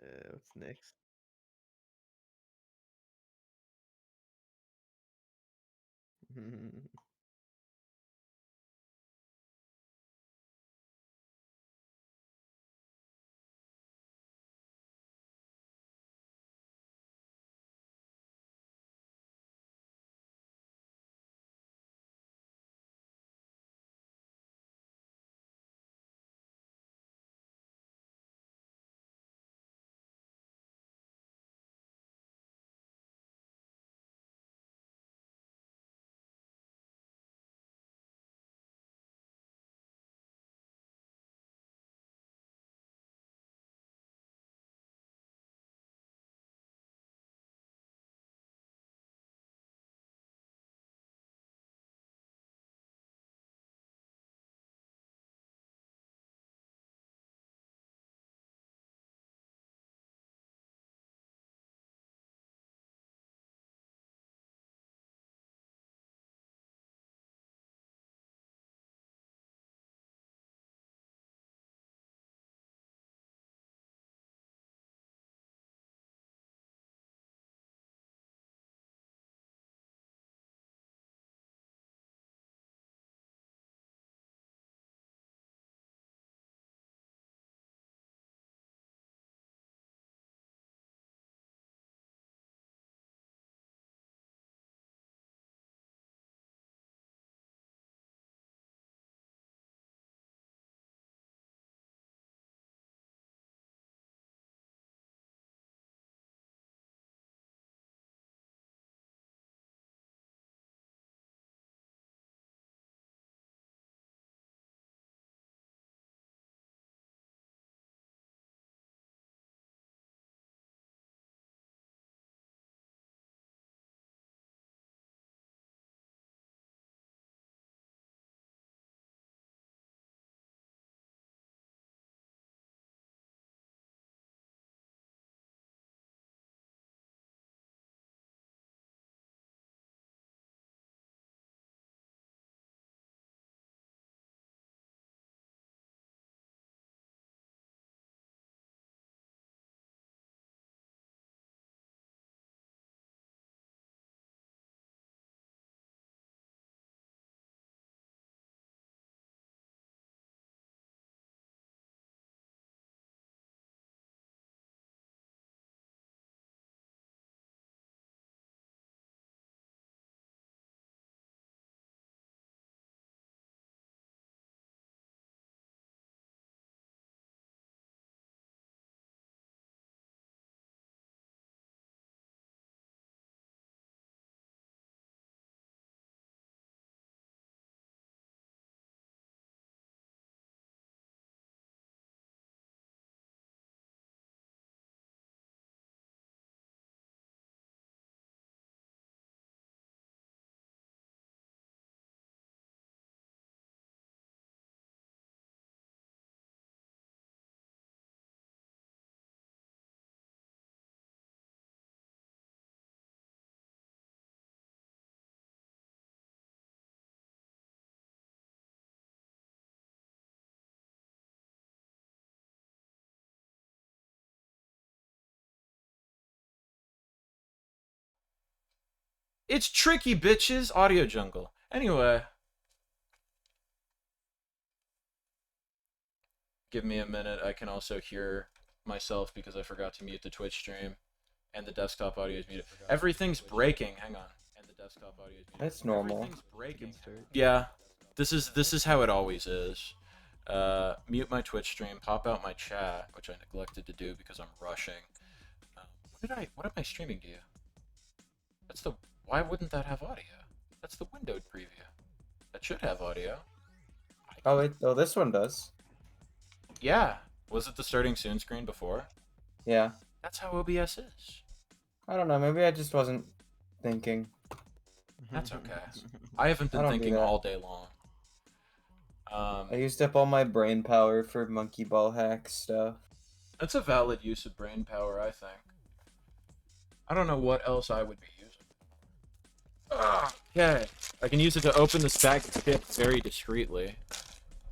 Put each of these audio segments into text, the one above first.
What's next? It's tricky, bitches. Audio jungle. Anyway, give me a minute. I can also hear myself because I forgot to mute the Twitch stream, and the desktop audio is muted. Everything's breaking. Hang on. And the desktop audio is muted. That's normal. Everything's It's a breaking. good start. Yeah, this is how it always is. Mute my Twitch stream, pop out my chat, which I neglected to do because I'm rushing. What am I streaming to you? That's the, why wouldn't that have audio? That's the windowed preview. That should have audio. Oh wait, oh this one does. Yeah. Was it the starting soon screen before? Yeah. That's how OBS is. I don't know. Maybe I just wasn't thinking. That's okay. I haven't I been don't do thinking that. all day long. I used up all my brain power for monkey ball hack stuff. That's a valid use of brain power, I think. I don't know what else I would be using. Okay. I can use it to open the stack skip very discreetly.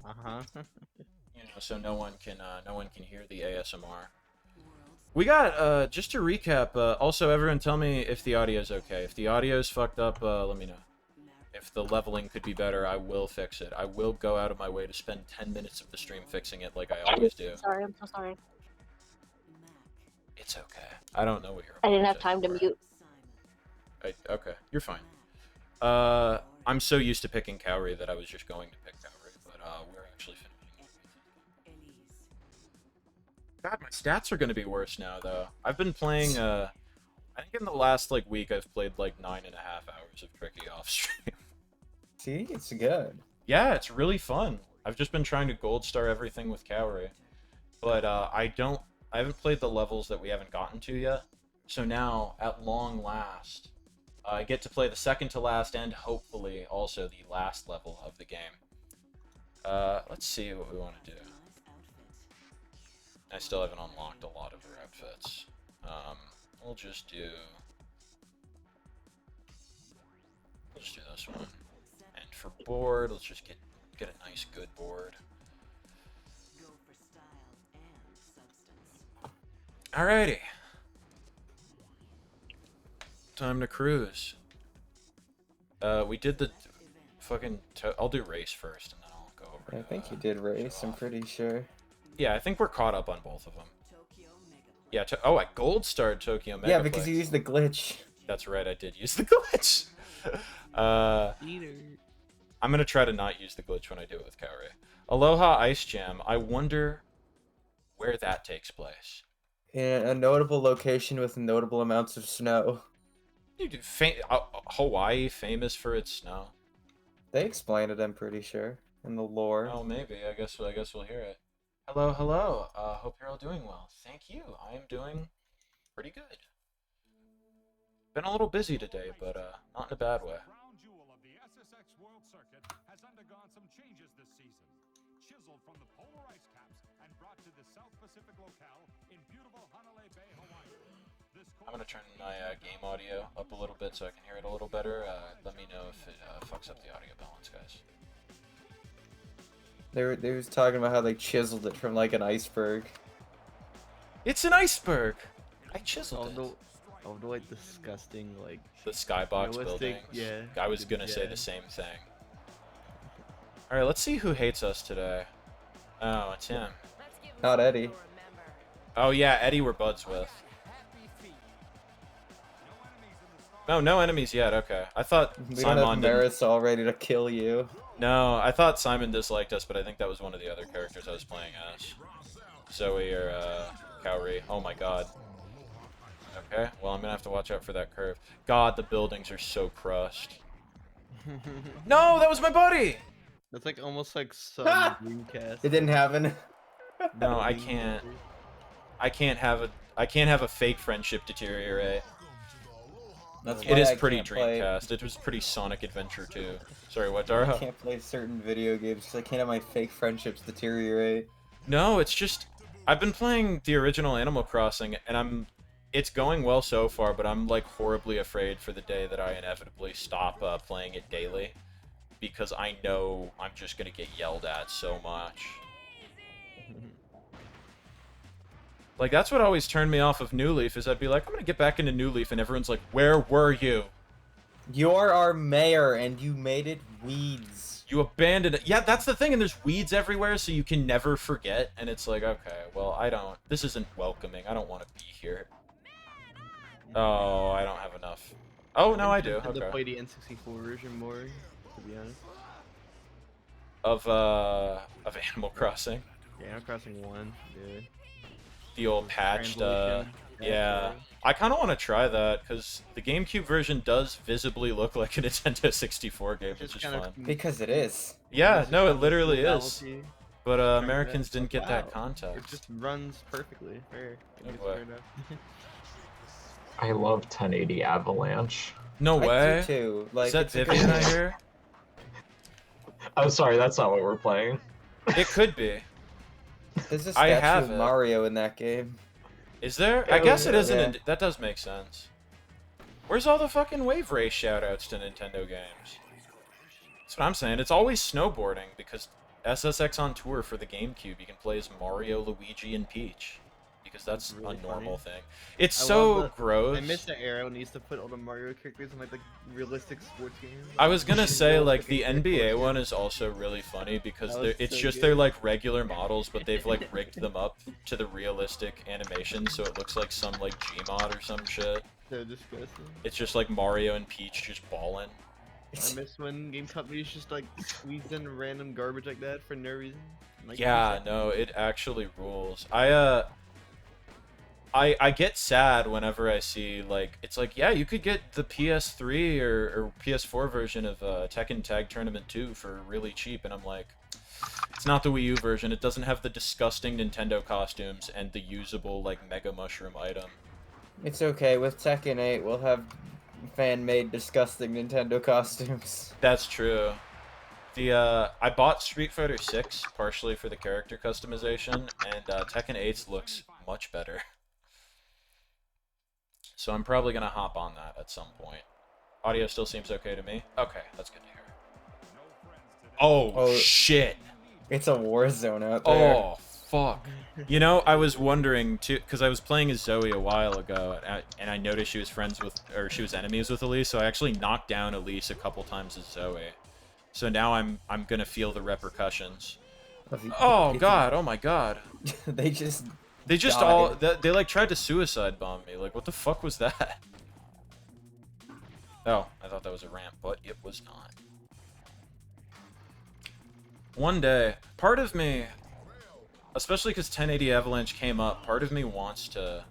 Uh-huh. You know, so no one can hear the ASMR. We got, just to recap, also everyone tell me if the audio's okay. If the audio's fucked up, let me know. If the leveling could be better, I will fix it. I will go out of my way to spend 10 minutes of the stream fixing it like I always do. Sorry, I'm so sorry. It's okay. I don't know what you're I didn't have apologizing time to for. mute. Okay, you're fine. I'm so used to picking Cowrie that I was just going to pick Cowrie, but we're actually finishing. God, my stats are gonna be worse now, though. I've been playing, I think in the last, like, week I've played, like, 9.5 hours of Tricky off stream. See? It's good. Yeah, it's really fun. I've just been trying to gold star everything with Cowrie. But, I haven't played the levels that we haven't gotten to yet. So now, at long last, I get to play the second to last and hopefully also the last level of the game. Let's see what we want to do. I still haven't unlocked a lot of her outfits. We'll just do this one. And for board, let's just get a nice good board. Alrighty. Time to cruise. We did the fucking... I'll do race first, and then I'll go over I think you did race, I'm pretty sure. Yeah, I think we're caught up on both of them. Yeah, oh, I gold starred Tokyo Megaplex. Yeah, because you used the glitch. That's right, I did use the glitch. I'm gonna try to not use the glitch when I do it with Kaori. Aloha Ice Jam. I wonder where that takes place. In a notable location with notable amounts of snow. Dude, Hawaii famous for its snow. They explain it, I'm pretty sure, in the lore. Oh, maybe. I guess we'll hear it. Hello, hello. Hope you're all doing well. Thank you. I am doing pretty good. Been a little busy today, but not in a bad way. Crown jewel of the SSX World Circuit has undergone some changes this season. Chiseled from the polar ice caps and brought to the South Pacific locale in beautiful Hanalei Bay, Hawaii. I'm gonna turn my game audio up a little bit so I can hear it a little better. Let me know if it fucks up the audio balance, guys. They was talking about how they chiseled it from like an iceberg. It's an iceberg! I chiseled it. All the like disgusting like The skybox realistic, buildings. yeah. I was gonna say Yeah. the same thing. Alright, let's see who hates us today. Oh, it's him. Not Eddie. Oh yeah, Eddie we're buds with. No, no enemies yet, okay. I thought We don't Simon have didn't... Maris all ready to kill you. No, I thought Simon disliked us, but I think that was one of the other characters I was playing as. Zoe or, Kaori. Oh my god. Okay, well I'm gonna have to watch out for that curve. God, the buildings are so crushed. No, that was my buddy! That's like almost like some Dreamcast. It didn't happen. No, I can't. I can't have a fake friendship deteriorate. That's It why is I pretty can't play- Dreamcast. It was pretty Sonic Adventure too. Sorry, what, I Dara? can't play certain video games because I can't have my fake friendships deteriorate. No, it's just I've been playing the original Animal Crossing, and it's going well so far, but I'm like horribly afraid for the day that I inevitably stop playing it daily, because I know I'm just gonna get yelled at so much. Like, that's what always turned me off of New Leaf, is I'd be like, I'm gonna get back into New Leaf, and everyone's like, where were you? You're our mayor, and you made it weeds. You abandoned it. Yeah, that's the thing, and there's weeds everywhere, so you can never forget, and it's like, okay, well, this isn't welcoming. I don't want to be here. Oh, I don't have enough. Oh, no, I do. I had to Okay. play the N64 version more, to be honest. Of Animal Crossing. Yeah, Animal Crossing 1, dude. The old patched, Translation, yeah. I kind of want to try that, because the GameCube version does visibly look like a Nintendo 64 game, which is fun. Because it is. Yeah, no, it literally is. Novelty. But Trying Americans to- didn't get wow. that It context. just runs perfectly. Fair. No It's way. fair enough. I love 1080 Avalanche. No I way. do too. Like, Is that it's a good Vivian I game. hear? Oh, sorry, that's not what we're playing. It could be. There's a I statue have of it. Mario in that game. Is there? I guess it isn't. Yeah. That does make sense. Where's all the fucking Wave Race shoutouts to Nintendo games? That's what I'm saying. It's always snowboarding, because SSX on tour for the GameCube, you can play as Mario, Luigi, and Peach. because that's Really a normal funny. thing. It's I so love gross. I miss the era when they used to put all the Mario characters in like the realistic sports games. I was gonna say, like, Realistic the and NBA sports one games. is also really funny because That was it's so just good. they're like regular models, but they've like rigged them up to the realistic animation, so it looks like some like Gmod or some shit. So disgusting. It's just like Mario and Peach just balling. I miss when game companies just like squeezed in random garbage like that for no reason. Like, Yeah, no, it actually rules. I get sad whenever I see, like, it's like, yeah, you could get the PS3 or PS4 version of Tekken Tag Tournament 2 for really cheap, and I'm like, it's not the Wii U version. It doesn't have the disgusting Nintendo costumes and the usable, like, Mega Mushroom item. It's okay. With Tekken 8, we'll have fan-made disgusting Nintendo costumes. That's true. I bought Street Fighter 6 partially for the character customization, and Tekken 8's looks much better. So I'm probably gonna hop on that at some point. Audio still seems okay to me. Okay, that's good to hear. Oh, shit! It's a war zone out there. Oh, fuck. You know, I was wondering too, because I was playing as Zoe a while ago, and I noticed she was she was enemies with Elise, so I actually knocked down Elise a couple times as Zoe. So now I'm gonna feel the repercussions. Oh god! Oh my god! They just died. all they like tried to suicide bomb me. Like, what the fuck was that? Oh, I thought that was a ramp, but it was not. One day, part of me, especially because 1080 Avalanche came up, part of me wants to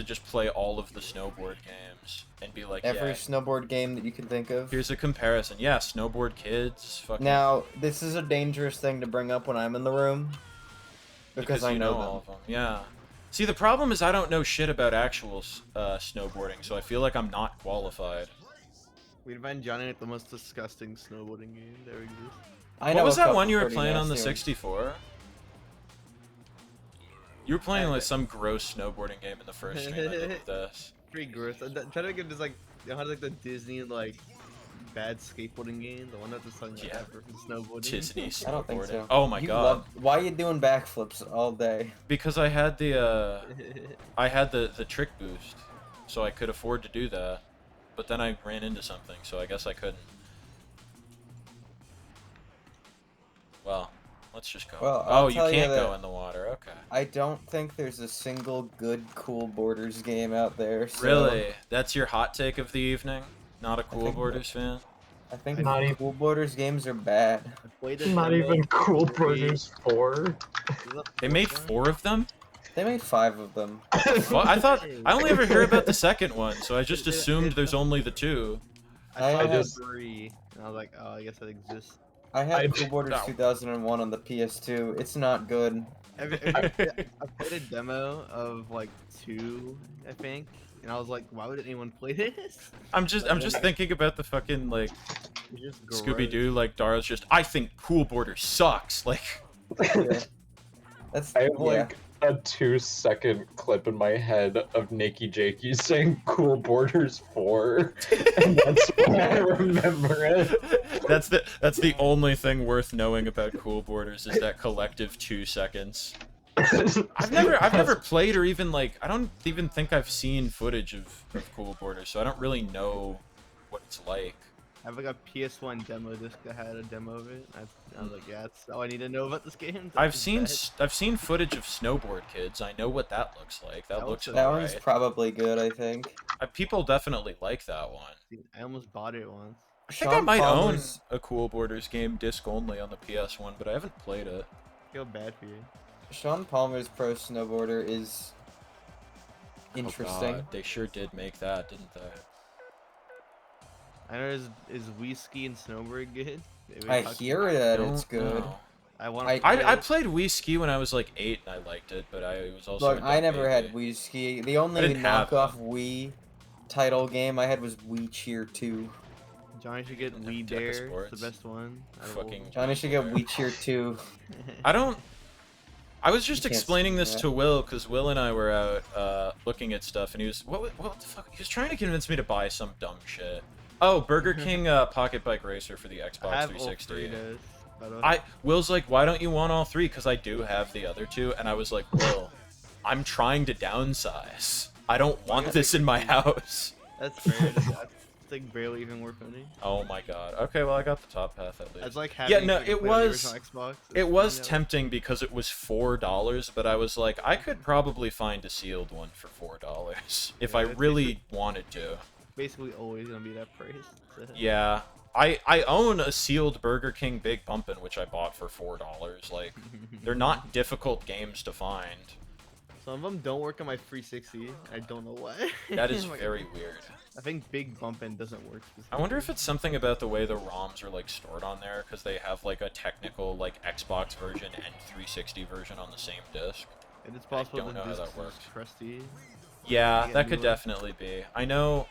just play all of the snowboard games and be like, every yeah, snowboard game that you can think of. here's a comparison. Yeah, Snowboard Kids. Fucking. Now, this is a dangerous thing to bring up when I'm in the room. Because I you know all of them. Yeah. See, the problem is I don't know shit about actual snowboarding, so I feel like I'm not qualified. We'd find Johnny like the most disgusting snowboarding game that ever exists. I know What was a that couple one you were pretty playing on the nasty ones. 64? You were playing like some gross snowboarding game in the first stream I did with this. Pretty gross. I'm trying to get this like, you know how like the Disney like bad skateboarding game, the one that's just something like Yeah. that for snowboarding. Disney snowboarding. I don't think so. Oh my You god. love- why are you doing backflips all day? Because I had the the trick boost, so I could afford to do that. But then I ran into something, so I guess I couldn't. Well, let's just go. Well, I'll oh, you tell you can't that- go in the water. Okay. I don't think there's a single good Cool Borders game out there. So Really? That's your hot take of the evening? Not a Cool think Borders fan? I think Not even- Cool Borders games are bad. I played a Not demo even Cool for free. Borders 4. Is that They the made fourth one? 4 of them? They made 5 of them. Well, I thought I only ever heard about the second one, so I just assumed there's only the 2. I I saw just- 3, and I was like, oh, I guess that exists. I had I- Cool Borders Oh. 2001 on the PS2. It's not good. I played a demo of like 2, I think, and I was like, why would anyone play this? I'm just thinking about the fucking like It's just gross. Scooby Doo, like Dara's just I think Cool Borders sucks. Like Yeah. That's I have yeah. like a 2-second clip in my head of Nikki Jakey saying Cool Borders 4, and that's why I remember it. that's the only thing worth knowing about Cool Borders is that collective 2 seconds. I've never played or even like I don't even think I've seen footage of Cool Borders, so I don't really know what it's like. I have like a PS1 demo disc that had a demo of it. I was like, yeah, that's all I need to know about this game. I've It's seen bad. I've seen footage of Snowboard Kids. I know what that looks like. That That looks looks That one's alright. probably good, I think. People definitely like that one. I almost bought it once. I think I Sean might Palmer's- own a Cool Borders game disc only on the PS1, but I haven't played it. I feel bad for you. Sean Palmer's Pro Snowboarder is interesting. Oh God, they sure did make that, didn't they? I know is Whiskey and Snowboard good? Maybe I talk- hear that Don't it's good. know. I want I- to. I played Wii Ski when I was like 8 and I liked it, but I was also. Look, a I dumb never had baby. Wii Ski. The only didn't have knockoff Wii title game I had was Wii Cheer 2. Johnny should get Deca Wii Dare. It's Sports. the best one. out of all Fucking- of them. Johnny should get Wii Cheer 2. I don't. I was just You can't explaining say this that. to Will because Will and I were out looking at stuff, and he was what the fuck? He was trying to convince me to buy some dumb shit. Oh, Burger King Pocket Bike Racer for the Xbox I have all 360. three of those, by the way. Will's like, why don't you want all 3? Because I do have the other 2, and I was like, Will, I'm trying to downsize. I don't want this in my house. That's fair. It's like barely even worth owning. Oh my god. Okay, well I got the top path at least. It's like having no, like, it play on the was original Xbox. it was You know? tempting because it was $4, but I was like, I could probably find a sealed one for $4 if I Yeah, it's really wanted to. Basically always gonna be that price. So. Yeah. I own a sealed Burger King Big Pumpkin, which I bought for $4. Like, they're not difficult games to find. Some of them don't work on my 360. I don't know why. That is Like, very weird. I think Big Bumpin' doesn't work. I wonder if it's something about the way the ROMs are like stored on there, because they have like a technical like Xbox version and 360 version on the same disc. And it's possible don't know how the that disc works. is crusty. Yeah, get that new could ones. definitely be. I know.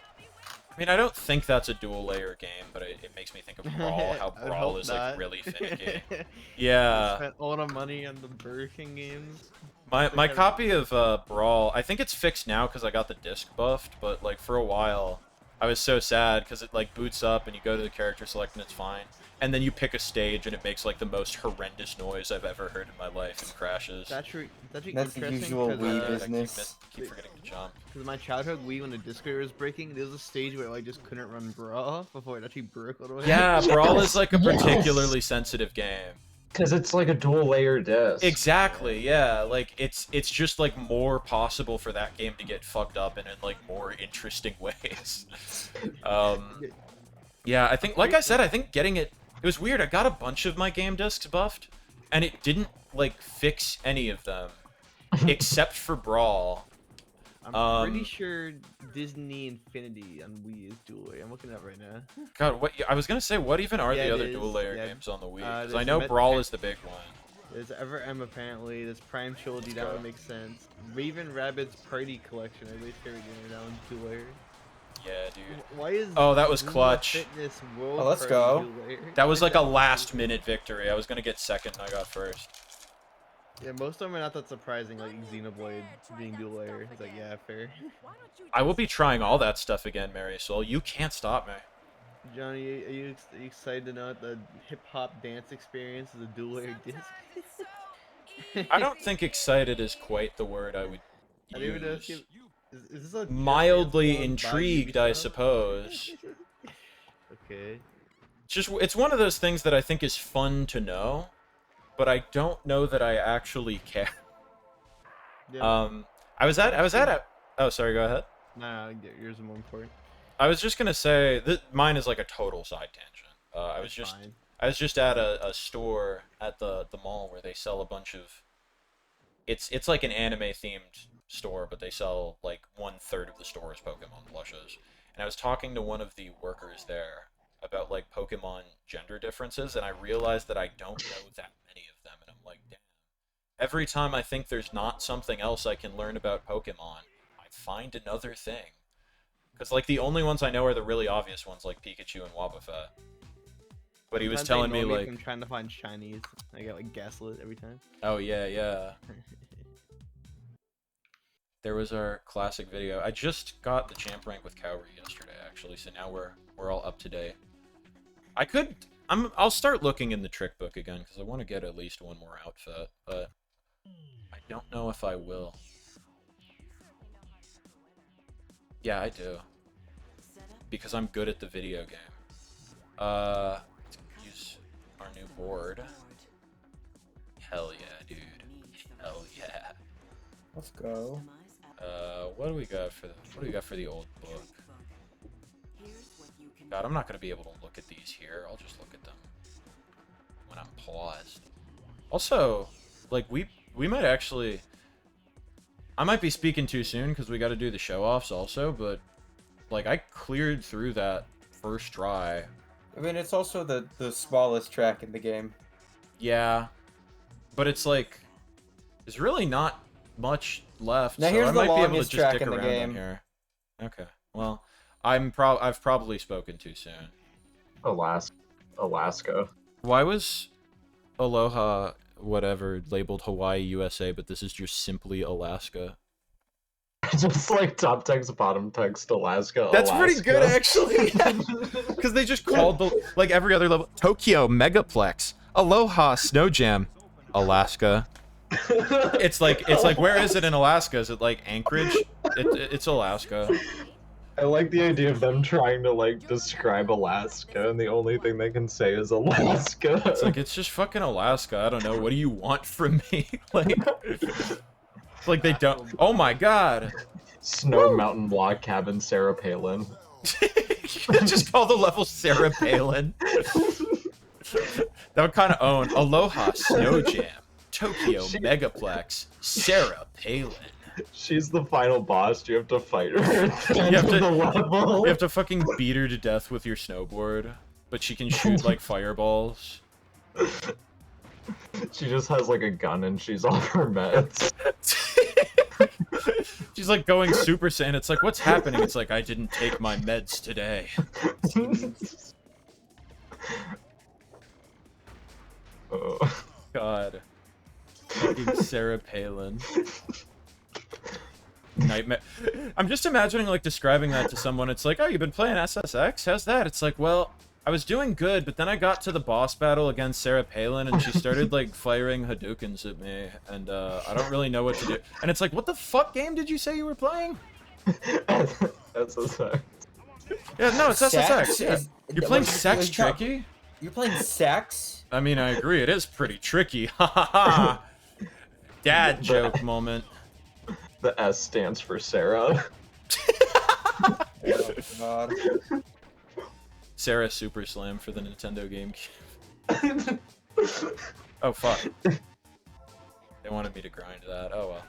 I mean, I don't think that's a dual layer game, but it makes me think of Brawl. How I would Brawl hope is not. like really finicky. I Yeah. spent all the money on the Burger King games. My copy of Brawl, I think it's fixed now because I got the disc buffed, but like for a while, I was so sad because it like boots up and you go to the character select and it's fine, and then you pick a stage and it makes like the most horrendous noise I've ever heard in my life and crashes. That's actually That's the interesting usual because, Wii I business. keep forgetting to jump. Because my childhood Wii, when the disc reader was breaking, there was a stage where I just couldn't run Brawl before it actually broke all the way. Yeah, Brawl is like a Yes. particularly sensitive game. Because it's like a dual layer disc. Exactly, yeah. Like it's just like more possible for that game to get fucked up and in like more interesting ways. Yeah, I think like I said, I think getting it was weird. I got a bunch of my game discs buffed and it didn't like fix any of them except for Brawl. I'm pretty sure Disney Infinity on Wii is dual layer. I'm looking at it right now. God, what I was going to say, what even are Yeah, the it other is, dual layer yeah. games on the Wii? Cuz I there's know Met- Brawl is the big one. There's Ever M apparently. There's Prime Trilogy. That go. would make sense. Raven Rabbit's Party Collection. Everybody's favorite game. That one's dual layer. Yeah, dude. Why is Oh, that was Zuma clutch. Fitness World Oh, let's Party go. dual layer? That was like a Like that. last minute victory. I was going to get second and I got first. Yeah, most of them are not that surprising, like Xenoblade being dual layer. It's like, yeah, fair. I will be trying all that stuff again, Marisol. You can't stop me. Johnny, are you excited to know that the hip hop dance experience is a dual layer disc? I don't think excited is quite the word I would I don't even know if use. is this a Mildly Just Dance Squad by intrigued, I Ubisoft? suppose. Okay. It's one of those things that I think is fun to know, but I don't know that I actually care. Yeah. I was at a. Oh, sorry. Go ahead. Nah, yours is more important. I was just gonna say that mine is like a total side tangent. It's fine. I was just at a store at the mall where they sell a bunch of. It's like an anime themed store, but they sell like 1/3 of the store is Pokemon plushes. And I was talking to one of the workers there about like Pokemon gender differences, and I realized that I don't know that many of them, and I'm like, damn. Every time I think there's not something else I can learn about Pokemon, I find another thing. Because like the only ones I know are the really obvious ones like Pikachu and Wobbuffet. But he was Sometimes telling they me ignore like, if I'm trying to find shinies. I get like gaslit every time. oh yeah, yeah. There was our classic video. I just got the champ rank with Cowrie yesterday, actually, so now we're all up to date. I'll start looking in the trick book again because I want to get at least one more outfit, but I don't know if I will. Yeah, I do. Because I'm good at the video game. Let's use our new board. Hell yeah, dude. Hell yeah. Let's go. What do we got for the old book? God, I'm not gonna be able to look at these here. I'll just look at them when I'm paused. Also, like we might actually. I might be speaking too soon because we got to do the show offs also, but like I cleared through that first try. I mean, it's also the smallest track in the game. Yeah, but it's like there's really not much left. Now so here's I the might be able to longest just track dick in the around on game. here. Okay, well, I've probably spoken too soon. Alaska. Why was Aloha whatever labeled Hawaii USA, but this is just simply Alaska? Just like top text, bottom text, Alaska. That's pretty good, Alaska. actually. Because they just called the like every other level Tokyo Megaplex, Aloha Snow Jam, Alaska. It's like where is it in Alaska? Is it like Anchorage? It's Alaska. I like the idea of them trying to like describe Alaska, and the only thing they can say is Alaska. It's like it's just fucking Alaska. I don't know. What do you want from me? Like they don't. Oh my god. Snow Mountain Block Cabin, Sarah Palin. Just call the level Sarah Palin. That would kind of own Aloha Snow Jam, Tokyo Megaplex, Sarah Palin. She's the final boss. You have to fight her. You have to, the level. you have to fucking beat her to death with your snowboard, but she can shoot like fireballs. She just has like a gun and she's off her meds. She's like going Super Saiyan. It's like, what's happening? It's like, I didn't take my meds today. Oh. God. Fucking Sarah Palin. Nightmare. I'm just imagining like describing that to someone. It's like, oh, you've been playing SSX? How's that? It's like, well, I was doing good, but then I got to the boss battle against Sarah Palin, and she started like firing Hadoukens at me, and I don't really know what to do. And it's like, what the fuck game did you say you were playing? SSX. Yeah, no, it's SSX. Yeah. You're playing what- Sex what- Tricky? You're playing sex? I mean, I agree, it is pretty tricky. Ha ha ha. Dad joke moment. The S stands for Sarah. Oh, God. Sarah Super Slam for the Nintendo GameCube. Oh, fuck. They wanted me to grind that. Oh, well.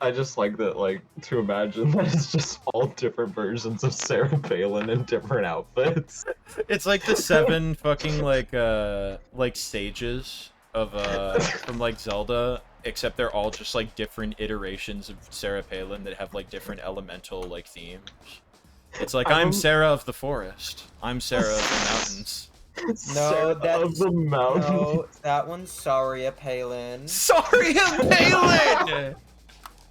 I just like that, like, to imagine that it's just all different versions of Sarah Palin in different outfits. It's like the 7 fucking, like stages of, from, like, Zelda, except they're all just, like, different iterations of Sarah Palin that have, like, different elemental, like, themes. It's like, I'm Sarah of the forest. I'm Sarah of the mountains. No, Sarah that's of the mountain. no, that one's Saria Palin. Sorry, Palin!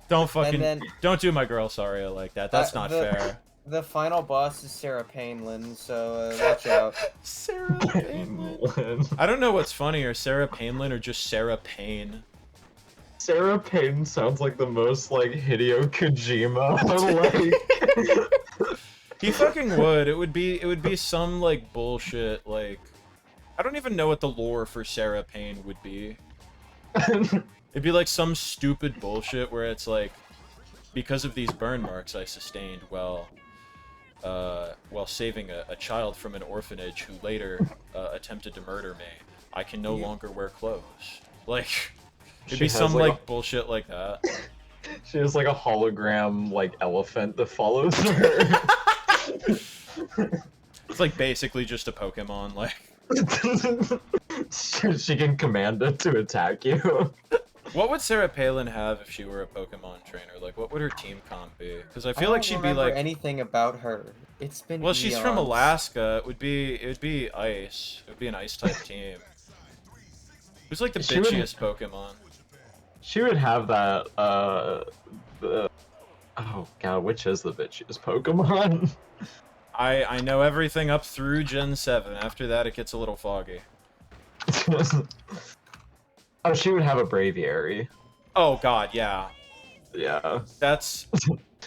Don't fucking, And then- don't do my girl Saria like that. That's not the- fair. The final boss is Sarah Palin, so watch out. Sarah Palin. I don't know what's funnier, Sarah Palin or just Sarah Payne. Sarah Palin sounds like the most, like, Hideo Kojima, like... He fucking would. It would be some like bullshit like I don't even know what the lore for Sarah Payne would be. It'd be like some stupid bullshit where it's like because of these burn marks I sustained while saving a child from an orphanage who later attempted to murder me, I can no longer wear clothes. Like it'd be some like bullshit like that. She has like a hologram like elephant that follows her. It's like basically just a Pokemon, like She can command it to attack you. what would Sarah Palin have if she were a Pokemon trainer? Like what would her team comp be? Because I feel I like don't she'd be remember like anything about her. It's been well, she's from eons. Alaska. It would be ice. It would be an ice type team. Who's like the She would- bitchiest Pokemon? She would have that, the... Oh god, which is the bitchiest Pokemon? I know everything up through Gen 7. After that, it gets a little foggy. Oh, she would have a Braviary. Oh god, yeah. Yeah. That's.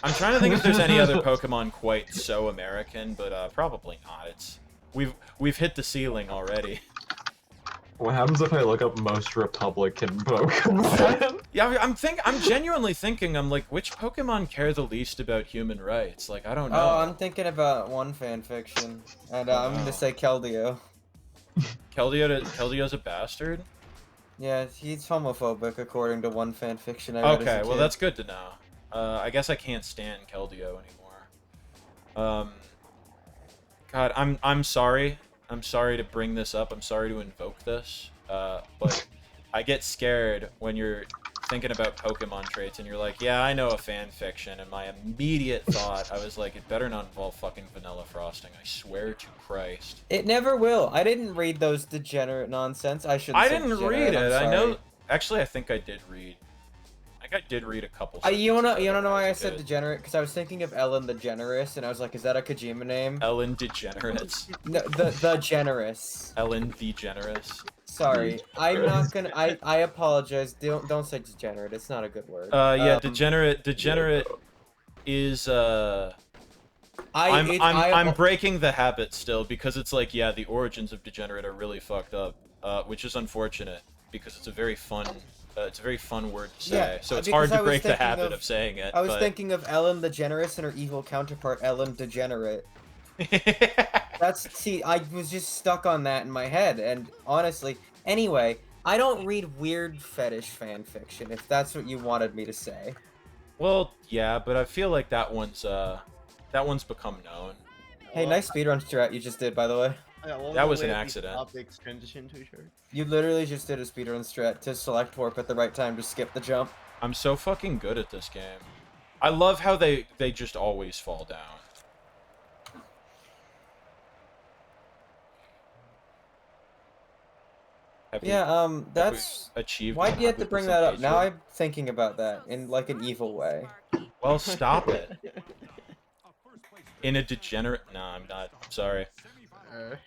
I'm trying to think if there's any other Pokemon quite so American, but probably not. It's we've hit the ceiling already. What happens if I look up most Republican Pokemon? Yeah, I'm genuinely thinking. I'm like, which Pokemon care the least about human rights? Like, I don't know. Oh, I'm thinking about one fanfiction, and I'm gonna say Keldeo. Keldio's a bastard. Yeah, he's homophobic according to one fanfiction I read as a Okay, well kid. that's good to know. I guess I can't stand Keldeo anymore. God, I'm sorry. I'm sorry to bring this up. I'm sorry to invoke this. But I get scared when you're thinking about Pokemon traits and you're like, yeah, I know a fan fiction, and my immediate thought, I was like, it better not involve fucking vanilla frosting. I swear to Christ. It never will. I didn't read those degenerate nonsense. I shouldn't. I say didn't degenerate, read it. I'm I know. sorry. Actually, I think I did read. I think I did read a couple. You wanna sentences of it know why I as a said kid. degenerate? Because I was thinking of Ellen the Generous, and I was like, is that a Kojima name? Ellen DeGeneres. No, the Generous. Ellen the Generous. Sorry, I'm not gonna. I apologize. Don't say degenerate. It's not a good word. Yeah, degenerate is I'm breaking the habit still because it's like, yeah, the origins of degenerate are really fucked up, which is unfortunate because it's a very fun word to say. Yeah, so it's because hard to I was break the thinking habit of- of saying it. I was but... thinking of Ellen DeGeneres and her evil counterpart Ellen Degenerate. See, I was just stuck on that in my head, and honestly, anyway, I don't read weird fetish fan fiction, if that's what you wanted me to say. Well, yeah, but I feel like that one's become known. Hey, nice speedrun strat you just did, by the way. That was an accident. Topics transition too short. You literally just did a speedrun strat to select warp at the right time to skip the jump. I'm so fucking good at this game. I love how they just always fall down. That's... achieved. Why'd you have to bring that up? Now I'm thinking about that in, like, an evil way. Well, stop it. In a degenerate... Nah, I'm not. I'm sorry.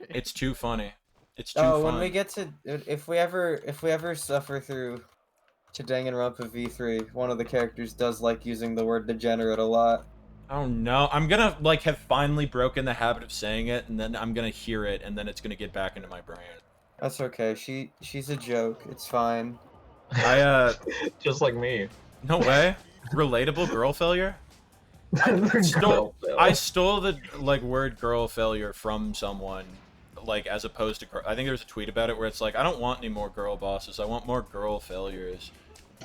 It's too funny. It's too fun. When we get to... If we ever suffer through to Danganronpa V3, one of the characters does like using the word degenerate a lot. Oh no, I'm gonna, like, have finally broken the habit of saying it, and then I'm gonna hear it, and then it's gonna get back into my brain. That's okay. She's a joke. It's fine. Just like me. No way. Relatable girl failure? I stole the, like, word girl failure from someone, like, as opposed to... I think there was a tweet about it where it's like, I don't want any more girl bosses, I want more girl failures.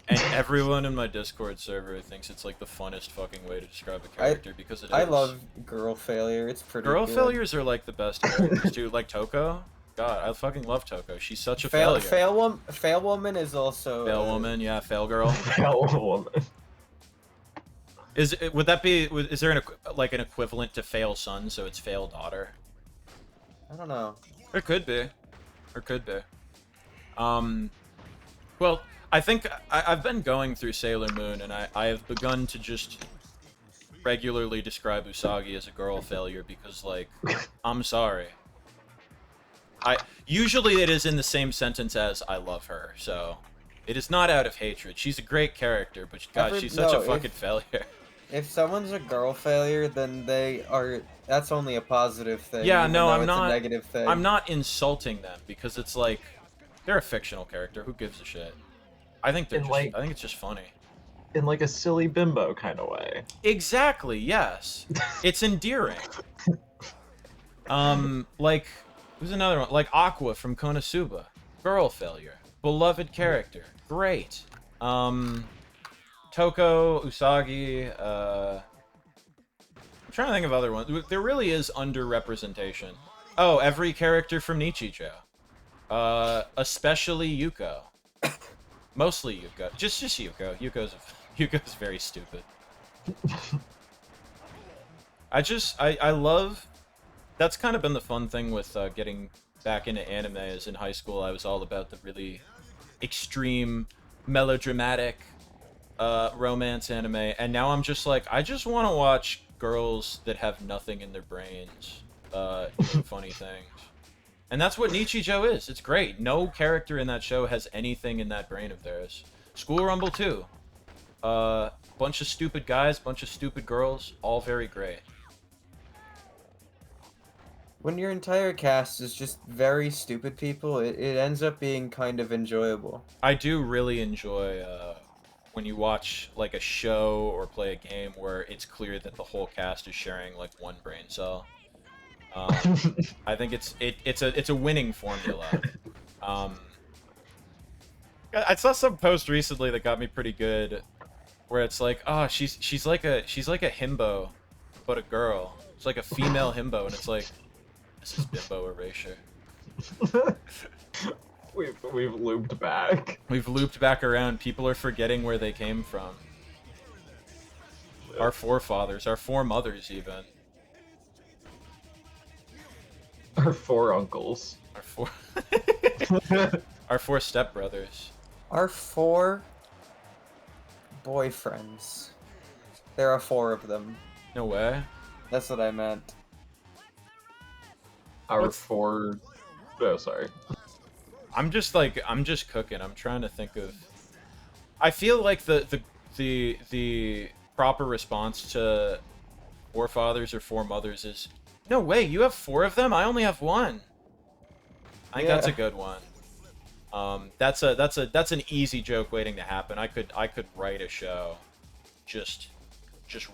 And everyone in my Discord server thinks it's, like, the funnest fucking way to describe a character, because it is. I love girl failure, it's pretty Girl good. failures are, like, the best characters, too. Like, Toko? God, I fucking love Toko. She's such a failure. Fail woman is also... Fail woman, yeah, fail girl. Fail woman. Would that be... Is there an equivalent to fail son, so it's fail daughter? I don't know. There could be. There could be. Well, I think I've been going through Sailor Moon, and I have begun to just regularly describe Usagi as a girl failure because, like, I'm sorry. Usually it is in the same sentence as I love her, so it is not out of hatred. She's a great character, but God, she's such a fucking failure. If someone's a girl failure, then that's only a positive thing. Yeah, no, I'm it's not. A negative thing. I'm not insulting them because it's like they're a fictional character. Who gives a shit? I think they're I think it's just funny. In like a silly bimbo kind of way. Exactly. Yes. It's endearing. Like, who's another one? Like Aqua from Konosuba. Girl failure. Beloved character. Great. Toko, Usagi, I'm trying to think of other ones. There really is underrepresentation. Oh, every character from Nichijou. Especially Yuko. Mostly Yuko. Just Yuko. Yuko's very stupid. I love... That's kind of been the fun thing with getting back into anime, is in high school I was all about the really extreme, melodramatic romance anime, and now I'm just like, I just want to watch girls that have nothing in their brains doing funny things. And that's what Nichijou is. It's great. No character in that show has anything in that brain of theirs. School Rumble too. Bunch of stupid guys, bunch of stupid girls, all very great. When your entire cast is just very stupid people, it ends up being kind of enjoyable. I do really enjoy when you watch like a show or play a game where it's clear that the whole cast is sharing like one brain cell. I think it's a winning formula. I saw some post recently that got me pretty good, where it's like, oh, she's like a himbo, but a girl. It's like a female himbo, and it's like, this is bimbo erasure. We've looped back. We've looped back around. People are forgetting where they came from. Our forefathers, our foremothers, even. Our four uncles. Our four stepbrothers. Our four boyfriends. There are 4 of them. No way. That's what I meant. Our four... Oh, sorry. I'm just cooking. I'm trying to think of. I feel like the proper response to four fathers or four mothers is, no way, you have 4 of them? I only have 1. I think that's a good one. That's an easy joke waiting to happen. I could write a show just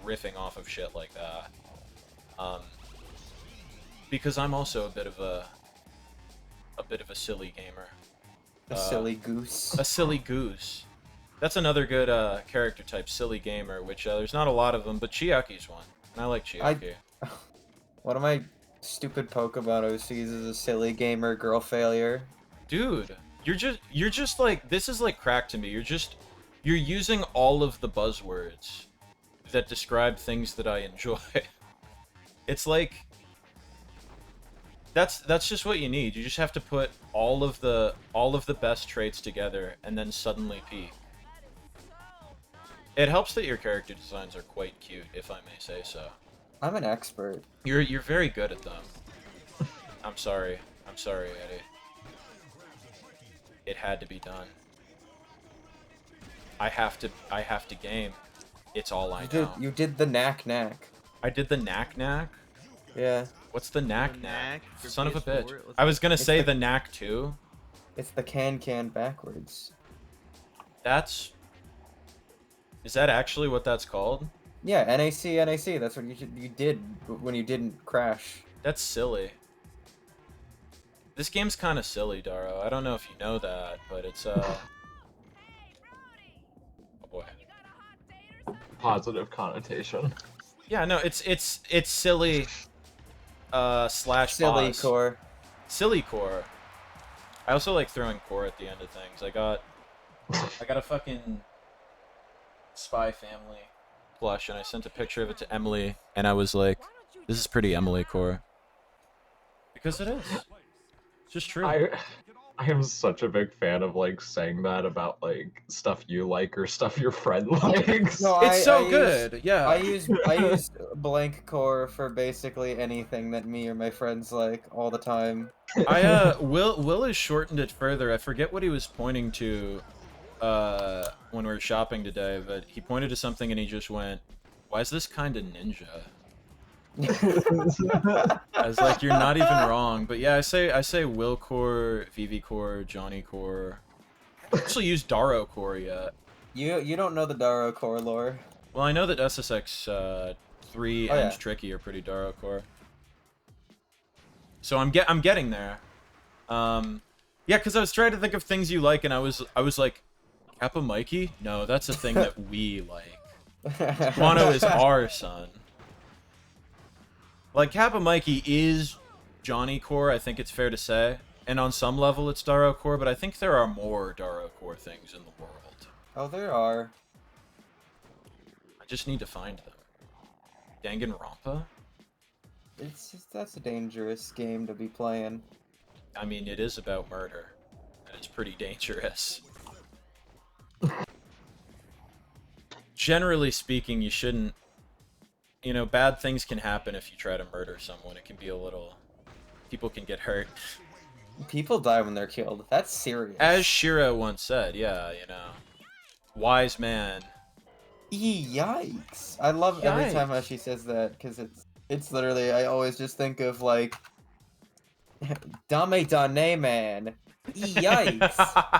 riffing off of shit like that. Because I'm also a bit of a silly gamer. A silly goose. A silly goose. That's another good character type, silly gamer, which there's not a lot of them, but Chiaki's one. And I like Chiaki. One of my stupid Pokemon OCs is a silly gamer girl failure. Dude, you're just like, this is like crack to me. You're using all of the buzzwords that describe things that I enjoy. It's like, that's just what you need. You just have to put all of the best traits together and then suddenly peak. It helps that your character designs are quite cute, if I may say so. I'm an expert. You're very good at them. I'm sorry, Eddie. It had to be done. I have to game. It's all I know. You did the knack. I did the knack. Yeah. What's the knack? Knack for Son of a PS4? bitch. I was gonna It's say the- the knack too. It's the can backwards. Is that actually what that's called? Yeah, NAC. That's what you did when you didn't crash. That's silly. This game's kind of silly, Daro. I don't know if you know that, but it's oh boy. Positive connotation. Yeah, no, it's silly. Slash Silly boss. core. Silly core. I also like throwing core at the end of things. I got a fucking Spy Family plush, and I sent a picture of it to Emily, and I was like, "This is pretty Emily core," because it is. It's just true. I am such a big fan of like saying that about like stuff you like or stuff your friend likes. No, It's so I good. Yeah. I use blank core for basically anything that me or my friends like all the time. Will has shortened it further. I forget what he was pointing to when we were shopping today, but he pointed to something and he just went, "Why is this kind of ninja?" I was like, "You're not even wrong." But yeah, I say Will core, Vivi core, Johnny core. I actually use Daro core yet. You don't know the Daro core lore. Well, I know that SSX 3 Oh, and yeah. Tricky are pretty Daro core. So I'm getting there. Yeah, because I was trying to think of things you like, and I was like, Kappa Mikey? No, that's a thing that we like. Guano is our son. Like, Kappa Mikey is Johnny core, I think it's fair to say. And on some level it's Daro core, but I think there are more Daro core things in the world. Oh, there are. I just need to find them. Danganronpa? That's a dangerous game to be playing. I mean, it is about murder. And it's pretty dangerous. Generally speaking, you shouldn't... You know, bad things can happen if you try to murder someone. It can be a little... People can get hurt. People die when they're killed. That's serious. As Shira once said, yeah, you know. Wise man. Yikes! I love every time Yikes. she says that because it's literally I always just think of like Dame Dane man. Yikes!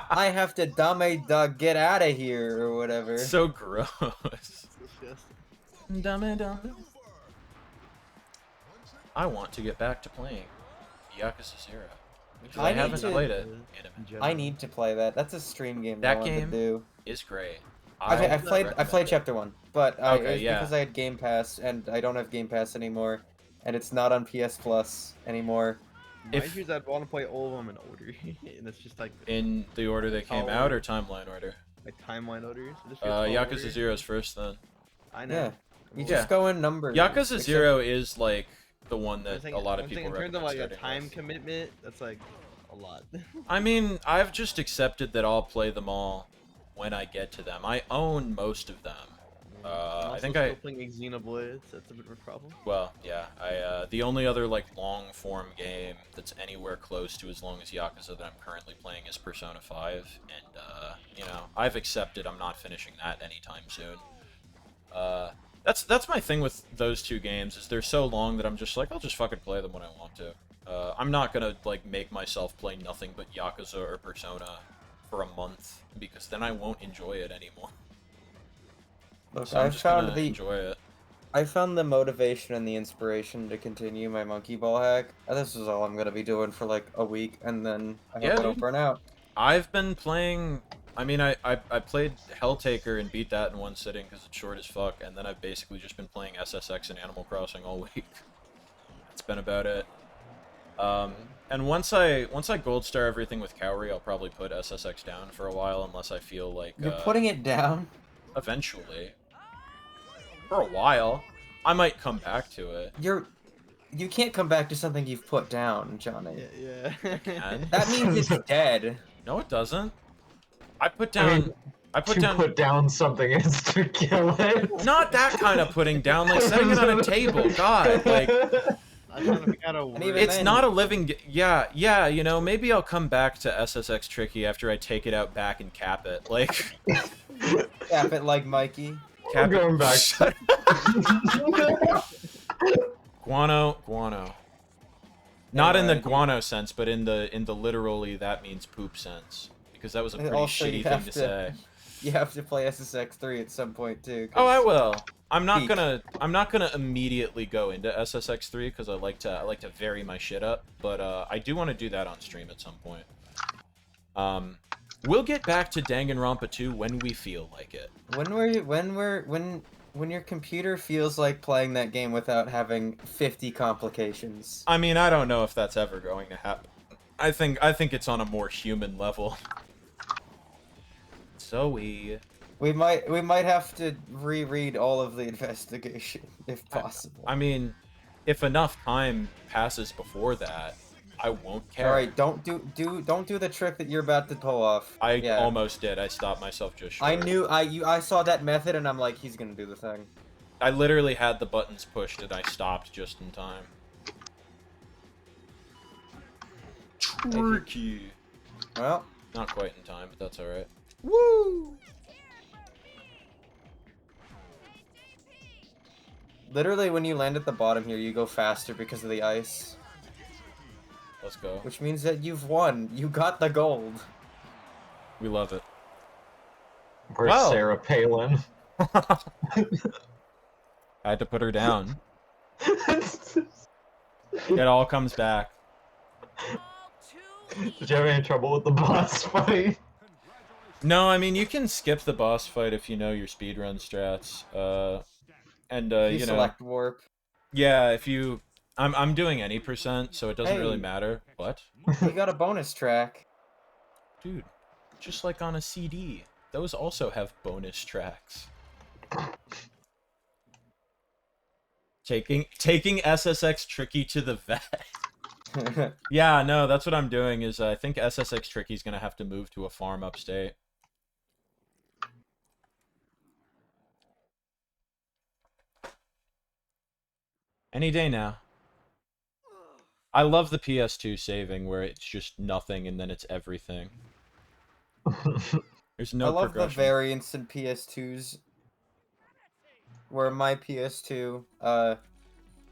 I have to Dame da get out of here or whatever. So gross. Disgusting. Dame. I want to get back to playing Yakuza 0. Because I I need haven't to- played it in a minute. I need to play that. That's a stream game That I want game? to do. It's great. Okay, I've played recommend it. chapter 1, but Okay, it's yeah. because I had Game Pass and I don't have Game Pass anymore, and it's not on PS Plus anymore. My If- issue is I'd want to play all of them in order, and it's just like In the order they came Oh. out or timeline order? like timeline orders. It just feels tall Yakuza order. 0's first then. I know. Yeah, you Yeah. just go in numbers. Yakuza except- 0 is like the one I'm that saying- a lot of I'm saying people in terms of like recommend a starting time with. commitment, that's like a lot. I mean, I've just accepted that I'll play them all when I get to them. I own most of them. I think still playing Xenoblade. That's a bit of a problem. Well, yeah, the only other like long form game that's anywhere close to as long as Yakuza that I'm currently playing is Persona 5, and you know, I've accepted I'm not finishing that anytime soon. That's my thing with those two games, is they're so long that I'm just like, I'll just fucking play them when I want to. I'm not gonna like make myself play nothing but Yakuza or Persona for a month, because then I won't enjoy it anymore. Look, So I'm just gonna enjoy it. I found the motivation and the inspiration to continue my monkey ball hack. And this is all I'm gonna be doing for like a week, and then I hope Yeah, I don't dude. burn out. I've been playing. I mean, I played Helltaker and beat that in one sitting because it's short as fuck, and then I've basically just been playing SSX and Animal Crossing all week. That's been about it. And once I gold star everything with Cowrie, I'll probably put SSX down for a while, unless I feel like You're putting it down? eventually. For a while, I might come back to it. You can't come back to something you've put down, Johnny. Yeah. can. That means it's dead. No, it doesn't. I put down. I put down. put down something is to kill it. Not that kind of putting down, like setting it on a table. God, like. I'm trying to figure out a word. even It's then- not a living. Yeah. You know, maybe I'll come back to SSX Tricky after I take it out back and cap it. Like. Cap it like Mikey. We're going back. Guano. Not in the Alright. guano sense, but in the literally that means poop sense. Because that was a And pretty also you shitty thing have to to- say. You have to play SSX 3 at some point too. 'cause- Oh, I will. I'm not Peak. gonna immediately go into SSX 3 because I like to vary my shit up, but I do want to do that on stream at some point. We'll get back to Danganronpa 2 when we feel like it. When your computer feels like playing that game without having 50 complications. I mean, I don't know if that's ever going to happen. I think it's on a more human level. So We might have to reread all of the investigation if possible. I mean, if enough time passes before that, I won't care. All right, don't do the trick that you're about to pull off. I Yeah. almost did. I stopped myself just short. I saw that method and I'm like, he's gonna do the thing. I literally had the buttons pushed and I stopped just in time. Tricky. Well, Not quite in time, but that's alright. woo! Literally, when you land at the bottom here, you go faster because of the ice, Let's go. which means that you've won. You got the gold. We love it. Where's Wow. Sarah Palin? I had to put her down. It all comes back. Did you have any trouble with the boss fight? No, I mean, you can skip the boss fight if you know your speedrun strats. And, You you know... select warp. Yeah, if you... I'm doing any percent, so it doesn't really Hey. matter. What? You got a bonus track. Dude, just like on a CD. Those also have bonus tracks. Taking SSX Tricky to the vet. Yeah, no, that's what I'm doing, is I think SSX Tricky's gonna have to move to a farm upstate. Any day now. I love the PS2 saving where it's just nothing and then it's everything. There's no I love the progression. variance in PS2s, where my PS2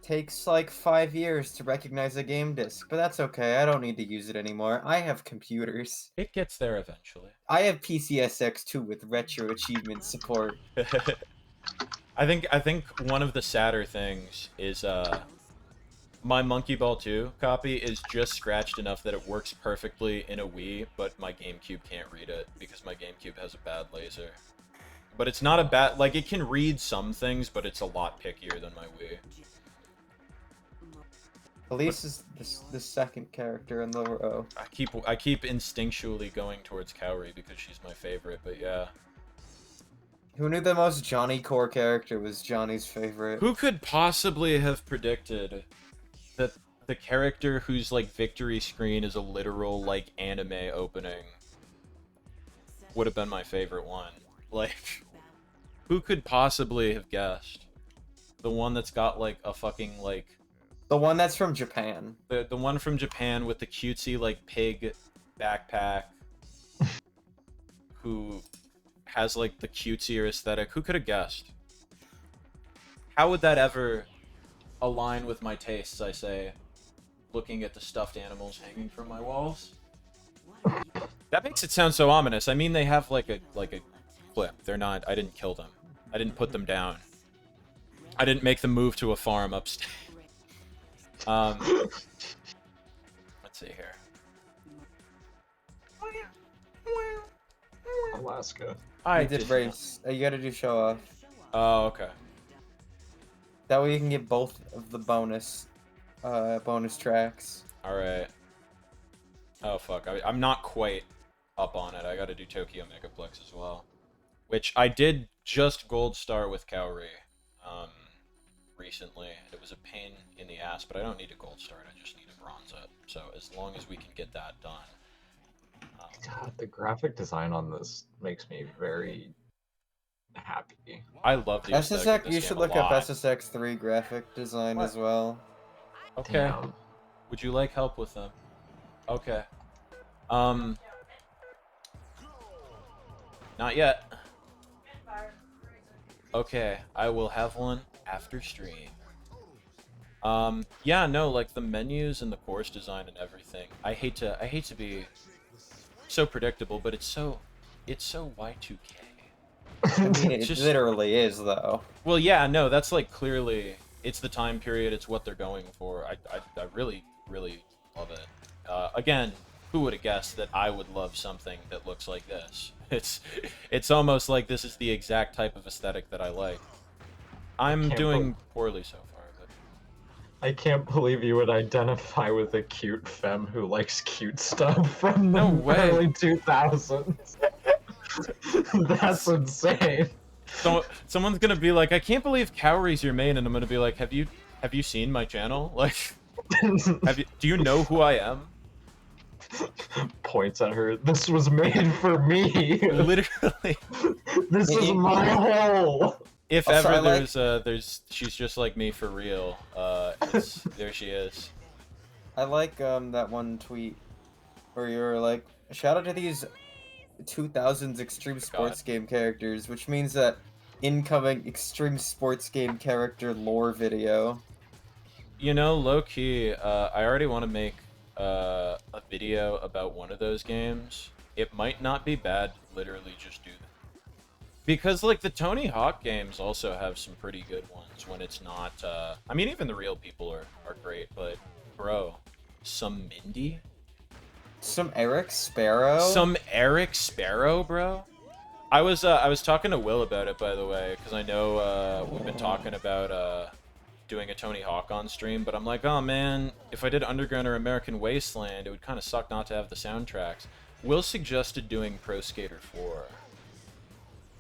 takes like 5 years to recognize a game disc, but that's okay. I don't need to use it anymore. I have computers. It gets there eventually. I have PCSX2 with retro achievement support. I think one of the sadder things is my Monkey Ball 2 copy is just scratched enough that it works perfectly in a Wii, but my GameCube can't read it because my GameCube has a bad laser. But it's not a bad, like, it can read some things, but it's a lot pickier than my Wii. Elise is the second character in the row. I keep instinctually going towards Cowrie because she's my favorite, but yeah. Who knew the most Johnny core character was Johnny's favorite? Who could possibly have predicted that the character whose, like, victory screen is a literal, like, anime opening would have been my favorite one? Like, Who could possibly have guessed? The one that's got like a fucking like The one that's from Japan. the one from Japan with the cutesy like pig backpack, who has like the cutesier aesthetic. Who could have guessed? How would that ever align with my tastes? I say, looking at the stuffed animals hanging from my walls. That makes it sound so ominous. I mean, they have like a clip. They're not. I didn't kill them. I didn't put them down. I didn't make them move to a farm upstate. Let's see here. Alaska. I You did race. You gotta do show off. Oh, okay. That way you can get both of the bonus tracks. All right. Oh fuck. I'm not quite up on it. I got to do Tokyo Megaplex as well, which I did just gold star with Kaori recently. It was a pain in the ass, but I don't need a gold star. I just need a bronze it. So as long as we can get that done. God, the graphic design on this makes me very happy. I love the aesthetic of SSX. this You game should a look lot. up SSX 3 graphic design What? as well. Okay. Damn. Would you like help with them? Okay. Not yet. Okay, I will have one after stream. Yeah, no, like the menus and the course design and everything. I hate to be so predictable, but it's so Y2K. I mean, it Just- literally is, though. Well, yeah, no, that's like clearly it's the time period, it's what they're going for. I really love it. Again, who would have guessed that I would love something that looks like this? It's almost like this is the exact type of aesthetic that I like. I'm Can't doing poorly so far, but I can't believe you would identify with a cute femme who likes cute stuff from the No way. early 2000s. That's insane. so someone's gonna be like, I can't believe Kaori's your main, and I'm gonna be like, have you seen my channel? Like, do you know who I am? Points at her. This was made for me. Literally. This is my hole. If Also, ever I like- there's she's just like me for real. There she is. I like that one tweet where you're like, shout out to these 2000s extreme sports game characters, which means that incoming extreme sports game character lore video. You know, low key, I already want to make a video about one of those games. It might not be bad, literally just do that. Because, like, the Tony Hawk games also have some pretty good ones when it's not, I mean, even the real people are great, but, bro, some Mindy? Some Eric Sparrow? Some Eric Sparrow, bro? I was talking to Will about it, by the way, because I know, we've been talking about, doing a Tony Hawk on stream, but I'm like, oh man, if I did Underground or American Wasteland, it would kind of suck not to have the soundtracks. Will suggested doing Pro Skater 4.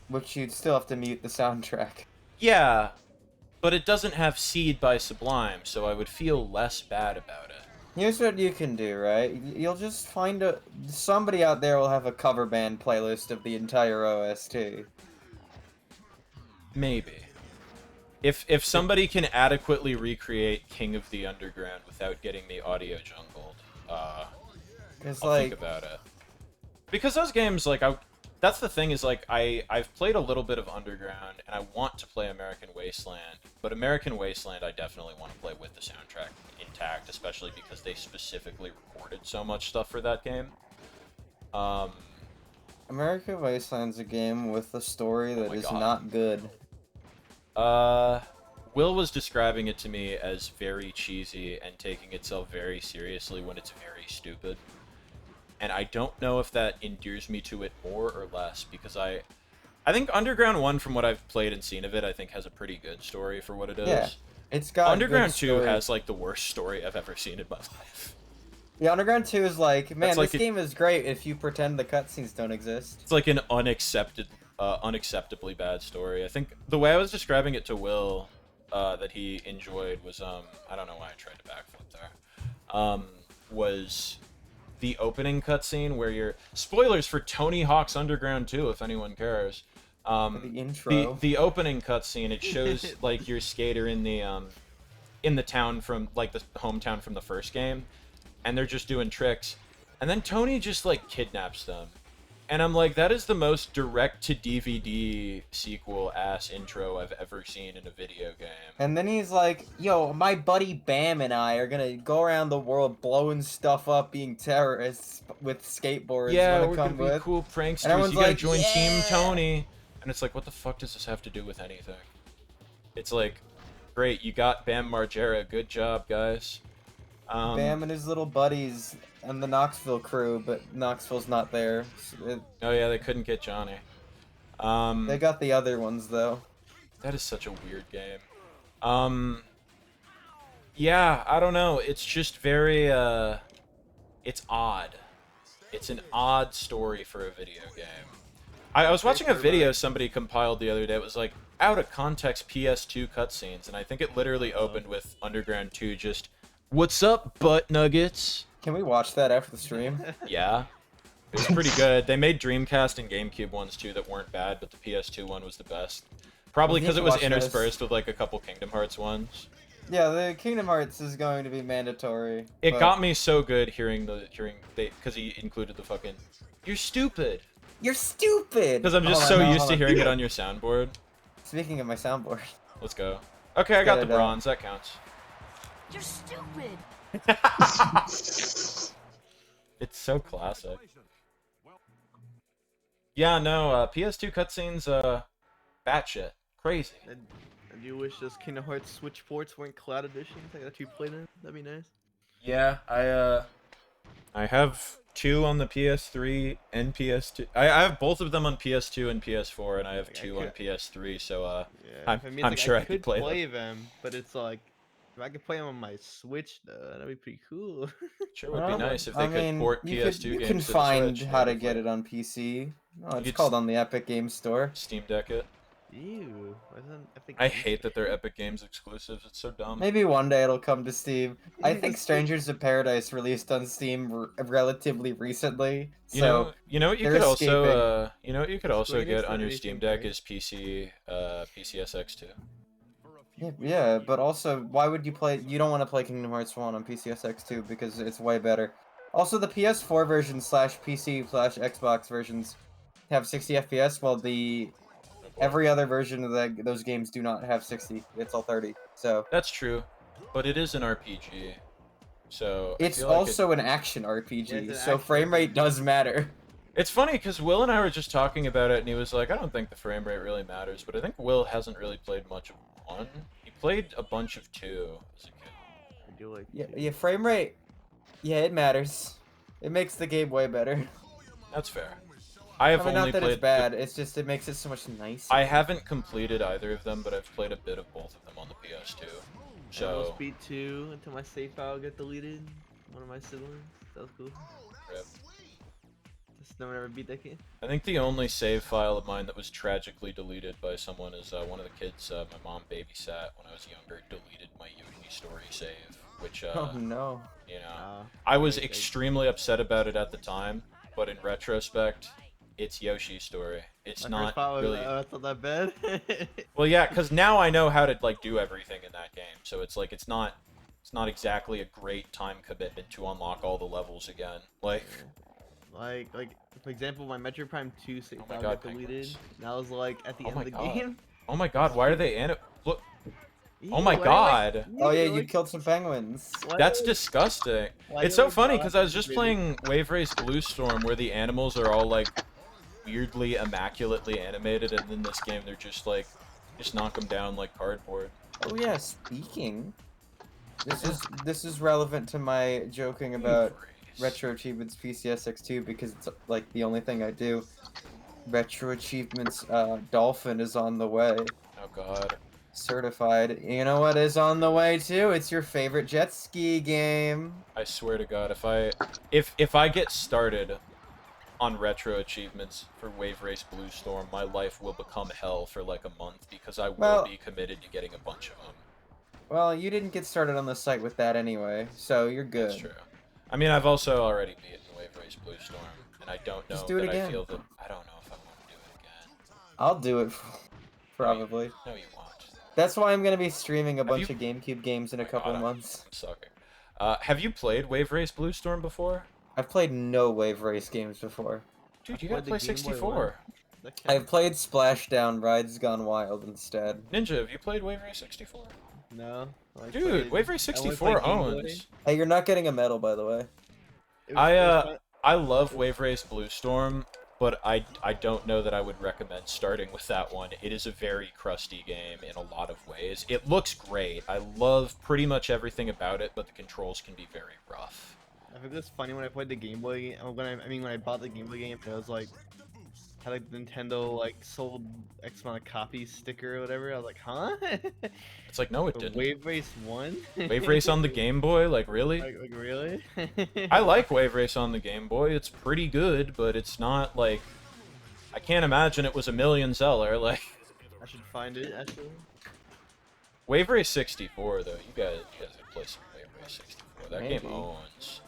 Which you'd still have to mute the soundtrack. Yeah, but it doesn't have Seed by Sublime, so I would feel less bad about it. Here's what you can do, right? You'll just find somebody out there will have a cover band playlist of the entire OST. Maybe. If somebody can adequately recreate King of the Underground without getting me audio jungled, Cause I'll think about it. Because those games, like, that's the thing is, like, I've played a little bit of Underground, and I want to play American Wasteland, but American Wasteland I definitely want to play with the soundtrack intact, especially because they specifically recorded so much stuff for that game. American Wasteland's a game with a story that my is God. not good. Will was describing it to me as very cheesy and taking itself very seriously when it's very stupid. And I don't know if that endears me to it more or less, because I think Underground 1, from what I've played and seen of it, I think has a pretty good story for what it is. Yeah, it's got Underground good 2 story. has, like, the worst story I've ever seen in my life. Yeah, Underground 2 is like, man, That's like this game is great if you pretend the cutscenes don't exist. It's like an unacceptably bad story. I think the way I was describing it to Will, that he enjoyed was, I don't know why I tried to backflip there, was the opening cutscene where you're... Spoilers for Tony Hawk's Underground 2, if anyone cares. For the intro. the opening cutscene, it shows like your skater in the town from like the hometown from the first game, and they're just doing tricks, and then Tony just like kidnaps them, and I'm like, that is the most direct to DVD sequel ass intro I've ever seen in a video game. And then he's like, yo, my buddy Bam and I are gonna go around the world blowing stuff up, being terrorists with skateboards. Yeah, Wanna we're come gonna be with? cool And pranksters. everyone's You gotta like, join Team yeah! Tony. And it's like, what the fuck does this have to do with anything? It's like, great, you got Bam Margera. Good job, guys. Bam and his little buddies and the Knoxville crew, but Knoxville's not there. Oh yeah, they couldn't get Johnny. They got the other ones though. That is such a weird game. Yeah, I don't know. It's just very, it's odd. It's an odd story for a video game. I was watching a video somebody compiled the other day. It was like, out of context PS2 cutscenes, and I think it literally opened with Underground 2 just, what's up, butt nuggets? Can we watch that after the stream? Yeah. It was pretty good. They made Dreamcast and GameCube ones too that weren't bad, but the PS2 one was the best. Probably We because need it to was watch this. interspersed with like a couple Kingdom Hearts ones. Yeah, the Kingdom Hearts is going to be mandatory. It but- got me so good hearing because he included the fucking, you're stupid. You're stupid! Because I'm just Hold on, so no, used hold to on. hearing it on your soundboard. Speaking of my soundboard. Let's go. Okay, I got Get the it, bronze. That counts. You're stupid. It's so classic. Yeah, no, PS2 cutscenes, batshit. Crazy. And you wish those Kingdom Hearts Switch ports weren't cloud editions? I got you played in. That'd be nice. Yeah, I have 2 on the PS3 and PS2. I have both of them on PS2 and PS4, and I have Like, I 2 on could- PS3, so, Yeah. I'm- I mean, I'm like, sure I I could play them. them, but it's like if I could play them on my Switch, though, that'd be pretty cool. sure would be Well, nice if they I could mean, port you PS2 you games can to the find Switch how to natively. get it on PC. No, it's You'd called s- on the Epic Games Store. Steam Deck it. Ew. Wasn't Epic I Games hate that they're Epic Games exclusives. It's so dumb. Maybe one day it'll come to Steam. I Yeah, think that's- Strangers of Paradise released on Steam relatively recently. You So know what you they're could also, escaping. you know what you could also Square Enix get did on your anything Steam Deck great. is PCSX2. yeah, but also, why would you play? You don't want to play Kingdom Hearts 1 on PCSX2 because it's way better. Also, the PS4 version / PC / Xbox versions have 60 FPS, while the every other version of those games do not have 60. It's all 30. So That's true, but it is an RPG, so I it's feel like also an action RPG. Yeah, it's an So action frame rate RPG. does matter. It's funny because Will and I were just talking about it, and he was like, "I don't think the frame rate really matters," but I think Will hasn't really played much of 1. He played a bunch of 2 as a kid. I do like. Yeah, frame rate. Yeah, it matters. It makes the game way better. That's fair. I have I mean, only not that played. it's bad. It's just it makes it so much nicer. I haven't completed either of them, but I've played a bit of both of them on the PS2. I So almost beat 2 until my save file got deleted. One of my siblings. That was cool. rip. Just no one ever beat that game. I think the only save file of mine that was tragically deleted by someone is one of the kids my mom babysat when I was younger deleted my Yoshi story save, which Oh no. you know, Uh, I was I- extremely upset about it at the time, but in retrospect, it's Yoshi's story. It's my not first file was, really. it's not that bad. Well, yeah, because now I know how to like do everything in that game, so it's like it's not exactly a great time commitment to unlock all the levels again. Like, like for example, my Metroid Prime 2 save Oh my file God, got deleted. penguins. And I was like at the Oh end my of the God. game. oh my God, why are they in it? Look, oh my Ew, why- God. Oh yeah, Ew, you like, killed some penguins. why- That's disgusting. why It's do so I funny not because I was just really- playing Wave Race Blue Storm where the animals are all like weirdly immaculately animated, and in this game they're just like, just knock them down like cardboard. Oh yeah, speaking. This is relevant to my joking about Wave Race. Retro Achievements PCSX2 because it's like the only thing I do. Retro Achievements Dolphin is on the way. Oh God. Certified. You know what is on the way too? It's your favorite jet ski game. I swear to God, if I get started on retro achievements for Wave Race Blue Storm, my life will become hell for like a month because I will Well- be committed to getting a bunch of them. Well, you didn't get started on the site with that anyway, so you're good. That's true. I mean, I've also already beaten Wave Race Blue Storm, and I don't know Just do it that again. I feel that I don't know if I want to do it again. I'll do it, probably. No, you won't. That's why I'm gonna be streaming a bunch you- of GameCube games in Oh a my couple God, months. I'm sucking. Have you played Wave Race Blue Storm before? I've played no Wave Race games before. Dude, you played gotta the play Game Boy 64. That I've played Splashdown Rides Gone Wild instead. Ninja, have you played Wave Race 64? No. I Dude, played- Wave Race I only 64 played Game Boy. owns. Hey, you're not getting a medal, by the way. It was fun. I love Wave Race Blue Storm, but I don't know that I would recommend starting with that one. It is a very crusty game in a lot of ways. It looks great. I love pretty much everything about it, but the controls can be very rough. I think it's funny when I played the Game Boy. When I bought the Game Boy game, it was like had like Nintendo like sold X amount of copies sticker or whatever. I was like, huh? It's like, no, it The didn't. Wave Race 1? Wave Race on the Game Boy? Like, really? Like really? I like Wave Race on the Game Boy. It's pretty good, but it's not like... I can't imagine it was a million seller. Like, I should find it actually. Wave Race 64, though. You guys gotta play some Wave Race 64. That game Maybe. owns.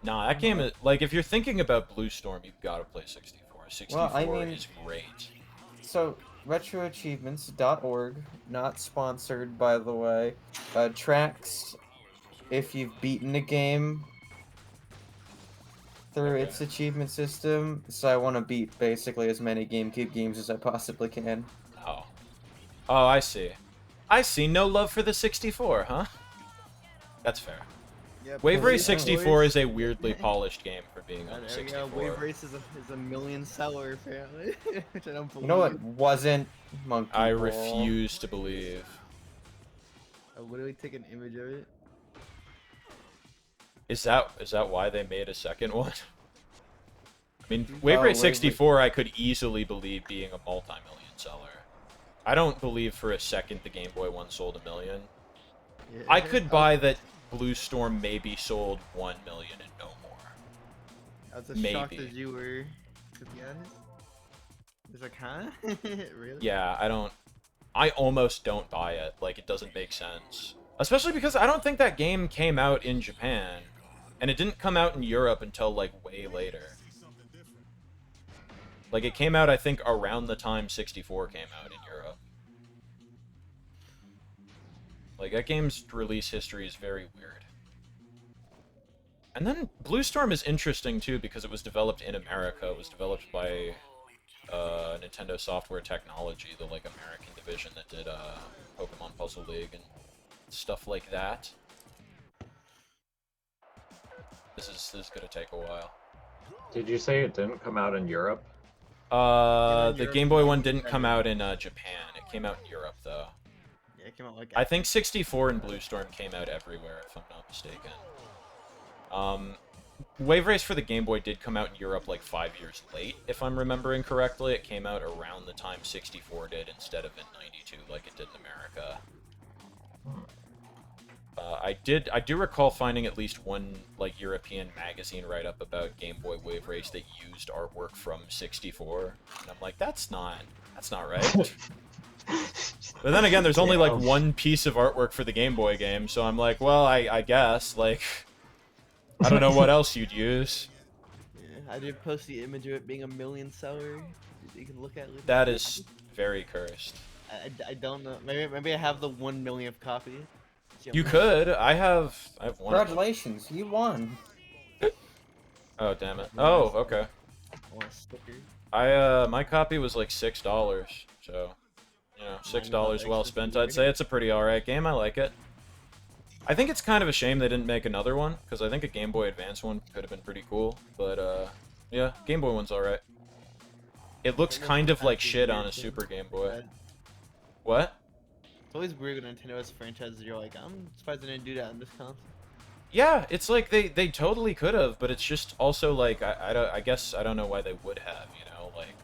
Nah, that game is... Like, if you're thinking about Blue Storm, you've gotta play 64. 64 Well, I mean- is great. So, retroachievements.org, not sponsored, by the way, tracks if you've beaten a game through Okay. its achievement system. So I want to beat basically as many GameCube games as I possibly can. Oh. Oh, I see. I see no love for the 64, huh? That's fair. Yeah, Wave Well, Race yeah. 64 is a weirdly polished game for being on the There we 64. go. Wave Race is a million seller apparently, which I don't believe. You know what wasn't Monkey I Ball? refuse to believe. I literally take an image of it. Is that why they made a second one? I mean, Wave Oh, Race Wave Race- 64 I could easily believe being a multi-million seller. I don't believe for a second the Game Boy one sold 1 million. Yeah. I could buy that Blue Storm maybe sold 1 million and no more. I was as shocked maybe. as you were, to be honest. It's like, huh? Really? Yeah, I almost don't buy it. Like, it doesn't make sense. Especially because I don't think that game came out in Japan. And it didn't come out in Europe until, like, way later. Like, it came out, I think, around the time 64 came out in Europe. Like, that game's release history is very weird. And then Blue Storm is interesting, too, because it was developed in America. It was developed by Nintendo Software Technology, the, like, American division that did Pokemon Puzzle League and stuff like that. This is gonna take a while. Did you say it didn't come out in Europe? The Europe Game Boy one and didn't come Japan. out in Japan. It came out in Europe, though. Yeah, it came out like. I think 64 and Blue Storm came out everywhere, if I'm not mistaken. Wave Race for the Game Boy did come out in Europe like 5 years late, if I'm remembering correctly. It came out around the time 64 did instead of in 92 like it did in America. I do recall finding at least one like European magazine write-up about Game Boy Wave Race that used artwork from 64, and I'm like, that's not right. But then again, there's only like one piece of artwork for the Game Boy game, so I'm like, well, I guess like I don't know what else you'd use. Yeah, I did post the image of it being a million seller. You can look at it. That is very cursed. I don't know. Maybe I have the 1 millionth copy. See how You much- could. I have one. of them. Congratulations, you won. Oh damn it. Oh okay. I want a sticker. My copy was like $6, so you know, $6 well spent. I'd say it's a pretty alright game. I like it. I think it's kind of a shame they didn't make another one, because I think a Game Boy Advance one could have been pretty cool. But yeah, Game Boy one's alright. It looks kind of like shit on a Super Game Boy. What? It's always weird when Nintendo has franchises. You're like, I'm surprised they didn't do that on this console. Yeah, it's like they totally could have, but it's just also like I guess I don't know why they would have, you know, like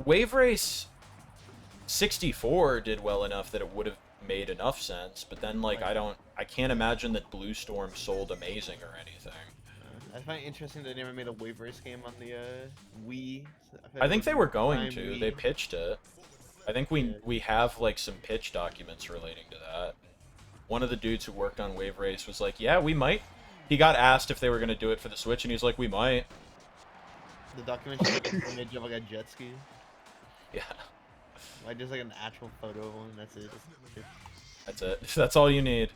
Wave Race 64 did well enough that it would have made enough sense, but then like I can't imagine that Blue Storm sold amazing or anything. I find it interesting they never made a Wave Race game on the Wii. I think they were going Prime to. Wii. They pitched it. I think we have like some pitch documents relating to that. One of the dudes who worked on Wave Race was like, "Yeah, we might." He got asked if they were going to do it for the Switch, and he's like, "We might." The document showed an image of like a jet ski. Yeah. Like just like an actual photo of one. That's it. That's it. That's all you need.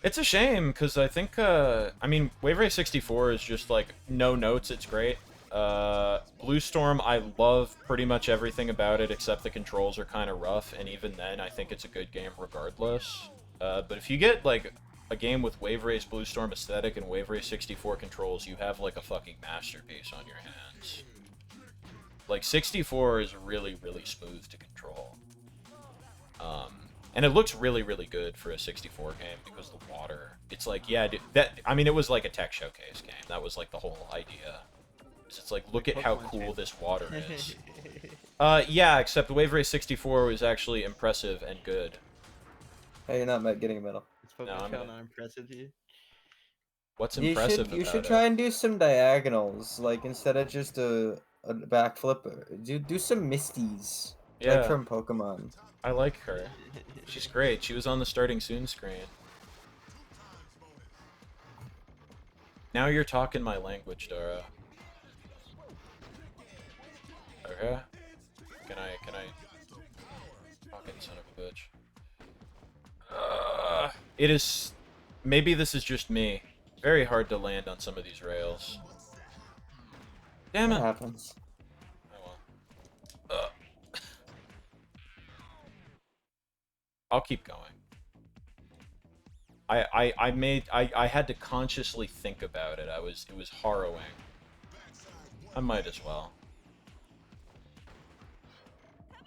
It's a shame, because I think, I mean, Wave Race 64 is just, like, no notes, it's great. Blue Storm, I love pretty much everything about it, except the controls are kind of rough, and even then, I think it's a good game regardless. But if you get, like, a game with Wave Race Blue Storm aesthetic and Wave Race 64 controls, you have, like, a fucking masterpiece on your hands. Like, 64 is really, really smooth to control. And it looks really, really good for a 64 game because the water. It's like, yeah, I mean, it was like a tech showcase game. That was like the whole idea. It's like, look at how cool this water is. Yeah, except the Wave Race 64 was actually impressive and good. Hey, you're not getting a medal. It's Pokemon Trail not impressive to you? What's You impressive should about try it? and do some diagonals, like instead of just a backflip. Do some Misties, like Yeah, from Pokemon. I like her. She's great. She was on the starting soon screen. Now you're talking my language, Dora. Okay. Can I... Fucking son of a bitch. It is... Maybe this is just me. Very hard to land on some of these rails. Damn That it! happens. Oh well. I'll keep going. I had to consciously think about it. It was harrowing. I might as well.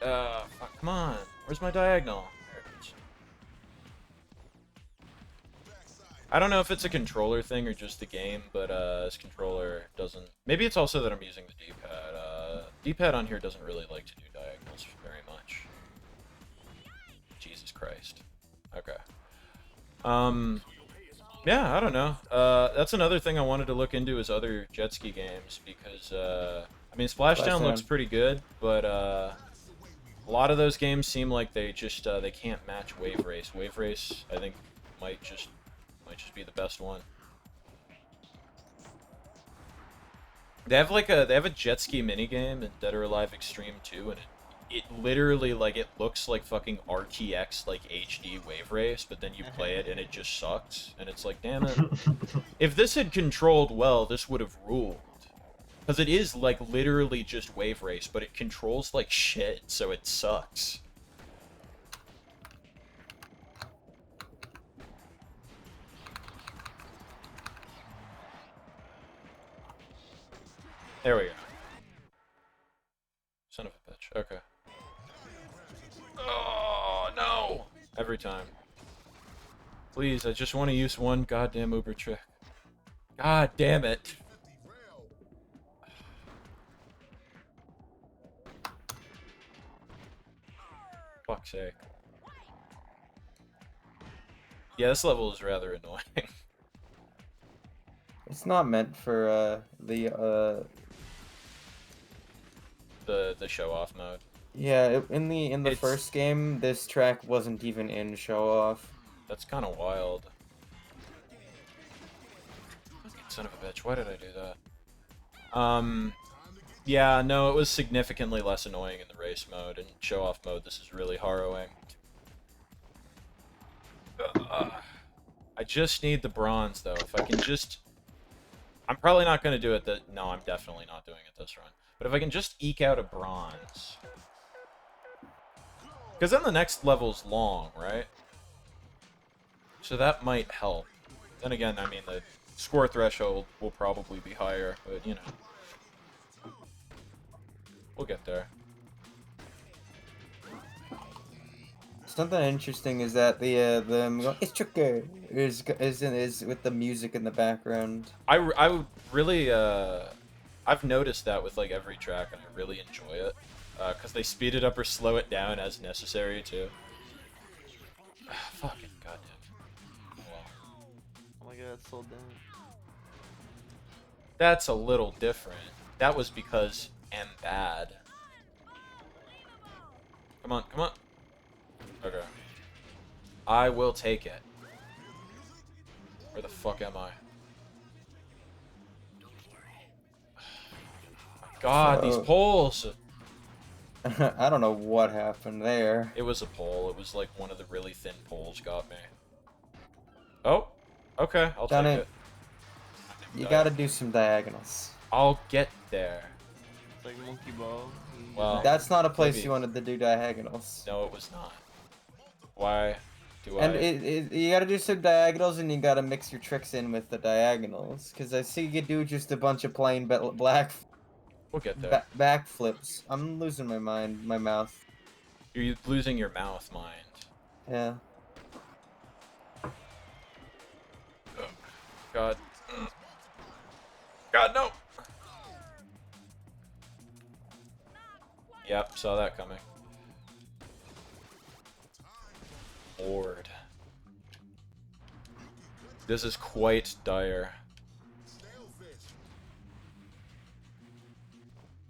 Fuck, come on. Where's my diagonal? There it is. I don't know if it's a controller thing or just the game, but this controller doesn't... Maybe it's also that I'm using the D-pad. D-pad on here doesn't really like to do diagonals very much. Jesus Christ. Okay. Yeah, I don't know. That's another thing I wanted to look into is other jet ski games, because, I mean, Splashdown looks pretty good, but, a lot of those games seem like they just, they can't match Wave Race. Wave Race, I think, might just be the best one. They have a jet ski minigame in Dead or Alive Extreme 2, and it literally, like, it looks like fucking RTX, like, HD Wave Race, but then you play it and it just sucks, and it's like, damn it. If this had controlled well, this would have ruled. Because it is, like, literally just Wave Race, but it controls like shit, so it sucks. There we go. Son of a bitch. Okay. Oh, no! Every time. Please, I just want to use one goddamn Uber trick. God damn it. Fuck's sake. Yeah, this level is rather annoying. It's not meant for The show off mode. Yeah, in the It's- first game, this track wasn't even in show off. That's kind of wild. Son of a bitch, why did I do that? Yeah, no, it was significantly less annoying in the race mode. In show off mode, this is really harrowing. I just need the bronze, though. If I can just... I'm probably not going to do it No, I'm definitely not doing it this run. But if I can just eke out a bronze... Because then the next level's long, right? So that might help. Then again, I mean, the score threshold will probably be higher, but, you know. We'll get there. Something interesting is that the it's tricky is with the music in the background. I would really, I've noticed that with, like, every track, and I really enjoy it. Because they speed it up or slow it down as necessary, too. Fucking goddamn. Oh, well. Oh my god, it's slowed down. That's a little different. That was because I'm bad. Come on, come on. Okay. I will take it. Where the fuck am I? God, these poles! I don't know what happened there. It was a pole. It was like one of the really thin poles got me. Oh, okay, I'll Done take it. it. You gotta do some diagonals. I'll get there. It's like monkey ball. Well, That's not a place maybe. you wanted to do diagonals. No, it was not. Why do And I? you gotta do some diagonals, and you gotta mix your tricks in with the diagonals. Cause I see you do just a bunch of plain black We'll get there. back flips. I'm losing my mind, my mouth. You're losing your mouth mind. Yeah. God. God, no! Yep, saw that coming. Lord. This is quite dire.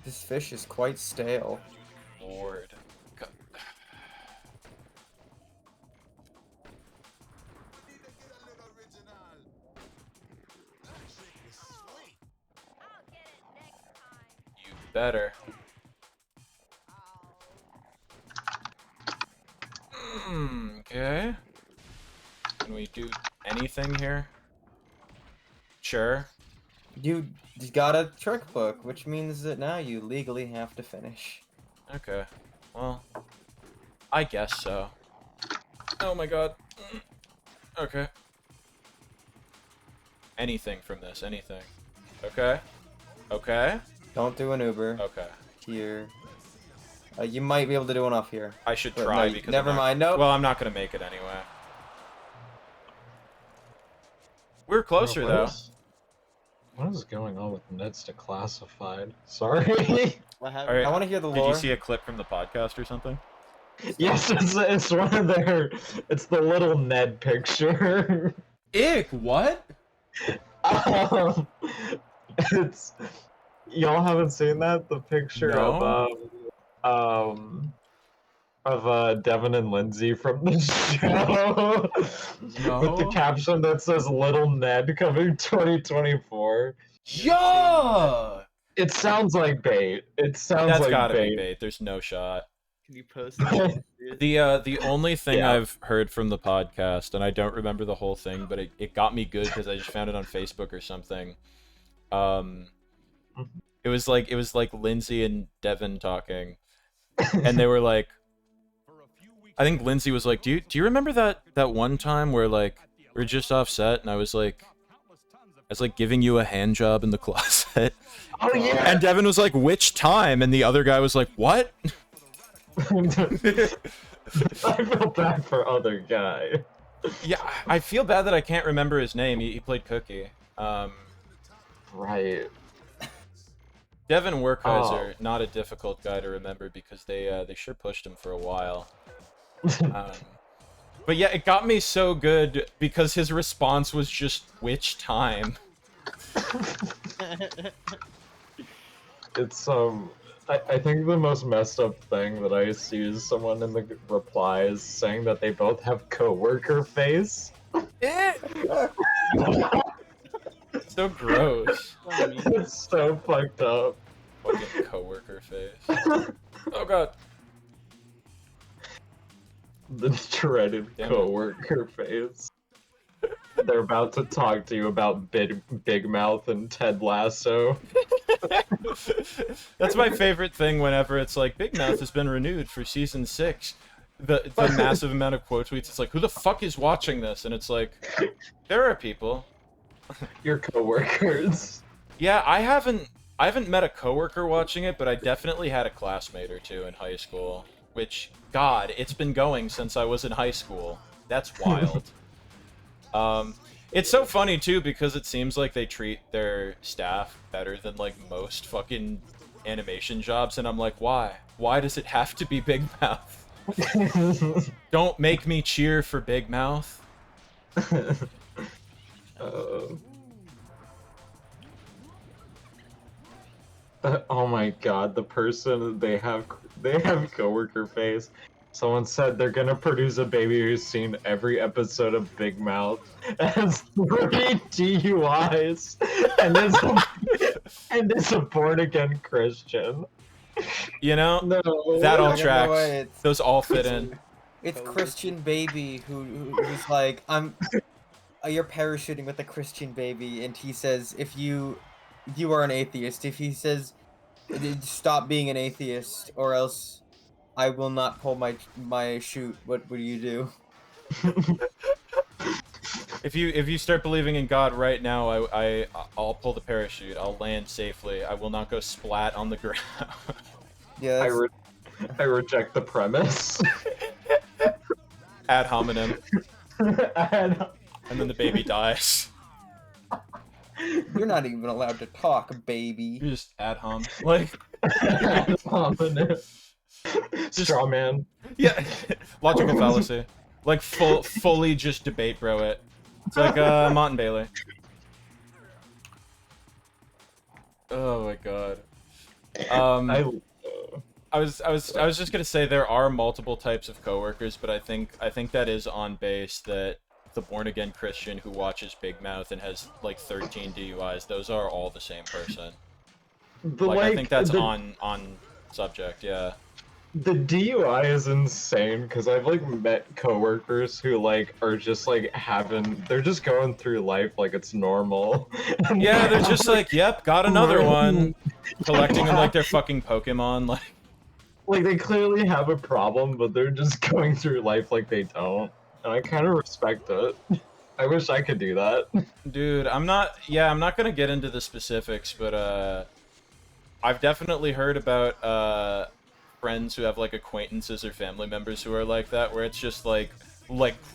This fish is quite stale. Lord. God. You better. Okay. Can we do anything here? Sure. You got a trick book, which means that now you legally have to finish. Okay. Well, I guess so. Oh my god. Okay. Anything from this, anything. Okay. Okay. Don't do an Uber Okay. here. You might be able to do one off here. I should But try no, because never I'm not- mind. Nope. Well, I'm not gonna make it anyway. We're closer What though. what is going on with Ned's Declassified? Sorry. What happened? Alright. I want to hear the Did lore. you see a clip from the podcast or something? Yes, it's one of their. It's the little Ned picture. Ick, what? um, it's y'all haven't seen that the picture of Devin and Lindsay from the show with the No. caption that says "Little Ned coming 2024." Yeah! It sounds like bait. It sounds That's like gotta bait. be bait. There's no shot. Can you post it? dude? The only thing Yeah. I've heard from the podcast, and I don't remember the whole thing, but it got me good because I just found it on Facebook or something. It was like Lindsay and Devin talking, and they were like, I think Lindsay was like, do you remember that one time where like we were just off set and I was like giving you a hand job in the closet, Oh yeah. and Devin was like, which time? And the other guy was like, what? I feel bad for other guy. Yeah, I feel bad that I can't remember his name. He played Cookie. Right. Devin Werkheiser, not a difficult guy to remember because they sure pushed him for a while. But yeah, it got me so good because his response was just which time. It's I think the most messed up thing that I see is someone in the replies saying that they both have coworker face. So gross. It's so fucked up. Fucking coworker face. Oh god. The dreaded Damn it. coworker face. They're about to talk to you about Big Mouth and Ted Lasso. That's my favorite thing whenever it's like Big Mouth has been renewed for season 6. The massive amount of quote tweets. It's like, who the fuck is watching this? And it's like, there are people. Your coworkers. Yeah, I haven't met a coworker watching it, but I definitely had a classmate or two in high school. Which, God, it's been going since I was in high school. That's wild. It's so funny too because it seems like they treat their staff better than like most fucking animation jobs, and I'm like, why? Why does it have to be Big Mouth? Don't make me cheer for Big Mouth. Oh my god, the person they have coworker face. Someone said they're gonna produce a baby who's seen every episode of Big Mouth, has 3 DUIs, and is a born again Christian. You know, No. that all Not gonna tracks. lie, it's- Those all fit in. It's Christian Baby who's like, you're parachuting with a Christian Baby, and he says, if you are an atheist, if he says, stop being an atheist, or else I will not pull my chute, what would you do? If you start believing in God right now, I'll pull the parachute. I'll land safely. I will not go splat on the ground. Yeah, I, that's, I reject the premise. Ad hominem, And and then the baby dies. you're not even allowed to talk, baby. You just ad hom. Like, Straw man. yeah, logical fallacy. Like fully just debate, bro. It's like Mott and Bailey. Oh my god. I was just gonna say there are multiple types of coworkers, but I think that is on base that the born again Christian who watches Big Mouth and has like 13 DUIs, those are all the same person. Like I think that's on subject, yeah. The DUI is insane because I've like met coworkers who like are just like they're just going through life like it's normal. Yeah, they're just like, yep, got another one, collecting them like they're fucking Pokemon, like. Like they clearly have a problem, but they're just going through life like they don't, and I kind of respect it. I wish I could do that. Dude, I'm not gonna get into the specifics, but I've definitely heard about friends who have like acquaintances or family members who are like that, where it's just like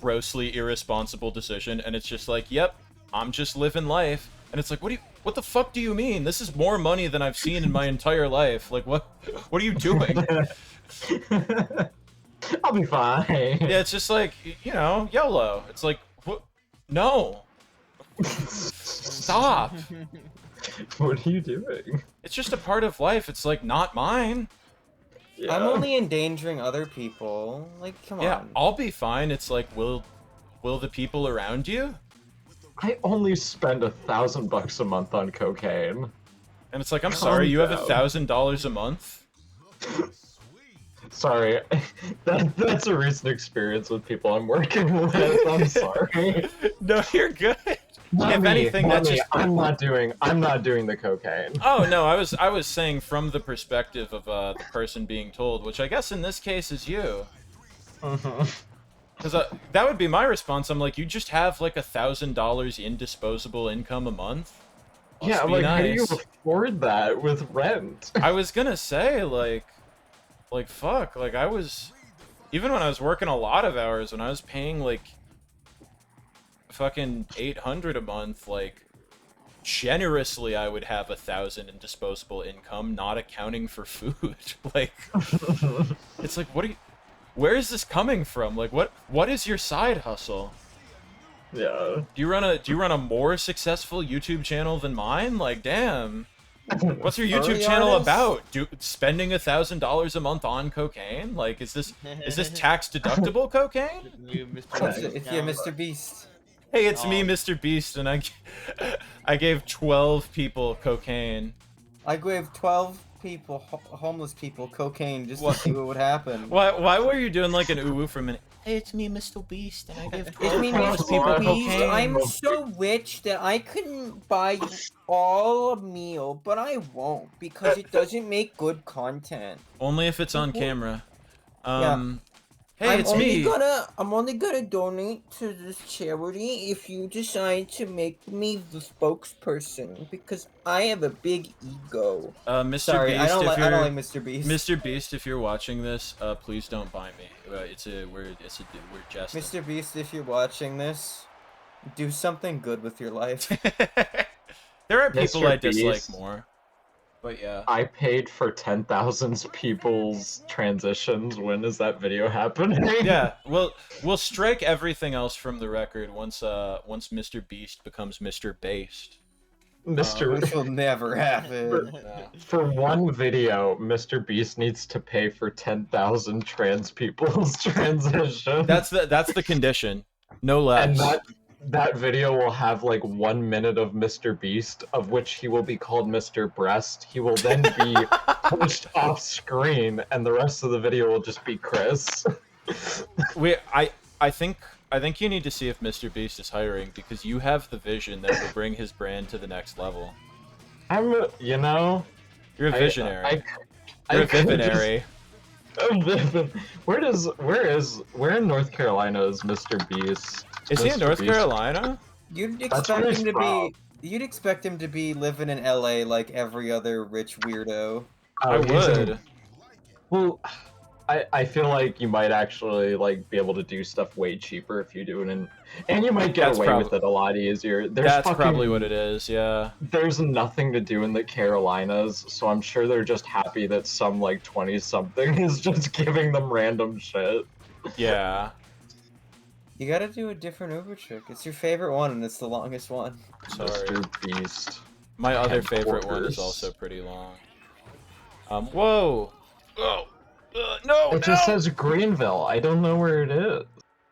grossly irresponsible decision, and it's just like, yep, I'm just living life, and it's like, what the fuck do you mean? This is more money than I've seen in my entire life. Like, what are you doing? I'll be fine. Yeah, it's just like, you know, YOLO. It's like, what? No. Stop. What are you doing? It's just a part of life. It's like not mine. Yeah. I'm only endangering other people. Like, come Yeah, on. I'll be fine. It's like, will the people around you? I only spend $1,000 a month on cocaine. And it's like, I'm sorry, you have down. $1,000 a month? Sorry, that's a recent experience with people I'm working with. I'm sorry. No, you're good. Not If me, anything, not that's me. just. I'm not doing the cocaine. Oh no, I was saying from the perspective of the person being told, which I guess in this case is you. Because that would be my response. I'm like, you just have like $1,000 in disposable income a month. Must Yeah, be like how do you nice. afford that with rent? I was gonna say like fuck, like I was, even when I was working a lot of hours, when I was paying like fucking $800 a month, like generously I would have $1,000 in disposable income, not accounting for food. Like, it's like, where is this coming from? Like, what is your side hustle? Yeah. Do you run a more successful YouTube channel than mine? Like, damn. What's your YouTube Furry channel artist? about? Spending $1,000 a month on cocaine? Like, is this tax deductible cocaine? It's Mr. Beast. Hey, it's me, Mr. Beast, and I gave 12 people cocaine. I gave 12 people, homeless people, cocaine just to see what would happen. Why were you doing like an ooh for a minute? Hey, it's me, Mr. Beast, and I gave 12 It's me, homeless Mr. people Beast. cocaine. I'm so rich that I couldn't buy you all a meal, but I won't because it doesn't make good content. Only if it's on camera. Hey, I'm it's only me. I'm only gonna donate to this charity if you decide to make me the spokesperson because I have a big ego. Mr. Sorry, Beast, I don't if like you're Mr. Beast. Mr. Beast, if you're watching this, please don't buy me. We're jesting. Mr. Beast, if you're watching this, do something good with your life. There are people Mr. I dislike Beast. more, but yeah. I paid for 10,000 people's transitions. When is that video happening? Yeah, we'll strike everything else from the record once Mr. Beast becomes Mr. Based. Mr. Which will never happen. For one video, Mr. Beast needs to pay for 10,000 trans people's transitions. That's the condition. No less. that video will have like 1 minute of Mr. Beast, of which he will be called Mr. Breast. He will then be pushed off screen, and the rest of the video will just be Chris. I think you need to see if Mr. Beast is hiring, because you have the vision that will bring his brand to the next level. You know, You're a visionary. I You're a could visionary. Where in North Carolina is Mr. Beast? Is he in Mr. North Beast? Carolina? You'd That's expect where him he's to from. be. You'd expect him to be living in LA like every other rich weirdo. I He's in- would. Well, I feel like you might actually like be able to do stuff way cheaper if you do it and you might get That's away with it a lot easier. That's probably what it is, yeah. There's nothing to do in the Carolinas, so I'm sure they're just happy that some like 20-something is just giving them random shit. Yeah. You gotta do a different Uber trick. It's your favorite one, and it's the longest one. Sorry. Mr. Beast. My other favorite one is Headquarters. also pretty long. Whoa! Oh! No! It just says Greenville. I don't know where it is.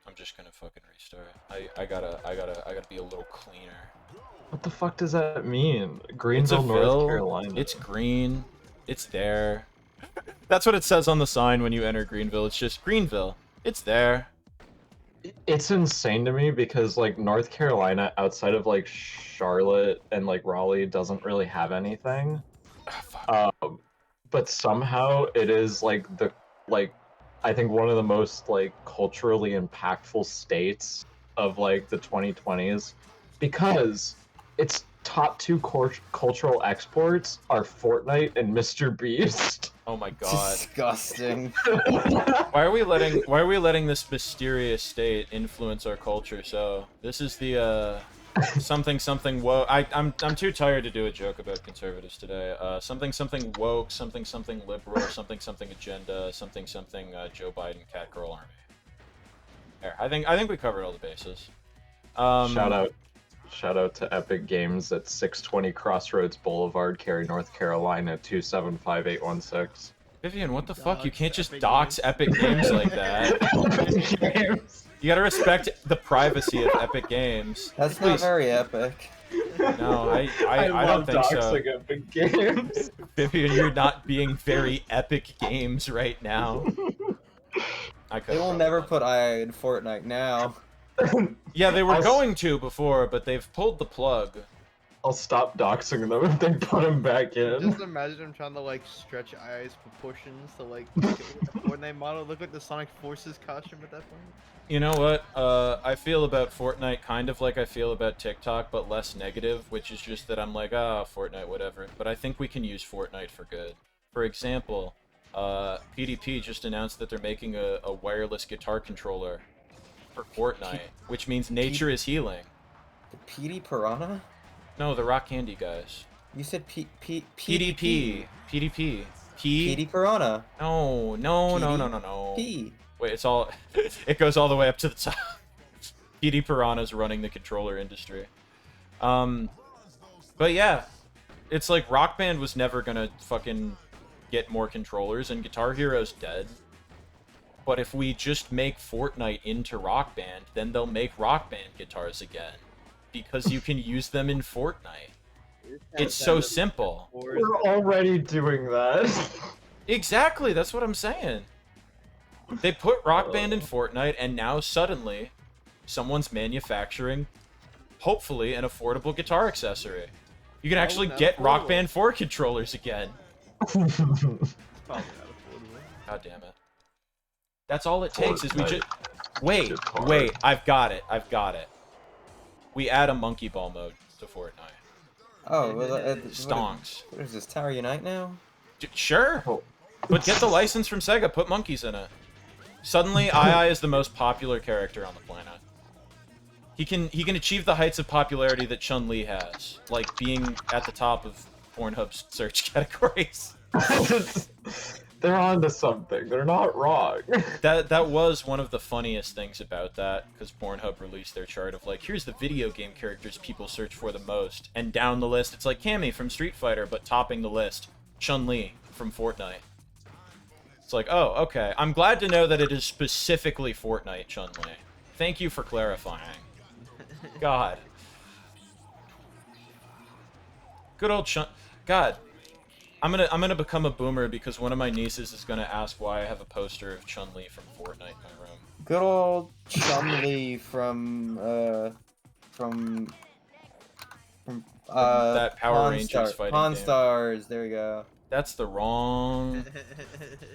I'm just gonna fucking restart. I gotta be a little cleaner. What the fuck does that mean? It's a Greenville, North Ville. Carolina. It's green. It's there. That's what it says on the sign when you enter Greenville. It's just Greenville. It's there. It's insane to me because like North Carolina outside of like Charlotte and like Raleigh doesn't really have anything. Ah, fuck. But somehow it is like I think one of the most like culturally impactful states of like the 2020s because its top two cultural exports are Fortnite and Mr. Beast. Oh my god. Disgusting. Why are we letting this mysterious state influence our culture so? This is the something woke. I'm too tired to do a joke about conservatives today. Something woke, something liberal, something agenda, something Joe Biden cat girl army. There, I think we covered all the bases. Shout out to Epic Games at 620 Crossroads Boulevard, Cary, North Carolina 275816. Vivian, what the fuck? You Dox can't just Epic dox Games. Epic Games like that. You gotta respect the privacy of Epic Games. That's not very epic. No, I don't think so. doxing Epic Games. Vivian, you're not being very Epic Games right now. They will never put II in Fortnite now. Yeah, they were going to before, but they've pulled the plug. I'll stop doxing them if they put him back in. Just imagine him trying to like stretch II's proportions to like make it look like a Fortnite model. Look like the Sonic Forces costume at that point. You know what? I feel about Fortnite kind of like I feel about TikTok, but less negative, which is just that I'm like, Fortnite, whatever. But I think we can use Fortnite for good. For example, PDP just announced that they're making a wireless guitar controller for Fortnite, which means nature is healing. The PD Piranha? No, the Rock Candy guys. You said PDP. PD P? Piranha. No. P. Wait, it's all... it goes all the way up to the top. PD Piranha's running the controller industry. But yeah, it's like Rock Band was never gonna fucking get more controllers, and Guitar Hero's dead. But if we just make Fortnite into Rock Band, then they'll make Rock Band guitars again. Because you can use them in Fortnite. It's so simple. We're already doing that. Exactly, that's what I'm saying. They put Rock Band in Fortnite, and now suddenly, someone's manufacturing, hopefully, an affordable guitar accessory. You can actually not get Rock affordable. Band 4 controllers again. Probably not affordable. God damn it. That's all it takes is we Fortnite. just... Wait, Guitar. I've got it. We add a monkey ball mode to Fortnite. Oh, well, Stonks. What is this, Tower Unite now? Sure, Oh. but get the license from Sega, put monkeys in it. Suddenly, II is the most popular character on the planet. He can achieve the heights of popularity that Chun-Li has, like being at the top of Pornhub's search categories. They're onto something. They're not wrong. That was one of the funniest things about that, because Pornhub released their chart of like, here's the video game characters people search for the most, and down the list it's like Cammy from Street Fighter, but topping the list, Chun-Li from Fortnite. It's like, oh, okay. I'm glad to know that it is specifically Fortnite Chun-Li. Thank you for clarifying. God. Good old Chun. God. I'm gonna become a boomer because one of my nieces is gonna ask why I have a poster of Chun-Li from Fortnite in my room. Good old Chumley from That Power Rangers fighting Pawn game. Stars. There we go. That's the wrong.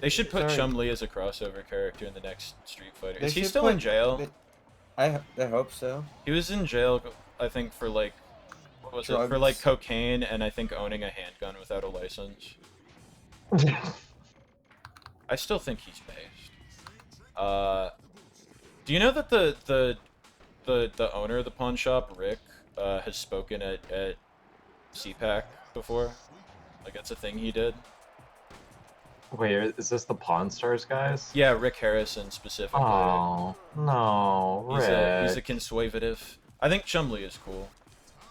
They should put Sorry. Chun-Li as a crossover character in the next Street Fighter. They Is he should still put- in jail? I hope so. He was in jail, I think, for like, what was it? For Drugs. like cocaine and I think owning a handgun without a license. I still think he's based. Do you know that the owner of the pawn shop, Rick, has spoken at CPAC before? Like, that's a thing he did. Wait, is this the Pawn Stars guys? Yeah, Rick Harrison specifically. Oh no, Rick. He's a conservative. I think Chumley is cool.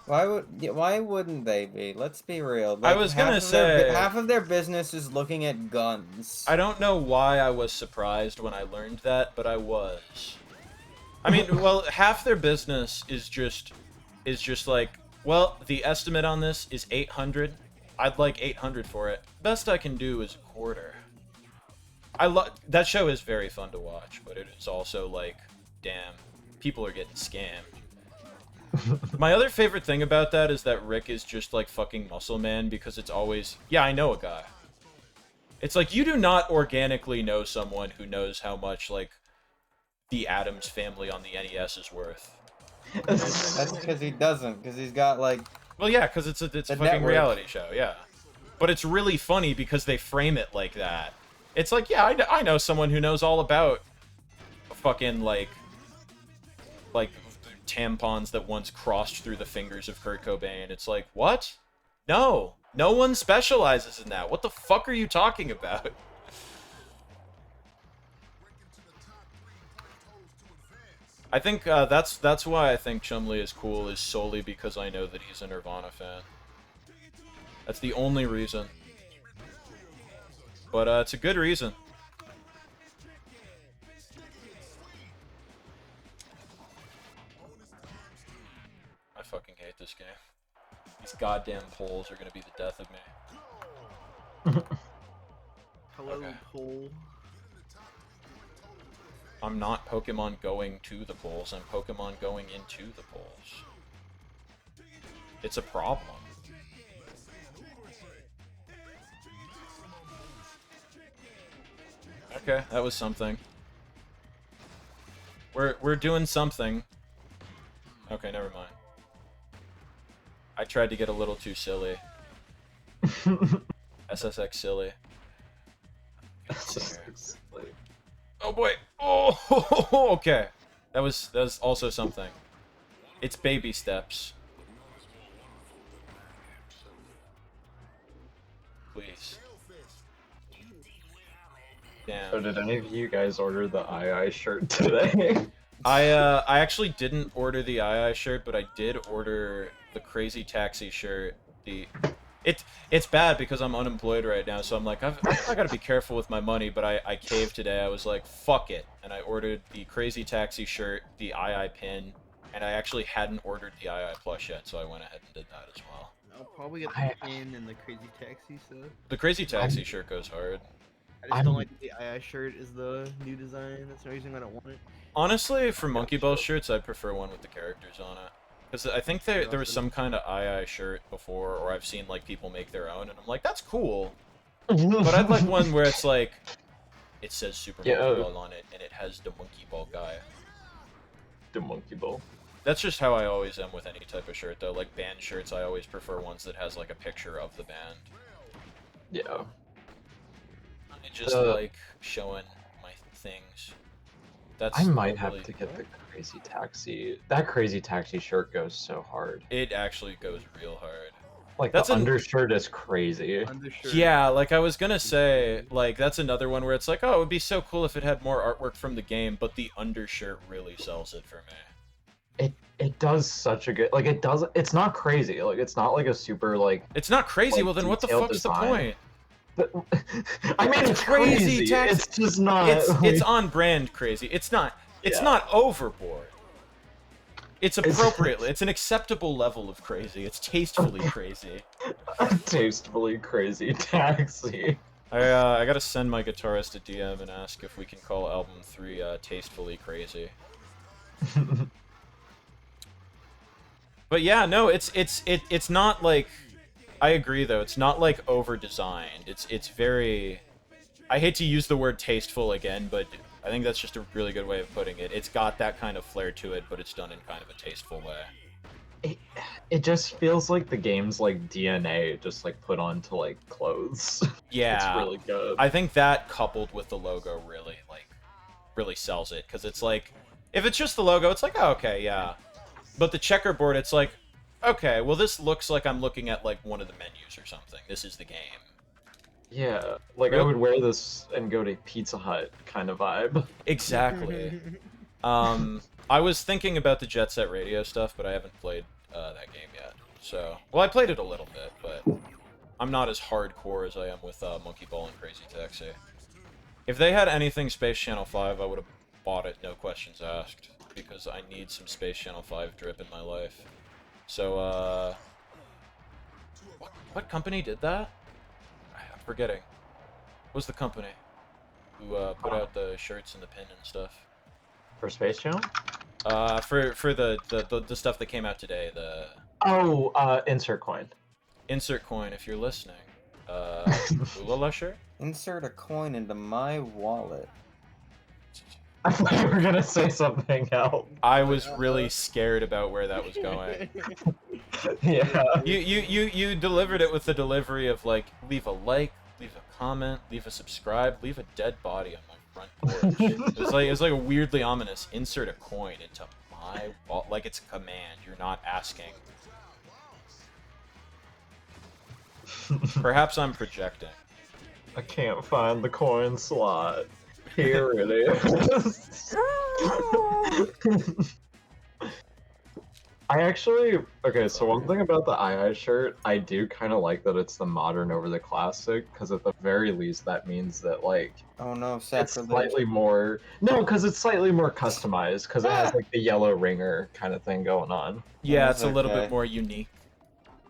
Why wouldn't they be? Let's be real. I was gonna say- half of their business is looking at guns. I don't know why I was surprised when I learned that, but I was. I mean, well, half their business is just like, well, the estimate on this is 800. I'd like 800 for it. Best I can do is a quarter. That show is very fun to watch, but it is also like, damn, people are getting scammed. My other favorite thing about that is that Rick is just like fucking Muscle Man because it's always, yeah, I know a guy. It's like, you do not organically know someone who knows how much like the Addams Family on the NES is worth. That's because he doesn't. Because he's got like. Well, yeah, because it's a fucking network. reality show, yeah. But it's really funny because they frame it like that. It's like, yeah, I know someone who knows all about fucking like tampons that once crossed through the fingers of Kurt Cobain. It's like, what? No one specializes in that. What the fuck are you talking about? I think that's why I think Chumley is cool, is solely because I know that he's a Nirvana fan. That's the only reason. But it's a good reason. I fucking hate this game. These goddamn polls are gonna be the death of me. Hello, Okay. Cole. I'm not Pokemon going to the polls, I'm Pokemon going into the polls. It's a problem. Okay, that was something. We're doing something. Okay, never mind. I tried to get a little too silly. SSX silly. Oh boy. Oh, okay. That was also something. It's baby steps. Please. Damn. So did any of you guys order the II shirt today? I actually didn't order the II shirt, but I did order the Crazy Taxi shirt. It's bad because I'm unemployed right now, so I'm like, I gotta be careful with my money, but I caved today. I was like, fuck it. And I ordered the Crazy Taxi shirt, the II pin, and I actually hadn't ordered the II plush yet, so I went ahead and did that as well. I'll probably get the pin and the Crazy Taxi stuff. The Crazy Taxi shirt goes hard. I just don't like the II shirt is the new design. That's the reason I don't want it. Honestly, for Monkey Ball shirts, I'd prefer one with the characters on it. Because I think there was some kind of II shirt before, or I've seen like people make their own, and I'm like, that's cool. But I'd like one where it's like, it says Super Monkey Ball on it, and it has the Monkey Ball guy. The Monkey Ball. That's just how I always am with any type of shirt, though. Like band shirts, I always prefer ones that has like a picture of the band. Yeah. It just like showing my things. That's I might probably- have to get the Crazy Taxi. That Crazy Taxi shirt goes so hard. It actually goes real hard. Like, That's the an- undershirt is crazy. Undershirt. Yeah, like I was gonna say, like that's another one where it's like, oh, it would be so cool if it had more artwork from the game, but the undershirt really sells it for me. It does such a good, like, it's not crazy, like, it's not like a super, like, It's not crazy. Like, Well, then what the detailed fuck's the design. point? I mean, it's crazy, tax- it's just not, It's on brand crazy. It's not Yeah. not overboard. It's appropriate. It's an acceptable level of crazy. It's tastefully crazy. Tastefully crazy taxi. I gotta send my guitarist a DM and ask if we can call album 3 tastefully crazy. But yeah, no, it's not like, I agree though. It's not like over designed. It's very, I hate to use the word tasteful again, but I think that's just a really good way of putting it. It's got that kind of flair to it, but it's done in kind of a tasteful way. It just feels like the game's like DNA just like put onto like clothes. Yeah, It's really good. I think that coupled with the logo really sells it, because it's like, if it's just the logo, it's like, oh, okay, yeah. But the checkerboard, it's like, okay, well, this looks like I'm looking at like one of the menus or something. This is the game. Yeah, like I would wear this and go to Pizza Hut kind of vibe. Exactly. I was thinking about the Jet Set Radio stuff, but I haven't played that game yet. So, well, I played it a little bit, but I'm not as hardcore as I am with Monkey Ball and Crazy Taxi. If they had anything Space Channel 5, I would have bought it, no questions asked, because I need some Space Channel 5 drip in my life. So, what company did that? I'm forgetting. What was the company who put out the shirts and the pin and stuff? For Space Channel? For the stuff that came out today, the... Oh, Insert Coin. Insert Coin, if you're listening. Ulala shirt? Insert a coin into my wallet. I thought you were gonna say something else. I was really scared about where that was going. Yeah. You delivered it with the delivery of like, leave a like, leave a comment, leave a subscribe, leave a dead body on my front porch. It was like a weirdly ominous insert a coin into my wallet, like it's a command. You're not asking. Perhaps I'm projecting. I can't find the coin slot. Here it is. I actually, okay, so one thing about the II shirt, I do kind of like that it's the modern over the classic, because at the very least that means that, like, Oh no, it's sacrilege. slightly more, no, because it's slightly more customized, because it has, like, the yellow ringer kind of thing going on. Yeah, That's it's a little okay. bit more unique.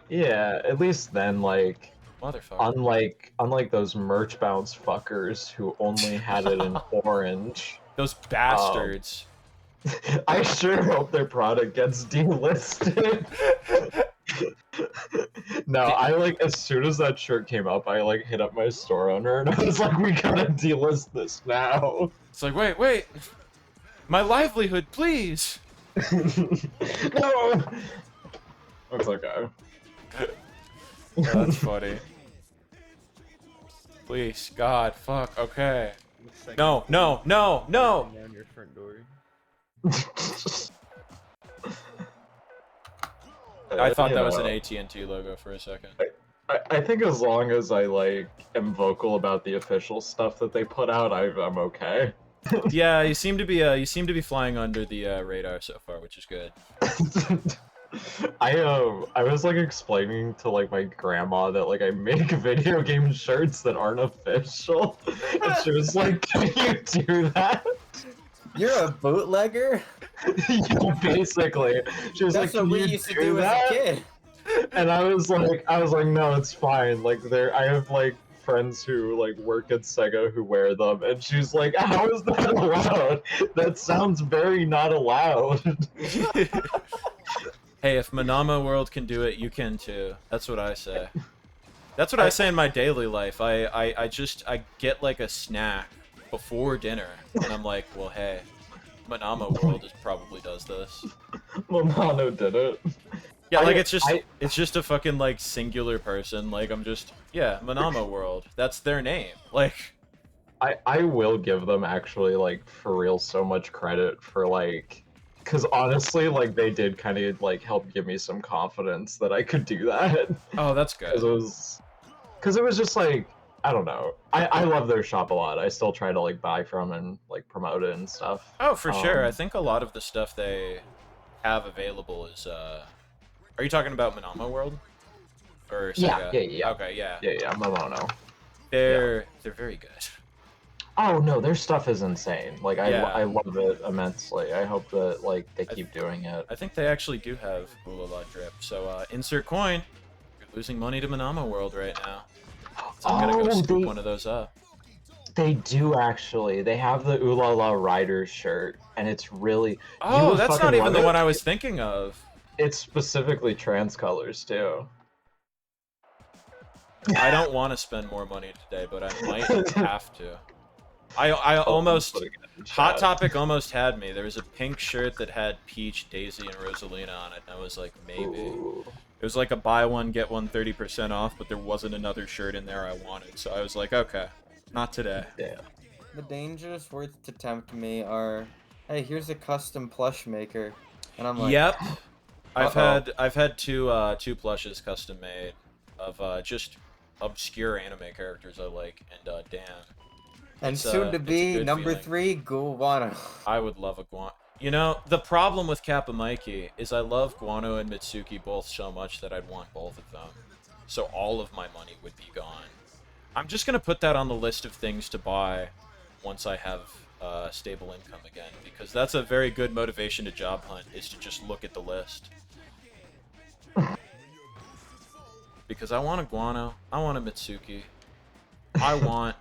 Yeah, at least then, like, Motherfucker. unlike those merch bounce fuckers who only had it in orange. Those bastards. I sure hope their product gets delisted. No, I like as soon as that shirt came up, I like hit up my store owner and I was like, "We gotta delist this now." It's like, wait, my livelihood, please. No. It's okay. That's funny. Please, God, fuck, okay. No. Down your front door. I thought that was an AT&T logo for a second. I think as long as I like am vocal about the official stuff that they put out, I'm okay. Yeah, you seem to be flying under the radar so far, which is good. I was like explaining to like my grandma that like I make video game shirts that aren't official, and she was like, "Can you do that?" You're a bootlegger? Yeah, basically, she was That's like, what "Can we you used to do do as that?" a kid. And I was like, no, it's fine. Like I have like friends who like work at Sega who wear them, and she's like, "How is that allowed? That sounds very not allowed." Hey, if Manama World can do it, you can too. That's what I say. That's what I say in my daily life. I get like a snack before dinner, and I'm like, well, hey, Manama World probably does this. Momano did it. Yeah, like it's just a fucking like singular person. Like I'm just, yeah, Manama World. That's their name. Like I will give them actually like for real so much credit for like, because honestly like they did kind of like help give me some confidence that I could do that. Oh, that's good. Because it was just like, I don't know. I love their shop a lot. I still try to like buy from and like promote it and stuff. Oh, for sure. I think a lot of the stuff they have available is are you talking about Manama World? Or Sega? Yeah. Okay, yeah. Yeah, Momono. They're very good. Oh no, their stuff is insane. Like Yeah. I love it immensely. I hope that like they keep doing it. I think they actually do have Ulala drip. So insert coin. You're losing money to Manama World right now. So I'm gonna go scoop one of those up. They do actually. They have the Ooh La La Rider shirt, and it's really. Oh, that's not even the one one I was thinking of. It's specifically trans colors too. I don't want to spend more money today, but I might have to. I almost Hot Topic almost had me. There was a pink shirt that had Peach, Daisy, and Rosalina on it, and I was like, maybe. Ooh. It was like a buy one get one 30% off, but there wasn't another shirt in there I wanted, so I was like, okay, not today. Yeah. The dangerous words to tempt me are, "Hey, here's a custom plush maker," and I'm like, Yep, I've Uh-oh. had two plushes custom made of just obscure anime characters I like, and damn. And It's, soon to it's a be good number feeling. 3, Guano. I would love a Guano. You know, the problem with Kappa Mikey is I love Guano and Mitsuki both so much that I'd want both of them. So all of my money would be gone. I'm just going to put that on the list of things to buy once I have stable income again, because that's a very good motivation to job hunt, is to just look at the list. Because I want a Guano, I want a Mitsuki, I want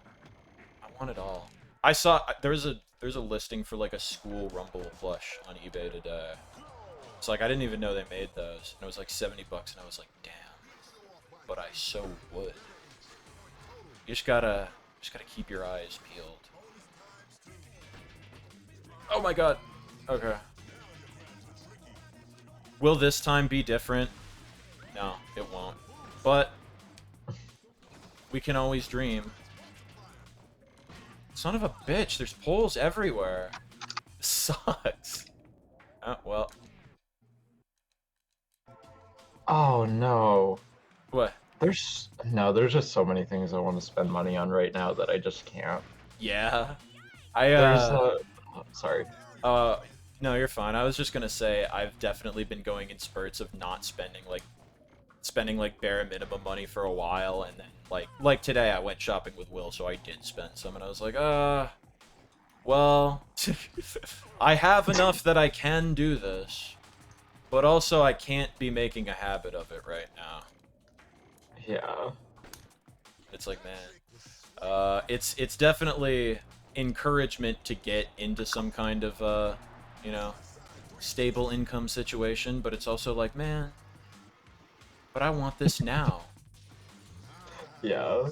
it all. I saw there's a listing for like a school Rumble plush on eBay today. It's like I didn't even know they made those, and it was like 70 bucks, and I was like, damn. But I so would. You just gotta keep your eyes peeled. Oh my god. Okay. Will this time be different? No, it won't. But we can always dream. Son of a bitch, there's poles everywhere. This sucks. Oh, well. Oh no. What? There's just so many things I want to spend money on right now that I just can't. Yeah. Sorry. No, you're fine. I was just gonna say I've definitely been going in spurts of not spending like bare minimum money for a while, and then like today I went shopping with Will, so I did spend some, and I was like, well, I have enough that I can do this, but also I can't be making a habit of it right now. Yeah. It's like, man, it's definitely encouragement to get into some kind of you know, stable income situation, but it's also like, man, but I want this now. Yeah.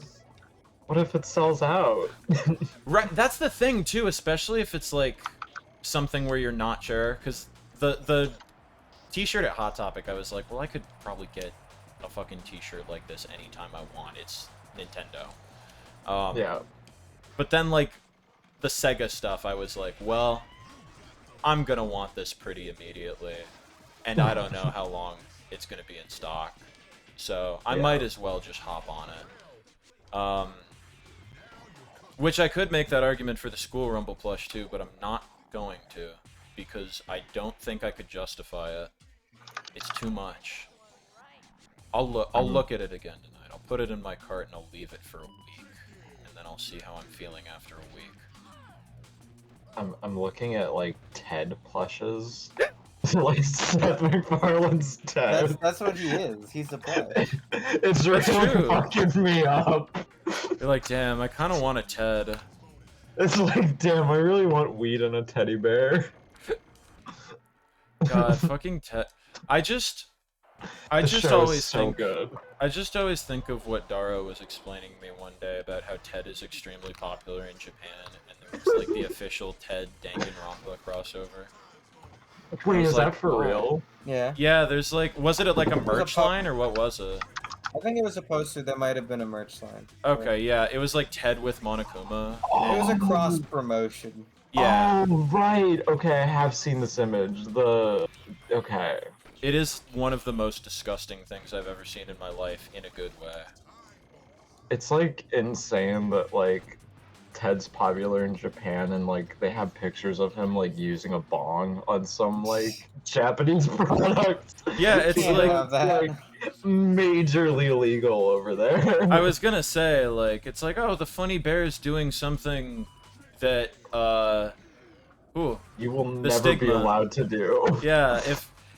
What if it sells out? Right, that's the thing too, especially if it's like something where you're not sure, because the t-shirt at Hot Topic, I was like, well, I could probably get a fucking t-shirt like this anytime I want. It's Nintendo. Yeah. But then like the Sega stuff, I was like, well, I'm gonna want this pretty immediately, and I don't know how long it's gonna be in stock, so I might as well just hop on it. Which I could make that argument for the School Rumble plush too, but I'm not going to, because I don't think I could justify it. It's too much. I'll look at it again tonight. I'll put it in my cart and I'll leave it for a week, and then I'll see how I'm feeling after a week. I'm looking at like Ted plushes. Like Seth MacFarlane's Ted. That's what he is. He's a plush. It's really true. fucking me up. You're like, damn, I kind of want a Ted. It's like, damn, I really want weed and a teddy bear. God, fucking Ted. I just show always is so think good. I just always think of what Daro was explaining to me one day about how Ted is extremely popular in Japan, and there was like the official Ted Danganronpa crossover. Wait, is like, that for real? Yeah. Yeah, there's like, was it like a merch line or what was it? I think it was a poster that might have been a merch line. Okay, yeah, it was like Ted with Monokuma. It was a cross promotion. Yeah, Oh, right. Okay, I have seen this image. Okay. it is one of the most disgusting things I've ever seen in my life in a good way. It's like insane that like Ted's popular in Japan and like they have pictures of him like using a bong on some like Japanese product. Yeah, it's Can't like, have that. like majorly illegal over there. I was gonna say, like, it's like, oh, the funny bear's doing something that ooh, You will the never be stigma. allowed to do. Yeah,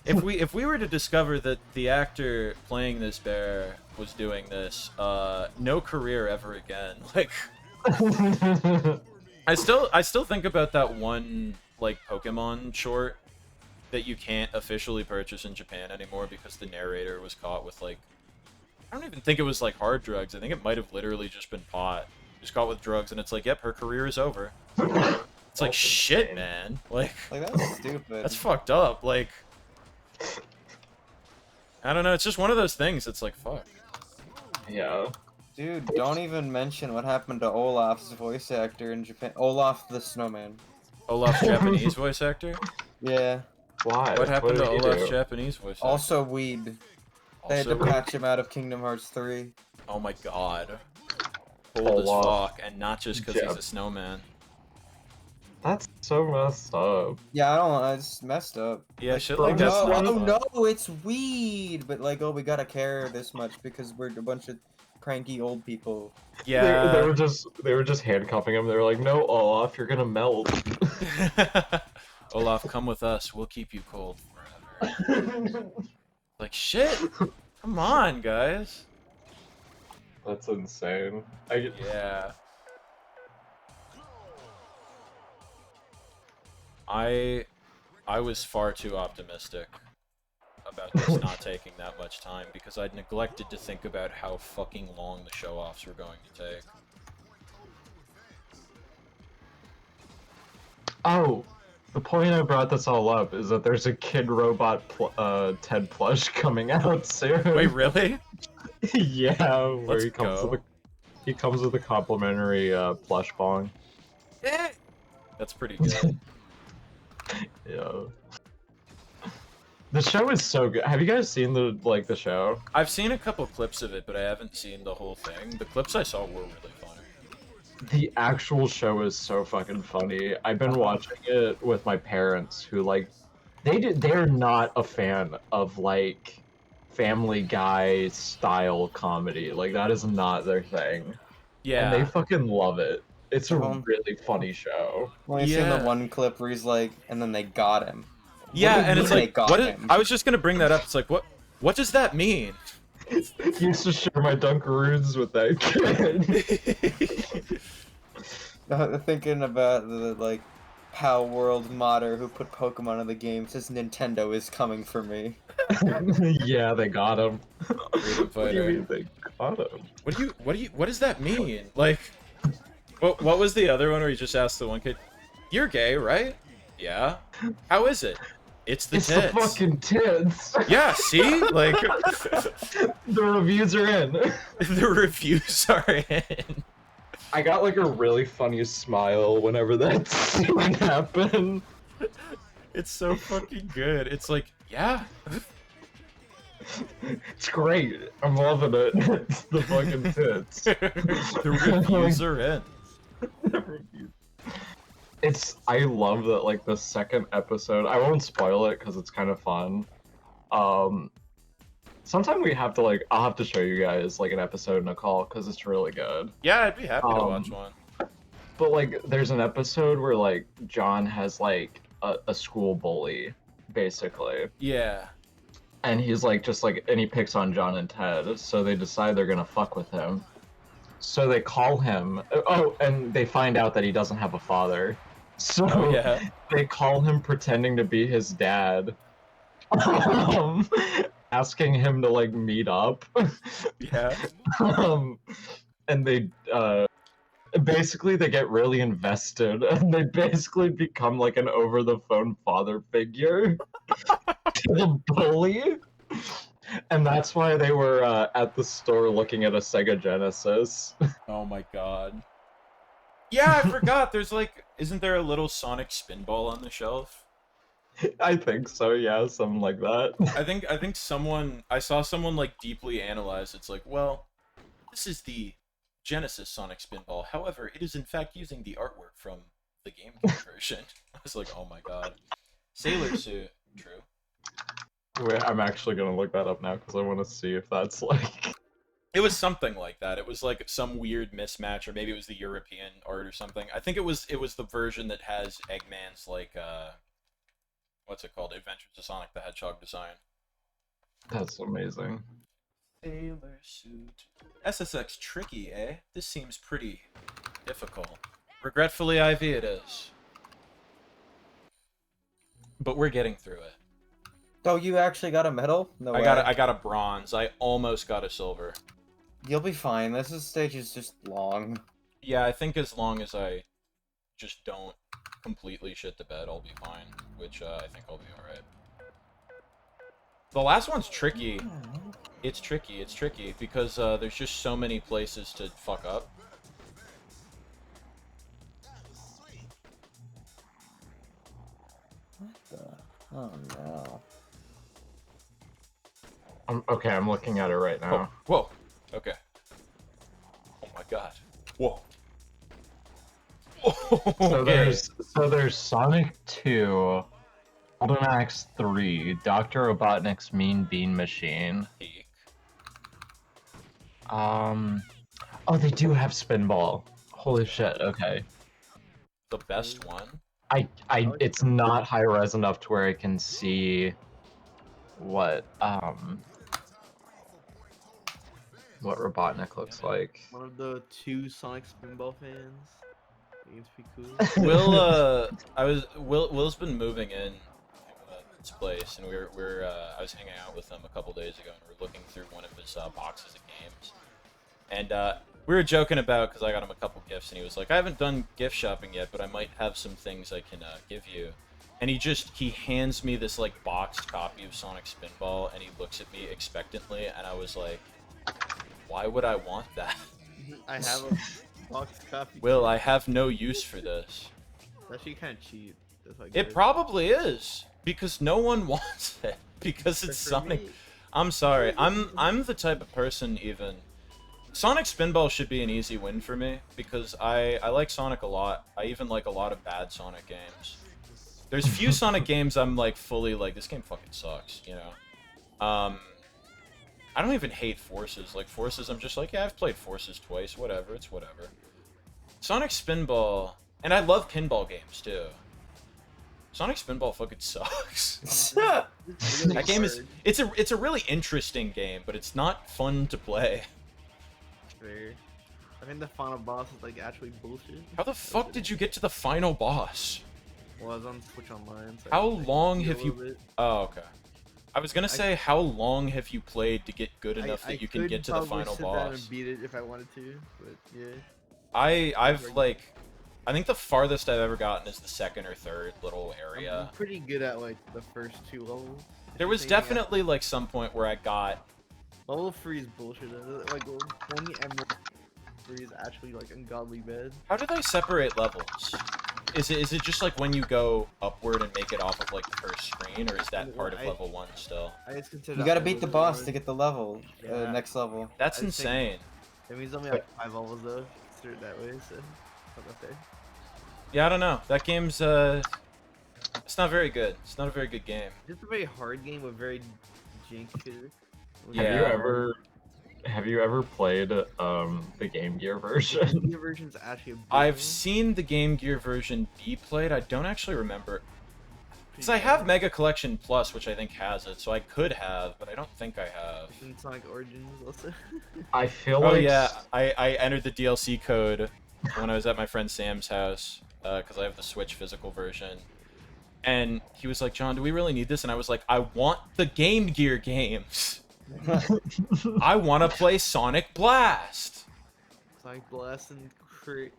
if we were to discover that the actor playing this bear was doing this, no career ever again. Like, I still think about that one like Pokemon short that you can't officially purchase in Japan anymore because the narrator was caught with like, I don't even think it was like hard drugs. I think it might have literally just been pot. Just caught with drugs, and it's like, yep, her career is over. It's like, That's shit, insane. man. Like, That's stupid. that's fucked up. Like, I don't know. It's just one of those things. It's like, fuck. Yeah. Dude, don't even mention what happened to Olaf's voice actor in Japan. Olaf the Snowman. Olaf's Japanese voice actor? Yeah. Why? What happened to did he Olaf's do? Japanese voice actor? Also weed. They had to Also, patch him out of Kingdom Hearts 3. oh my god. Old as Olaf. fuck, and not just because he's a snowman. That's so messed up. Yeah, I don't. It's messed up. Yeah, Like, shit oh like that's no, not oh fun. no, it's weed. But like, oh, we gotta care this much because we're a bunch of cranky old people. Yeah. They were just handcuffing him. They were like, "No, Olaf, you're gonna melt." Olaf, come with us. We'll keep you cold forever. Like, shit. Come on, guys. That's insane. Yeah. I was far too optimistic about this not taking that much time because I'd neglected to think about how fucking long the show-offs were going to take. Oh, the point I brought this all up is that there's a Kid Robot Ted plush coming out soon. Wait, really? Yeah, where Let's he comes with a complimentary plush bong. That's pretty good. Yeah. The show is so good. Have you guys seen the show? I've seen a couple clips of it, but I haven't seen the whole thing. The clips I saw were really funny. The actual show is so fucking funny. I've been watching it with my parents who like they're not a fan of like Family Guy style comedy. Like that is not their thing. Yeah. And they fucking love it. It's a Uh-huh. really funny show. Well, you seen the Yeah. one clip where he's like, and then they got him. Yeah, What do and you it's mean like, they got what is, him? I was just gonna bring that up. It's like, what does that mean? Used to share my Dunkaroos with that kid. Thinking about the like Pal World modder who put Pokemon in the game says Nintendo is coming for me. Yeah, they got him. Freedom What do you Fighter. mean they got him? What does that mean? Like, what was the other one where you just asked the one kid, "You're gay, right?" Yeah. How is it? It's the It's tits. the fucking tits. Yeah, see? Like, The reviews are in. the reviews are in. I got like a really funny smile whenever that scene happened. It's so fucking good. It's like, yeah. It's great. I'm loving it. It's the fucking tits. The reviews are in. I love that like the second episode. I won't spoil it because it's kind of fun. Sometime we have to like I'll have to show you guys like an episode and a call because it's really good. Yeah, I'd be happy to watch one. But like there's an episode where like John has like a school bully, basically. Yeah. And he's like and he picks on John and Ted, so they decide they're gonna fuck with him. So they call him. Oh, and they find out that he doesn't have a father. So Oh, yeah. they call him pretending to be his dad, asking him to like meet up. Yeah. And they basically they get really invested, and they basically become like an over-the-phone father figure to the bully. And that's why they were at the store looking at a Sega Genesis. Oh my god. Yeah, I forgot. There's like, isn't there a little Sonic Spinball on the shelf? I think so, yeah, something like that. I think I saw someone like deeply analyze. It's like, well, this is the Genesis Sonic Spinball. However, it is in fact using the artwork from the GameCube version. I was like, oh my god. Sailor Suit. True. Wait, I'm actually gonna look that up now because I want to see if that's like It was something like that. It was like some weird mismatch, or maybe it was the European art or something. I think it was the version that has Eggman's like what's it called? Adventures of Sonic the Hedgehog design. That's amazing. Sailor suit. SSX tricky, eh? This seems pretty difficult. Regretfully, IV it is. But we're getting through it. Oh, you actually got a medal? No way. I got a bronze. I almost got a silver. You'll be fine. Stage is just long. Yeah, I think as long as I just don't completely shit the bed, I'll be fine. Which I think I'll be alright. The last one's tricky. It's tricky because there's just so many places to fuck up. What the? Oh no. Okay, I'm looking at it right now. Oh, whoa. Okay. Oh my god. Whoa. So Okay. there's Sonic 2, Golden Axe 3, Dr. Robotnik's Mean Bean Machine. Oh, they do have Spinball. Holy shit, okay. The best one? It's not high res enough to where I can see what Robotnik looks like. One of the 2 Sonic Spinball fans. I think it's pretty cool. Will's been moving in his place, and I was hanging out with him a couple days ago, and we're looking through one of his boxes of games, and we were joking about, because I got him a couple gifts, and he was like, I haven't done gift shopping yet, but I might have some things I can give you. And he hands me this like boxed copy of Sonic Spinball, and he looks at me expectantly, and I was like, why would I want that? I have a boxed copy. Will, I have no use for this. It's actually kind of cheap. It probably is, because no one wants it, because it's Sonic. Me. I'm sorry, I'm the type of person even. Sonic Spinball should be an easy win for me, because I like Sonic a lot. I even like a lot of bad Sonic games. There's few Sonic games I'm like fully like, this game fucking sucks, you know? I don't even hate Forces. Like, Forces, I'm just like, yeah, I've played Forces twice, whatever, it's whatever. Sonic Spinball, and I love pinball games too. Sonic Spinball fucking sucks. That game is, it's a really interesting game, but it's not fun to play. Fair. I think the final boss is like actually bullshit. How the fuck did you get to the final boss? Well, I was on Switch Online. So How I could long see a have little you... bit. Oh, okay. I was gonna say, how long have you played to get good enough that you can could get to the probably final sit down boss? and beat it if I wanted to, but yeah. I've like... I think the farthest I've ever gotten is the second or third little area. I'm pretty good at like the first 2 levels. There was Anything definitely like some point where I got... Level 3 is bullshit. Like only Emerald 3 is actually like ungodly bad. How do they separate levels? Is it just like when you go upward and make it off of like the first screen, or is that part of level 1 still? I just consider You gotta beat the boss to get the level, Yeah. next level. That's I think- insane. It means only like 5 levels though. Consider it that way, so how about that? Yeah, I don't know. That game's it's not very good. It's not a very good game. It's a very hard game with very jank shit. Yeah. Have you ever played the Game Gear version? The version's actually I've seen the Game Gear version be played. I don't actually remember. Because I have Mega Collection Plus, which I think has it, so I could have, but I don't think I have. in Sonic Origins also. I feel Oh like yeah, I entered the DLC code when I was at my friend Sam's house, because I have the Switch physical version. And he was like, John, do we really need this? And I was like, I want the Game Gear games. I want to play Sonic Blast. Sonic Blast and clear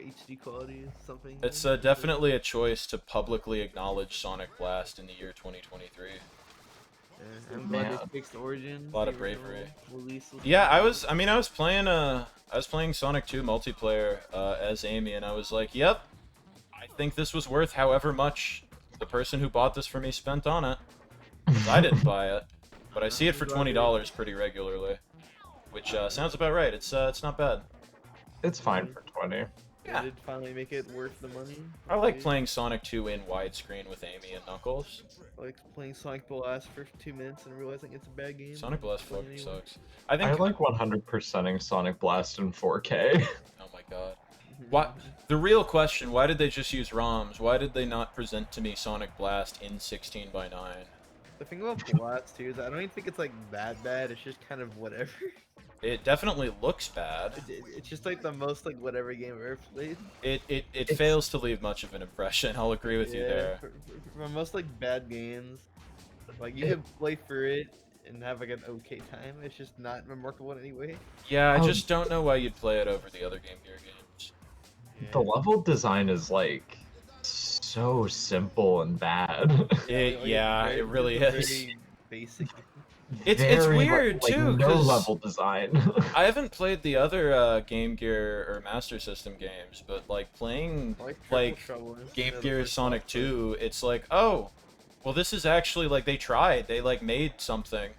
HD quality or something. It's definitely a choice to publicly acknowledge Sonic Blast in the year 2023. Yeah, I'm glad they fixed Origins. A lot of the original bravery. release was Yeah, I fine. was playing Sonic 2 multiplayer as Amy, and I was like, yep, I think this was worth however much the person who bought this for me spent on it. 'Cause I didn't buy it, but I see it for $20 pretty regularly, which sounds about right. It's not bad. it's fine for 20. They Yeah. did finally make it worth the money. I like hopefully. playing Sonic 2 in widescreen with Amy and Knuckles. I like playing Sonic Blast first 2 minutes and realizing it's a bad game. Sonic and Blast playing fucking anyway. sucks. I think. I like 100%ing Sonic Blast in 4K. Oh my god. What? The real question: why did they just use ROMs? Why did they not present to me Sonic Blast in 16:9? The thing about Blast too is I don't even think it's like that bad. It's just kind of whatever. It definitely looks bad. It's just like the most like whatever game I've ever played. It fails to leave much of an impression. I'll agree with you there. For most like bad games, like you can play through it and have like an okay time. It's just not remarkable in any way. Yeah, I Oh. just don't know why you'd play it over the other Game Gear games. The level design is like so simple and bad. Yeah, it really is. Very basic. It's Very, weird like, too, no 'cause level design. I haven't played the other Game Gear or Master System games, but like playing like Game Gear Sonic 2, it's like, oh, well, this is actually like they tried. They like made something.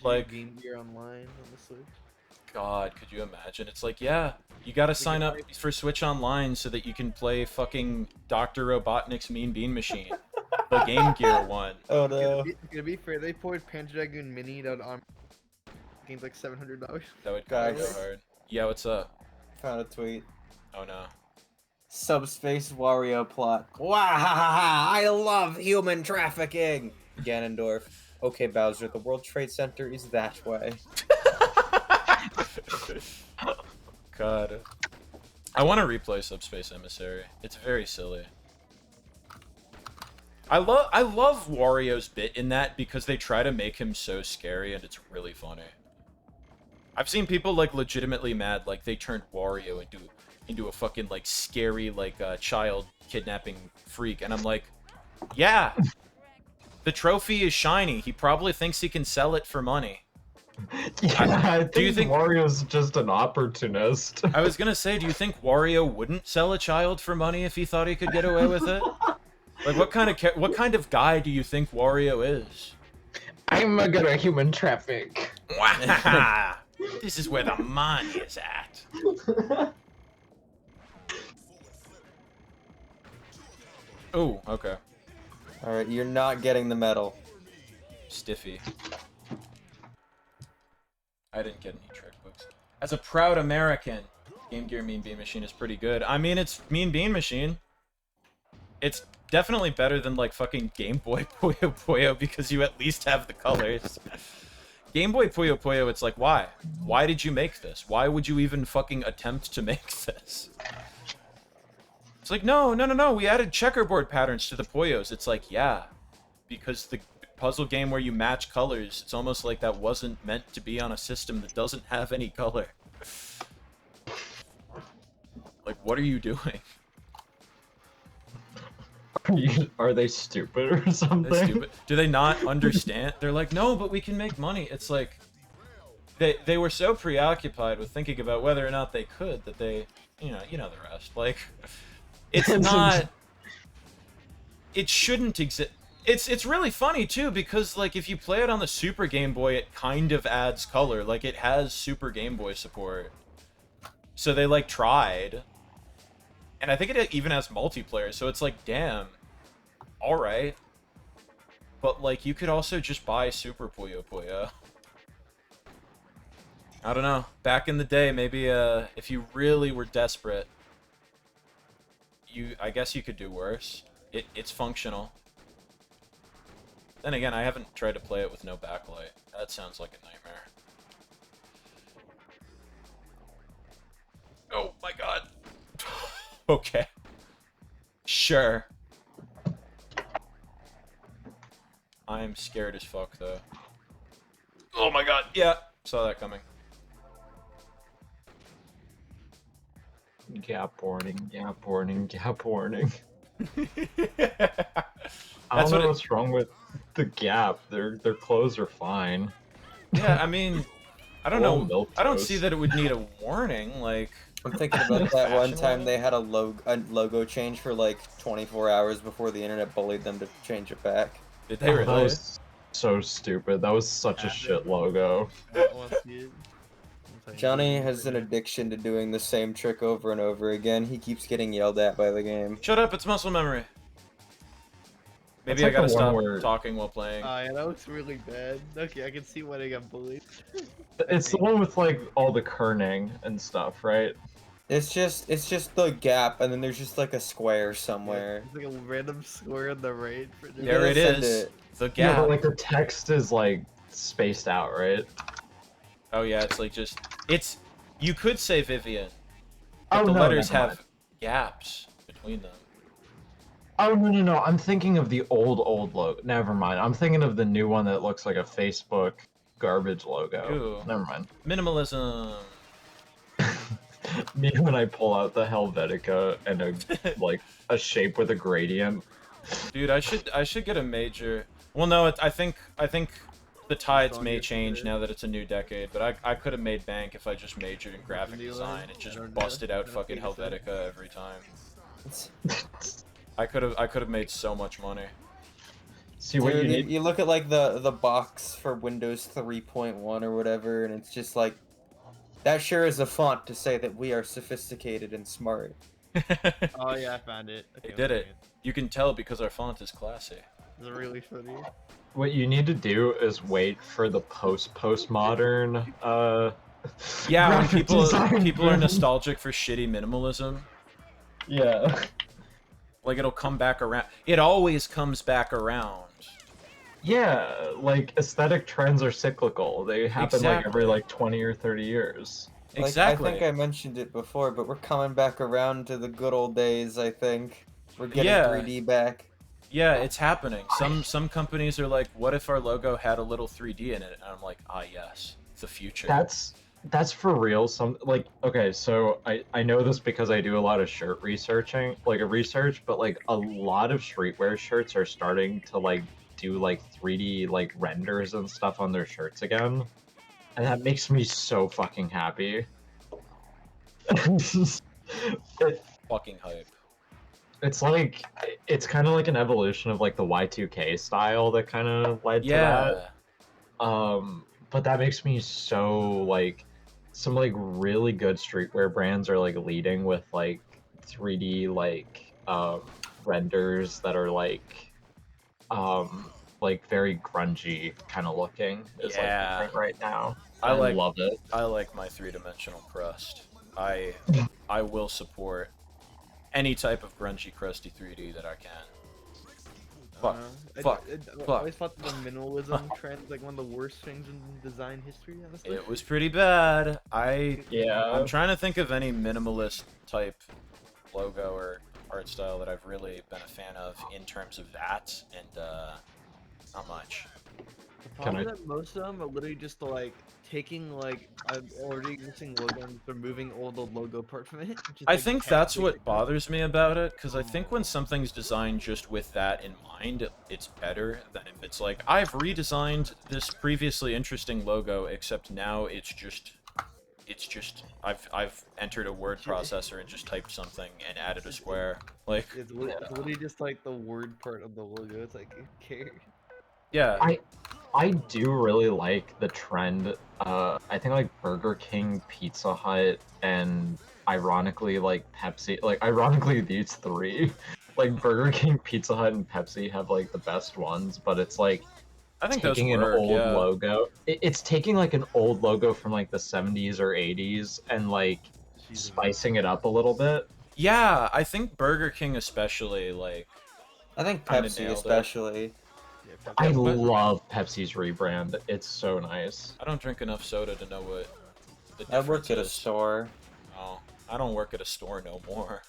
like- Game Gear Online on the Switch. God, could you imagine? It's like, yeah, you gotta sign up for Switch Online so that you can play fucking Dr. Robotnik's Mean Bean Machine, the Game Gear one. Oh To no. be fair, they poured Panzer Dragoon Mini down on games like $700. That would kinda go Guys. hard. Yeah, what's up? Found a tweet. Oh no. Subspace Wario plot. Wahahaha! I love human trafficking! Ganondorf. Okay, Bowser, the World Trade Center is that way. God. I want to replay Subspace Emissary. It's very silly. I love Wario's bit in that because they try to make him so scary and it's really funny. I've seen people like legitimately mad like they turned Wario into a fucking like scary like child kidnapping freak and I'm like, yeah. The trophy is shiny. He probably thinks he can sell it for money. Yeah, I do you think Wario's just an opportunist? I was gonna say, do you think Wario wouldn't sell a child for money if he thought he could get away with it? Like, what kind of guy do you think Wario is? I'm gonna human traffic. Wahaha! This is where the money is at. Oh, okay. Alright, you're not getting the medal. Stiffy. I didn't get any trick books. As a proud American, Game Gear Mean Bean Machine is pretty good. I mean, it's Mean Bean Machine. It's definitely better than, like, fucking Game Boy Puyo Puyo because you at least have the colors. Game Boy Puyo Puyo, it's like, why? Why did you make this? Why would you even fucking attempt to make this? It's like, no, we added checkerboard patterns to the Puyos. It's like, yeah, because the puzzle game where you match colors, it's almost like that wasn't meant to be on a system that doesn't have any color. Like, what are you doing? Are they stupid or something? That's stupid. Do they not understand? They're like, no, but we can make money. It's like, they were so preoccupied with thinking about whether or not they could that they, you know the rest. Like, it's not, it shouldn't exist. It's really funny too because like if you play it on the Super Game Boy, it kind of adds color. Like it has Super Game Boy support. So they like tried. And I think it even has multiplayer, so it's like, damn. Alright. But like you could also just buy Super Puyo Puyo. I don't know. Back in the day, maybe if you really were desperate, I guess you could do worse. It's functional. Then again, I haven't tried to play it with no backlight. That sounds like a nightmare. Oh my god. Okay. Sure. I'm scared as fuck, though. Oh my god, yeah. Saw that coming. Gap warning, gap warning, gap warning. I That's don't know what what's wrong with the Gap. Their clothes are fine. Yeah, I mean, I don't Well, know. milk I don't toast. see that it would need a warning. Like, I'm thinking about that one Fashion time wise? they had a logo change for like 24 hours before the internet bullied them to change it back. did they Oh, that really? was so stupid. That was such a shit logo. I want to see it. playing Johnny games has right an now. addiction to doing the same trick over and over again. He keeps getting yelled at by the game. Shut up, it's muscle memory. That's Maybe I like the gotta one stop where talking while playing. Yeah, that looks really bad. Okay, I can see why they got bullied. it's the one with like all the kerning and stuff, right? It's just the gap, and then there's just like a square Yeah, somewhere. it's like a random square on the right. You There gotta it send is. it. The Yeah, gap. but like the text is like spaced out, right? Oh yeah, it's like just it's. You could say Vivian, but Oh the no, letters never mind. have gaps between them. Oh no, I'm thinking of the old logo. Never mind. I'm thinking of the new one that looks like a Facebook garbage logo. Ooh. Never mind. Minimalism. Me when I pull out the Helvetica and a shape with a gradient. Dude, I should get a major. Well, no, I think the tides on may your change career. now that it's a new decade. But I could have made bank if I just majored in graphic New design line? and just I don't know. busted out I don't fucking think so. Helvetica every time. It's- I could have made so much money. See what you Dude, need. you look at like the box for Windows 3.1 or whatever, and it's just like that sure is a font to say that we are sophisticated and smart. Oh yeah, I found it. They Okay, did I'm it. You can tell because our font is classy. It's really funny. What you need to do is wait for the postmodern Yeah, when graphic design people are boom. nostalgic for shitty minimalism, Yeah. like it'll come back around. It always comes back around. Yeah, like aesthetic trends are cyclical. They happen like every Exactly. like 20 or 30 years. Like, Exactly. I think I mentioned it before, but we're coming back around to the good old days, I think. We're getting Yeah. 3D back. Yeah, it's happening. Some companies are like, "What if our logo had a little 3D in it?" And I'm like, "Ah, yes, the future." That's for real. Some like okay, so I know this because I do a lot of shirt researching, like a research, but like a lot of streetwear shirts are starting to like do like 3D like renders and stuff on their shirts again. And that makes me so fucking happy. It- Fucking hype. it's like it's kind of like an evolution of like the Y2K style that kind of led to Yeah. that. But that makes me so like some like really good streetwear brands are like leading with like 3D renders that are like very grungy kind of looking is like the Yeah. trend right now. I like- love it. I like my three-dimensional crust. I will support any type of grungy, crusty 3D that I can. Fuck. Fuck. I Fuck. always thought the minimalism trend was like one of the worst things in design history, honestly. It was pretty bad. Yeah. I'm trying to think of any minimalist type logo or art style that I've really been a fan of in terms of that, and not much. The problem is that most of them are literally just like taking like an already existing logo and just removing all the logo part from it. Just, I like, think text that's it what like that. bothers me about it, because I think when something's designed just with that in mind, it's better than if it's like, I've redesigned this previously interesting logo, except now it's just I've entered a word processor and just typed something and added a square. Like, It's literally just like the word part of the logo. It's like, who cares? yeah, I do really like the trend. I think like Burger King, Pizza Hut, and ironically like Pepsi. Like ironically these three, like Burger King, Pizza Hut, and Pepsi have like the best ones. But it's like I think those taking an work, old yeah. logo. It's taking like an old logo from like the 70s or 80s and like spicing it up a little bit. Yeah, I think Burger King especially, like, I think Kinda Pepsi nailed it. especially. Yeah, I but- love Pepsi's rebrand. It's so nice. I don't drink enough soda to know what the I difference work at a is. store. Oh, I don't work at a store no more.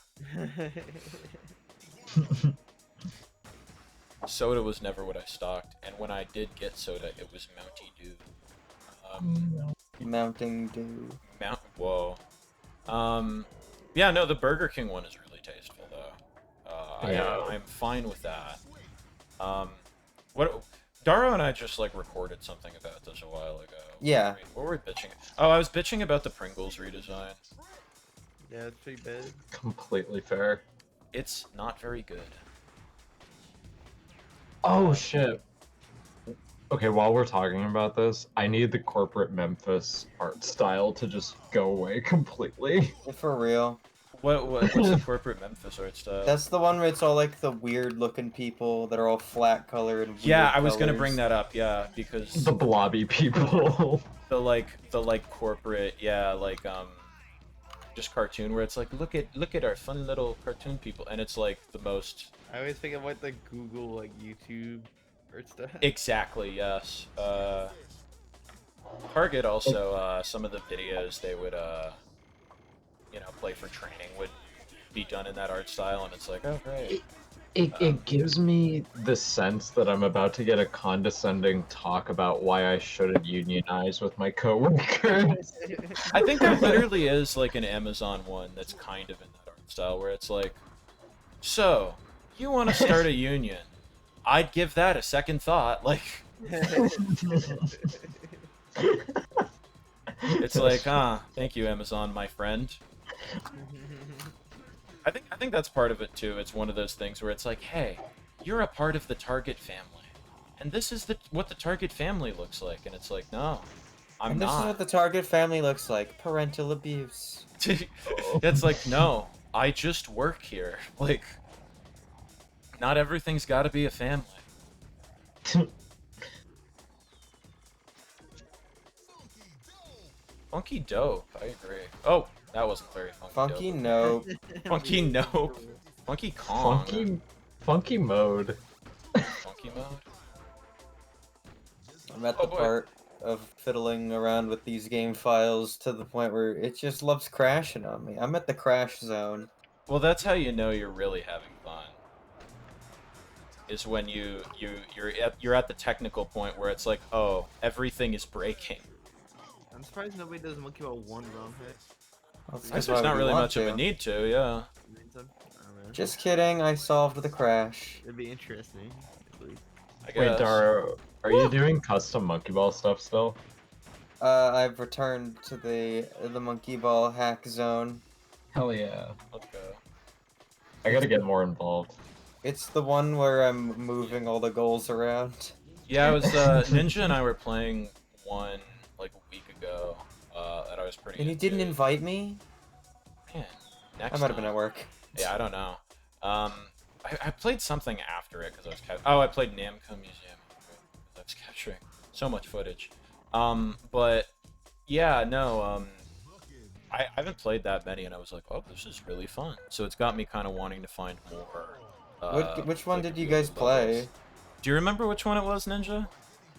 Soda was never what I stocked, and when I did get soda, it was Mountie Dew. Mounting Dew. Whoa. Yeah, no, the Burger King one is really tasteful though. Yeah. I'm fine with that. What? Daro and I just like recorded something about this a while ago. Yeah. What were we bitching? Oh, I was bitching about the Pringles redesign. Yeah, it's pretty bad. Completely fair. It's not very good. Oh shit. Okay, while we're talking about this, I need the corporate Memphis art style to just go away completely. For real. What's the corporate Memphis art style? That's the one where it's all like the weird looking people that are all flat color and Yeah, weird I was gonna bring colors. that up. Yeah, because The blobby people. the corporate, yeah, like just cartoon where it's like look at our fun little cartoon people, and it's like the most I always think of like the Google like YouTube or stuff. exactly, yes. Target also some of the videos they would play for training would be done in that art style, and it's like, oh great. It gives me the sense that I'm about to get a condescending talk about why I shouldn't unionize with my coworkers. I think there literally is like an Amazon one that's kind of in that art style where it's like, so you want to start a union? I'd give that a second thought. Like, it's like, thank you, Amazon, my friend. I think that's part of it too. It's one of those things where it's like, hey, you're a part of the Target family, and this is what the Target family looks like, and it's like, no, I'm And this is not. what the Target family looks like. Parental abuse. It's like, no, I just work here. Like, not everything's got to be a family. Funky dope, I agree. Oh, that wasn't very funky. Funky dope. nope. Funky nope. Funky Kong. Funky mode. Funky mode. I'm at Oh, the boy. part of fiddling around with these game files to the point where it just loves crashing on me. I'm at the crash zone. Well, that's how you know you're really having fun. Is when you're at the technical point where it's like, oh, everything is breaking. I'm surprised nobody does Monkey Ball 1 ROM hack. Well, it's I guess 'cause why there's not would you really want much of a to? need to, yeah. I don't know. Just kidding, I solved the crash. It'd be interesting. At least. I guess. Wait, Dara, are you doing custom monkey ball stuff still? I've returned to the monkey ball hack zone. Hell yeah. Let's go. I gotta get more involved. It's the one where I'm moving all the goals around. Yeah, I was Ninja and I were playing one like a week ago. That I was pretty. And you didn't into. invite me? Man, next I might have been time. at work. Yeah, I don't know. I played something after it because I was I played Namco Museum. I was capturing so much footage. But yeah, no. I haven't played that many, and I was like, oh, this is really fun. So it's got me kind of wanting to find more. Which one like, did you really guys play? levels. Do you remember which one it was, Ninja?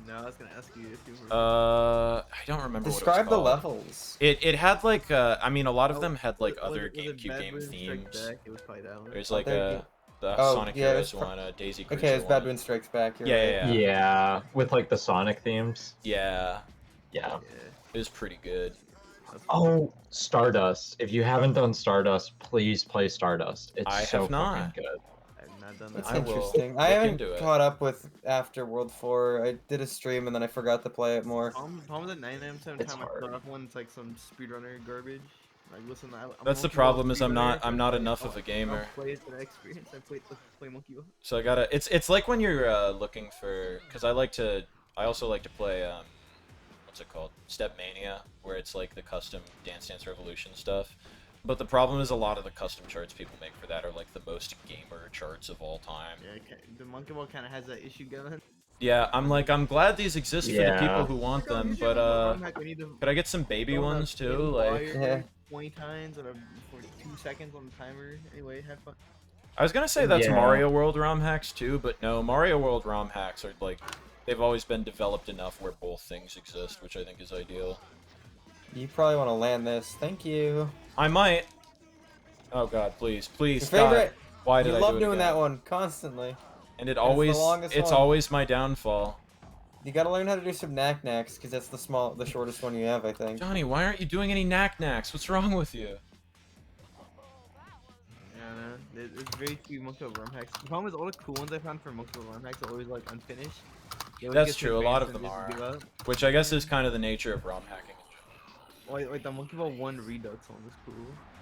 No, I was gonna ask you if you were. I don't remember. Describe what the it was called. levels. It had like I mean, a lot of Oh, them had like was other it Bad GameCube game Moon Strike themes. Back? It was probably that one. There's Oh, like there the Oh, Sonic yeah, Heroes it's pro- one, Daisy Cruiser Okay, it's Bad one. Moon Strikes Back. You're Yeah, right. yeah. Yeah, with like the Sonic themes. Yeah, Yeah. Yeah. it was pretty good. That's Oh, Stardust. If you haven't done Stardust, please play Stardust. It's I so have not. fucking good. I've not done That's that. I will interesting. I look haven't into it. caught up with after World 4. I did a stream and then I forgot to play it more. Problem with 99% of the It's time I hard. start off one, it's like some speedrunner garbage. Like, listen, I'm That's the Monkey Ball problem is I'm not speedrunner, so it's enough like, of a I'll gamer. play it for the experience. I play Monkey Ball. So I gotta. It's like when you're looking for, because I also like to play what's it called, Step Mania, where it's like the custom Dance Dance Revolution stuff. But the problem is a lot of the custom charts people make for that are like the most gamer charts of all time. Yeah, the Monkey Ball kind of has that issue going. Yeah, I'm glad these exist for the Yeah. people who want them, but could I get some baby Going up ones too? in Like, wire Yeah. 20 times for 2 seconds on the timer. Anyway, have fun. I was gonna say that's Yeah. Mario World ROM hacks too, but no, Mario World ROM hacks are like, they've always been developed enough where both things exist, which I think is ideal. You probably want to land this. Thank you. I might. Oh god, please, Your please, God. favorite. Why did You I love do it doing again? that one constantly. And it the always, longest it's one. always my downfall. You gotta learn how to do some knack-knacks, because that's the shortest one you have, I think. Johnny, why aren't you doing any knack-knacks? What's wrong with you? Yeah, no, there's very few Monkey Ball ROM hacks. The problem is all the cool ones I found for Monkey Ball ROM hacks are always like unfinished. They always That's get to true, a lot advance of them and just are. give up. Which I guess is kind of the nature of ROM hacking. Like the Monkey Ball 1 Redux one was cool.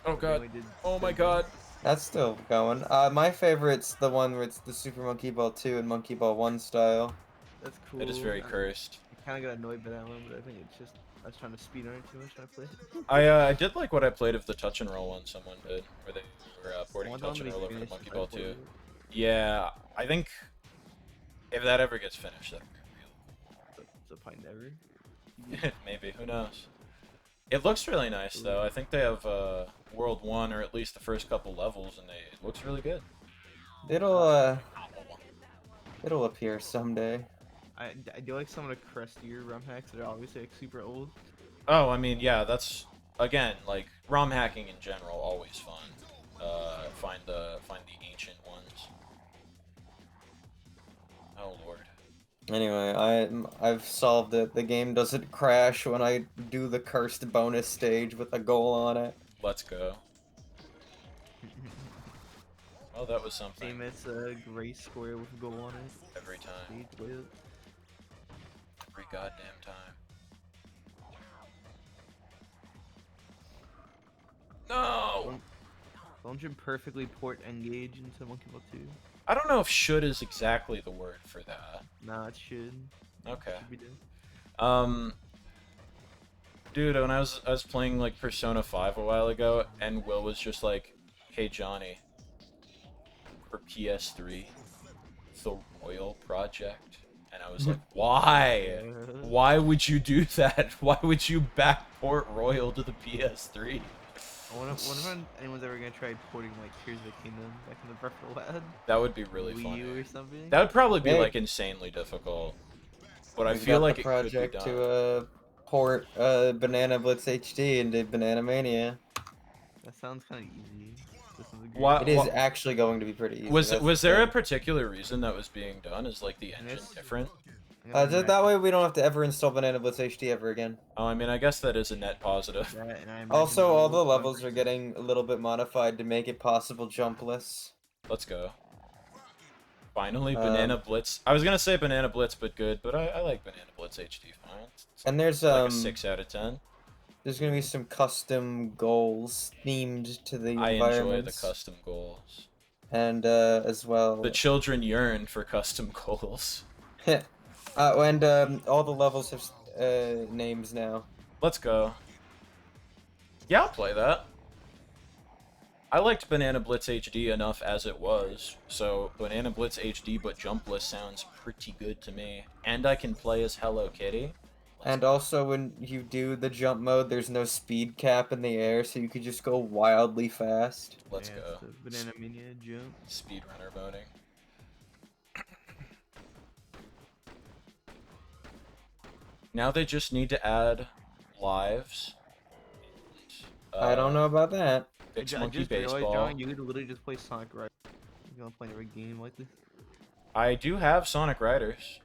Oh They god. only did Oh my 10 god. That's still going. My favorite's the one where it's the Super Monkey Ball 2 and Monkey Ball 1 style. That's cool. It is very cursed. I kind of got annoyed by that one, but I think it's just I was trying to speed on it too much when I played it. I did like what I played of the touch and roll one someone did, where they were porting want touch them and to roll be over to finished Monkey if I Ball played 2. it. Yeah, I think if that ever gets finished, that'd So probably never. be real. Maybe, who knows? It looks really nice though. I think they have World 1 or at least the first couple levels, and it looks really good. It'll appear someday. I do like some of the crustier ROM hacks that are obviously like super old. Oh, I mean, yeah, that's again like ROM hacking in general, always fun. Find the ancient ones. Oh lord. Anyway, I've solved it. The game doesn't crash when I do the cursed bonus stage with a goal on it. Let's go. Oh, that was something. Same as a gray square with a goal on it. Every time. Stage with. Every goddamn time. No! Don't you perfectly port engage into Monkey Ball 2? I don't know if should is exactly the word for that. Nah, it should. Okay. Should be done. Dude, when I was playing like Persona 5 a while ago, and Will was just like, "Hey Johnny, for PS3, the Royal Project," and I was like, "Why? Why would you do that? Why would you backport Royal to the PS3?" I wonder if anyone's ever gonna try porting like Tears of the Kingdom back in the Breath of the Wild. That would be really Wii funny. U or something. That would probably be Hey. like insanely difficult. But I We've feel got like the it could be project done. to port Banana Blitz HD into Banana Mania. That sounds kind of easy. To some degree. Why- It is wha- actually going to be pretty easy. Was that's was the there a thing. particular reason that was being done? Is like the engine Yes. different? I'm gonna That imagine way we don't have to ever install Banana Blitz HD ever again. Oh, I mean, I guess that is a net positive. that, and I imagine Also, all the will levels are progress. getting a little bit modified to make it possible jumpless. Let's go. Finally, Um, Banana Blitz. I was gonna say Banana Blitz, but good. But I like Banana Blitz HD fine. It's And there's like a 6 out of 10. there's gonna be some custom goals themed to the I enjoy the environments, custom goals. and as well. The children yearn for custom goals. And all the levels have names now. Let's go. Yeah, I'll play that. I liked Banana Blitz HD enough as it was, so Banana Blitz HD but jumpless sounds pretty good to me. And I can play as Hello Kitty. And also, when you do the jump mode, there's no speed cap in the air, so you could just go wildly fast. Let's Yeah, go. it's the Banana Mania jump. Speedrunner voting. Now they just need to add lives. I don't know about that. Fix I Monkey just realized, Baseball. John, you could literally just play Sonic Riders. You gonna play every game like this? I do have Sonic Riders.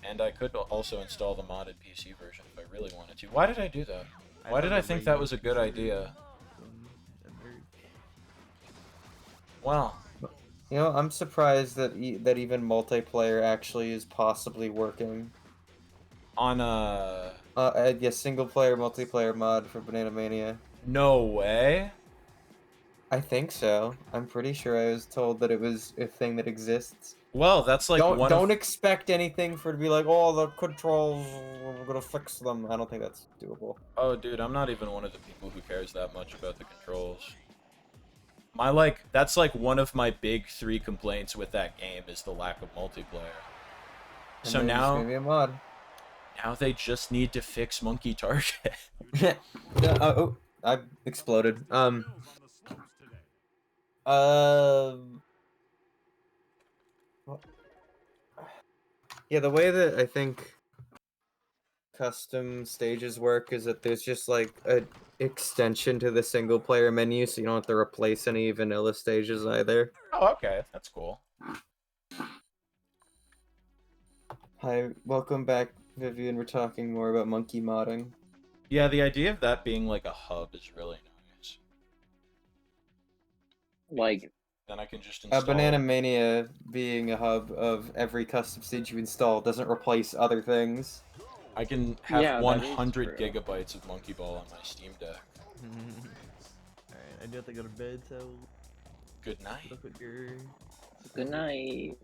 And I could also install the modded PC version if I really wanted to. Why did I do that? Why did I think that was a good idea? Wow. You know, I'm surprised that that even multiplayer actually is possibly working. On Yeah, single player multiplayer mod for Banana Mania. no way. I think so. I'm pretty sure I was told that it was a thing that exists. Well, that's like Don't expect anything for it to be like, oh, the controls, we're gonna fix them. I don't think that's doable. Oh, dude, I'm not even one of the people who cares that much about the controls. That's like one of my big 3 complaints with that game is the lack of multiplayer. And So maybe it's now gonna be a mod. they just need to fix Monkey Target. Oh, I exploded. Bills on the slopes today. Yeah, the way that I think custom stages work is that there's just like a extension to the single player menu, so you don't have to replace any vanilla stages either. Oh, okay, that's cool. Hi, welcome back, Vivian. We're talking more about monkey modding. Yeah, the idea of that being like a hub is really nice. Like, Then I can just install. Banana Mania being a hub of every custom stage you install doesn't replace other things. I can have Yeah, that is 100 true. gigabytes of Monkey Ball on my Steam Deck. Alright, I do have to go to bed, so Good night. look at your. good night.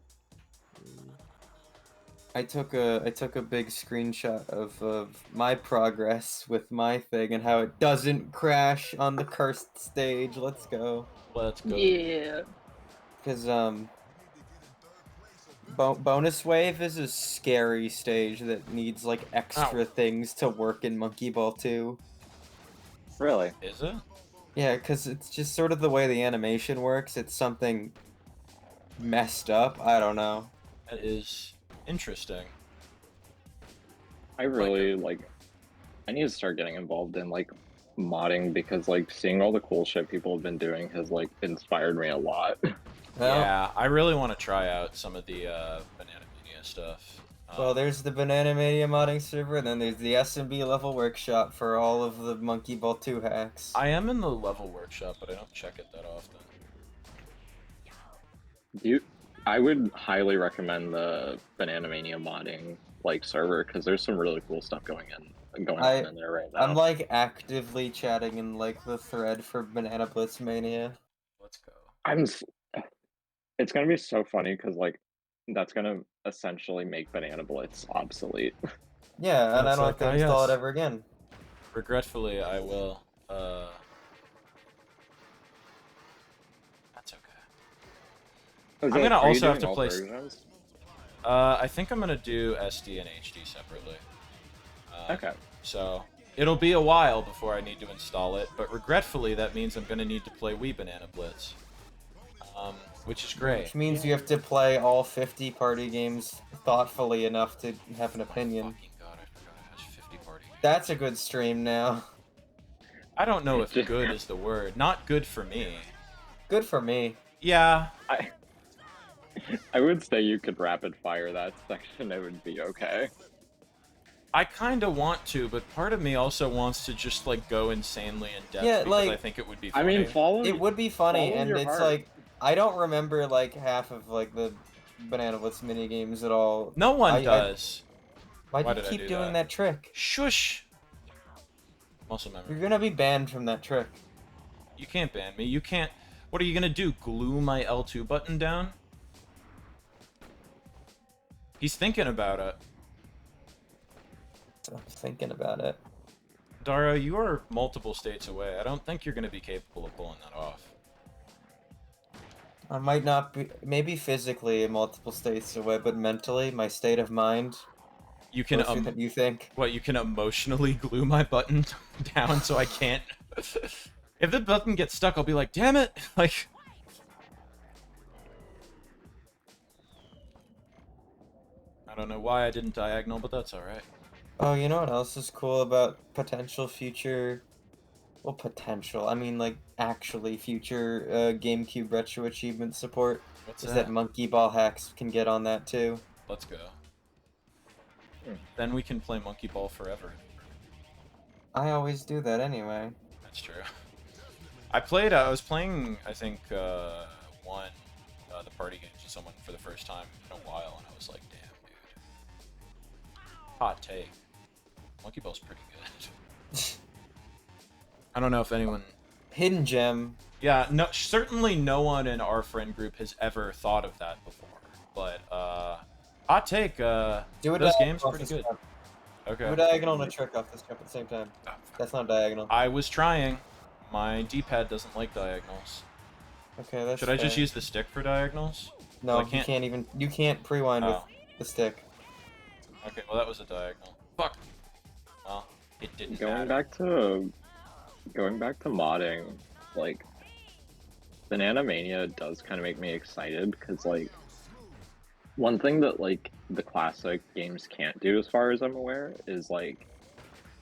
I took a big screenshot of my progress with my thing and how it doesn't crash on the cursed stage. Let's go. Let's go. Yeah. Because bonus wave is a scary stage that needs like extra things to work in Monkey Ball 2. Really? Is it? Yeah, because it's just sort of the way the animation works. It's something messed up. I don't know. That is interesting. I really I need to start getting involved in like modding because like seeing all the cool shit people have been doing has like inspired me a lot. Well, Yeah, I really want to try out some of the Banana Mania stuff. Well, there's the Banana Mania modding server, and then there's the S&B level workshop for all of the Monkey Ball 2 hacks. I am in the level workshop, but I don't check it that often. I would highly recommend the Banana Mania modding like server because there's some really cool stuff going on in there right now. I'm like actively chatting in like the thread for Banana Blitz Mania. Let's go. It's gonna be so funny because like that's gonna essentially make Banana Blitz obsolete. Yeah, and I That's don't like, have to install yes. it ever again. Regretfully, I will. That's okay. I'm gonna also have to play. I think I'm gonna do SD and HD separately. Okay. So it'll be a while before I need to install it, but regretfully, that means I'm gonna need to play Wii Banana Blitz, which is great. Which means you have to play all 50 party games thoughtfully enough to have an opinion. Fucking God, I forgot it has 50 party games. That's a good stream now. I don't know if good is the word. Not good for me. Good for me. Yeah. I would say you could rapid fire that section, it would be okay. I kind of want to, but part of me also wants to just like go insanely in depth Yeah, because like, I think it would be funny. I mean, It would be funny, follow and your it's heart. like I don't remember like half of like the Banana Blitz mini games at all. No one does. Why Why do you did I keep do doing that? that trick? Shush. Muscle memory. You're gonna be banned from that trick. You can't ban me. You can't. What are you gonna do? Glue my L2 button down? He's thinking about it. I'm thinking about it. Dara, you are multiple states away. I don't think you're gonna be capable of pulling that off. I might not be, maybe physically multiple states away, but mentally, my state of mind. You can closer than you think. What, you can emotionally glue my button down so I can't. If the button gets stuck, I'll be like, damn it! Like. I don't know why I didn't diagonal, but that's alright. Oh, you know what else is cool about potential future... Well, potential. I mean, like, actually future GameCube Retro Achievement support. What's is that? that Monkey Ball hacks can get on that, too. Let's go. Then we can play Monkey Ball forever. I always do that anyway. That's true. I was playing, I think, the party games with someone for the first time in a while, and I was like, damn, dude. Hot take. Monkey Ball's pretty good. I don't know if anyone... Hidden gem. Yeah, no, certainly no one in our friend group has ever thought of that before, but, hot take, those games are pretty good. Jump. Okay. Do a diagonal and a trick off this jump at the same time. That's not diagonal. I was trying. My D-pad doesn't like diagonals. Okay, that's Should I just fair. use the stick for diagonals? No, I can't... you can't pre-wind with the stick. Okay, well that was a diagonal. Fuck! Well, it didn't Going matter. back to modding, like, Banana Mania does kind of make me excited, because, like, one thing that, like, the classic games can't do, as far as I'm aware, is, like,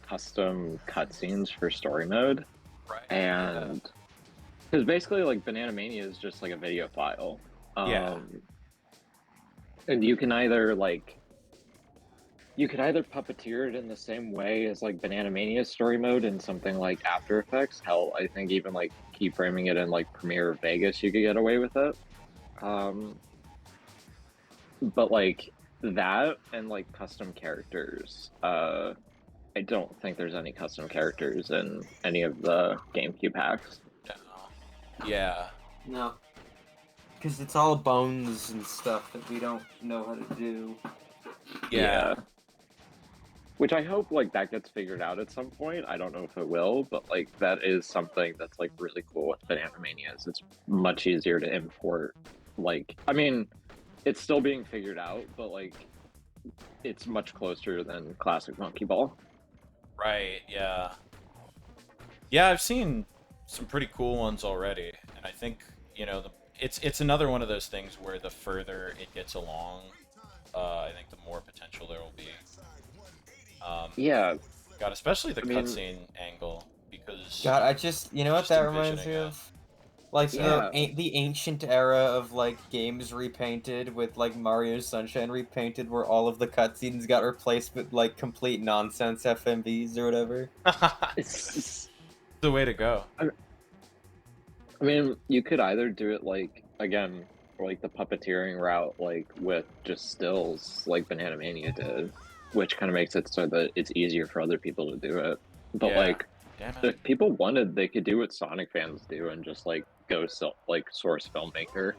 custom cutscenes for story mode. Right. And, because basically, like, Banana Mania is just, like, a video file. Yeah. And you can either, like, puppeteer it in the same way as like Banana Mania story mode in something like After Effects. Hell, I think even like keyframing it in like Premiere or Vegas, you could get away with it. But like that and like custom characters, I don't think there's any custom characters in any of the GameCube hacks. Yeah. No. Because it's all bones and stuff that we don't know how to do. Yeah. Which I hope like that gets figured out at some point. I don't know if it will, but like that is something that's like really cool with Banana Mania is it's much easier to import. Like, I mean, it's still being figured out, but like it's much closer than classic Monkey Ball. Right, yeah. Yeah, I've seen some pretty cool ones already, and I think, you know, it's another one of those things where the further it gets along, I think the more potential there will be. Yeah, God, especially the I mean- cutscene angle, because God, I just, you know what Just that reminds me envisioning of? Like Yeah. the ancient era of like games repainted with like Mario Sunshine repainted, where all of the cutscenes got replaced with like complete nonsense FMVs or whatever. it's the way to go. I mean, you could either do it like again, like the puppeteering route, like with just stills, like Banana Mania did, which kind of makes it so that it's easier for other people to do it. But Yeah. like, Damn it. if people wanted, they could do what Sonic fans do and just like go like source filmmaker.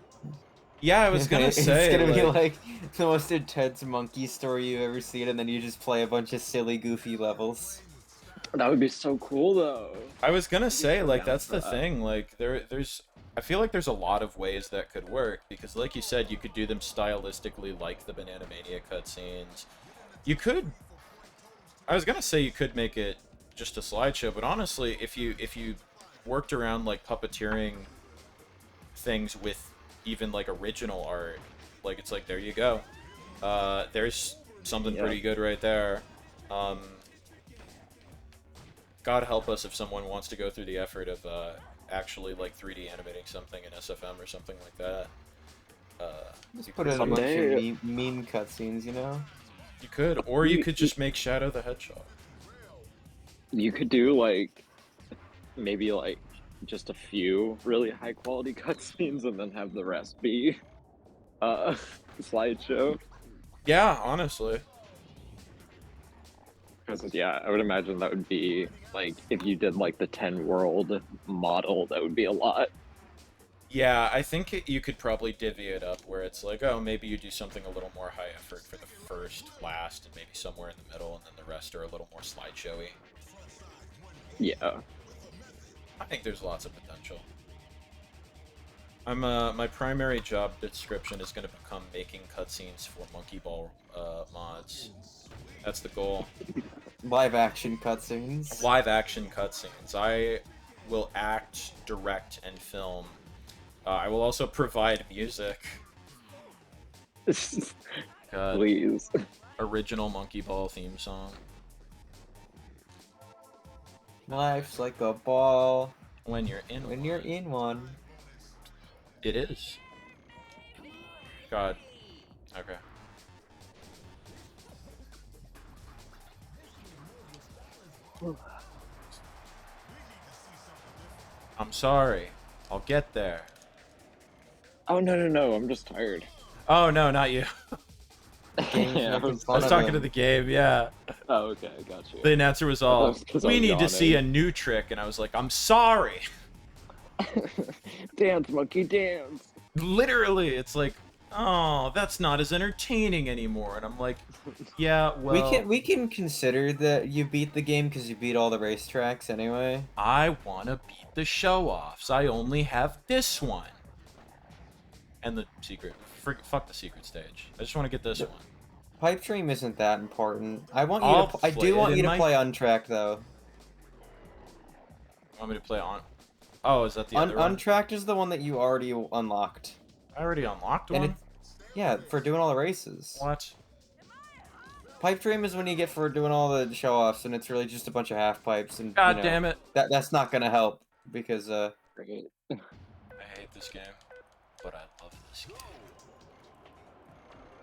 Yeah, I was gonna It's say, gonna be like, like the most intense monkey story you've ever seen, and then you just play a bunch of silly, goofy levels. That would be so cool, though. I was gonna say, so like, down that's for the that. thing. Like, there's, I feel like there's a lot of ways that could work because, like you said, you could do them stylistically, like the Banana Mania cutscenes. You could. I was gonna say you could make it just a slideshow, but honestly, if you worked around like puppeteering things with even like original art, like it's like there you go. There's something Yeah. pretty good right there. God help us if someone wants to go through the effort of actually like 3D animating something in SFM or something like that. Just put in a bunch Someday- of meme cutscenes, you know? You could, or you You- could just make Shadow the Hedgehog. You could do like maybe like just a few really high quality cutscenes and then have the rest be slideshow. Yeah, honestly. Because yeah, I would imagine that would be like if you did like the 10 world model, that would be a lot. Yeah, I think you could probably divvy it up where it's like, oh, maybe you do something a little more high effort for the first, last, and maybe somewhere in the middle, and then the rest are a little more slideshowy. Yeah. I think there's lots of potential. My primary job description is going to become making cutscenes for Monkey Ball mods. That's the goal. Live action cutscenes. Live action cutscenes. I will act, direct, and film. I will also provide music. God, Please. original Monkey Ball theme song. Life's like a ball When you're in when one. you're in one. It is. God. Okay. I'm sorry. I'll get there. Oh no, I'm just tired. Oh, no, not you. Game's Yeah, I making was- fun I was of talking him. to the game, yeah. Oh, okay, I got you. The announcer was all, was 'cause I we was need to see a yawning. new trick, and I was like, I'm sorry. Dance, monkey, dance. Literally, it's like, oh, that's not as entertaining anymore. And I'm like, yeah, well, We can consider that you beat the game because you beat all the racetracks anyway. I want to beat the show-offs. I only have this one. And the secret. Fuck the secret stage. I just want to get this one. Pipe Dream isn't that important. I want you I'll to. I play do it want in you to my- play Untracked though. Want me to play on? Oh, is that the other one? Untracked is the one that you already unlocked. I already unlocked And one? Yeah, for doing all the races. What? Pipe Dream is when you get for doing all the show-offs, and it's really just a bunch of half pipes. And God damn it. that's not gonna help because Great. I hate this game. But I love this game.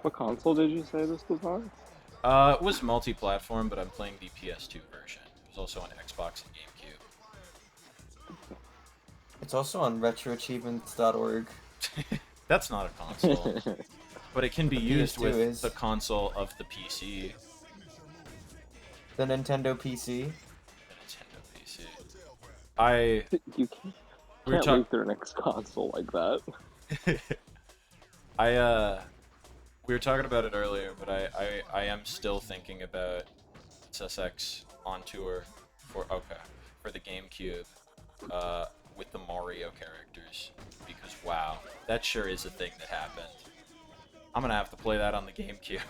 What console did you say this was on? It was multi-platform, but I'm playing the PS2 version. It was also on Xbox and GameCube. it's also on retroachievements.org. That's not a console. But it can be The used PS2 with is. the console of the PC. The Nintendo PC. The Nintendo PC. I... You can't, We were can't talk- link their next console like that. We were talking about it earlier, but I am still thinking about SSX on tour for the GameCube, with the Mario characters, because wow, that sure is a thing that happened. I'm gonna have to play that on the GameCube.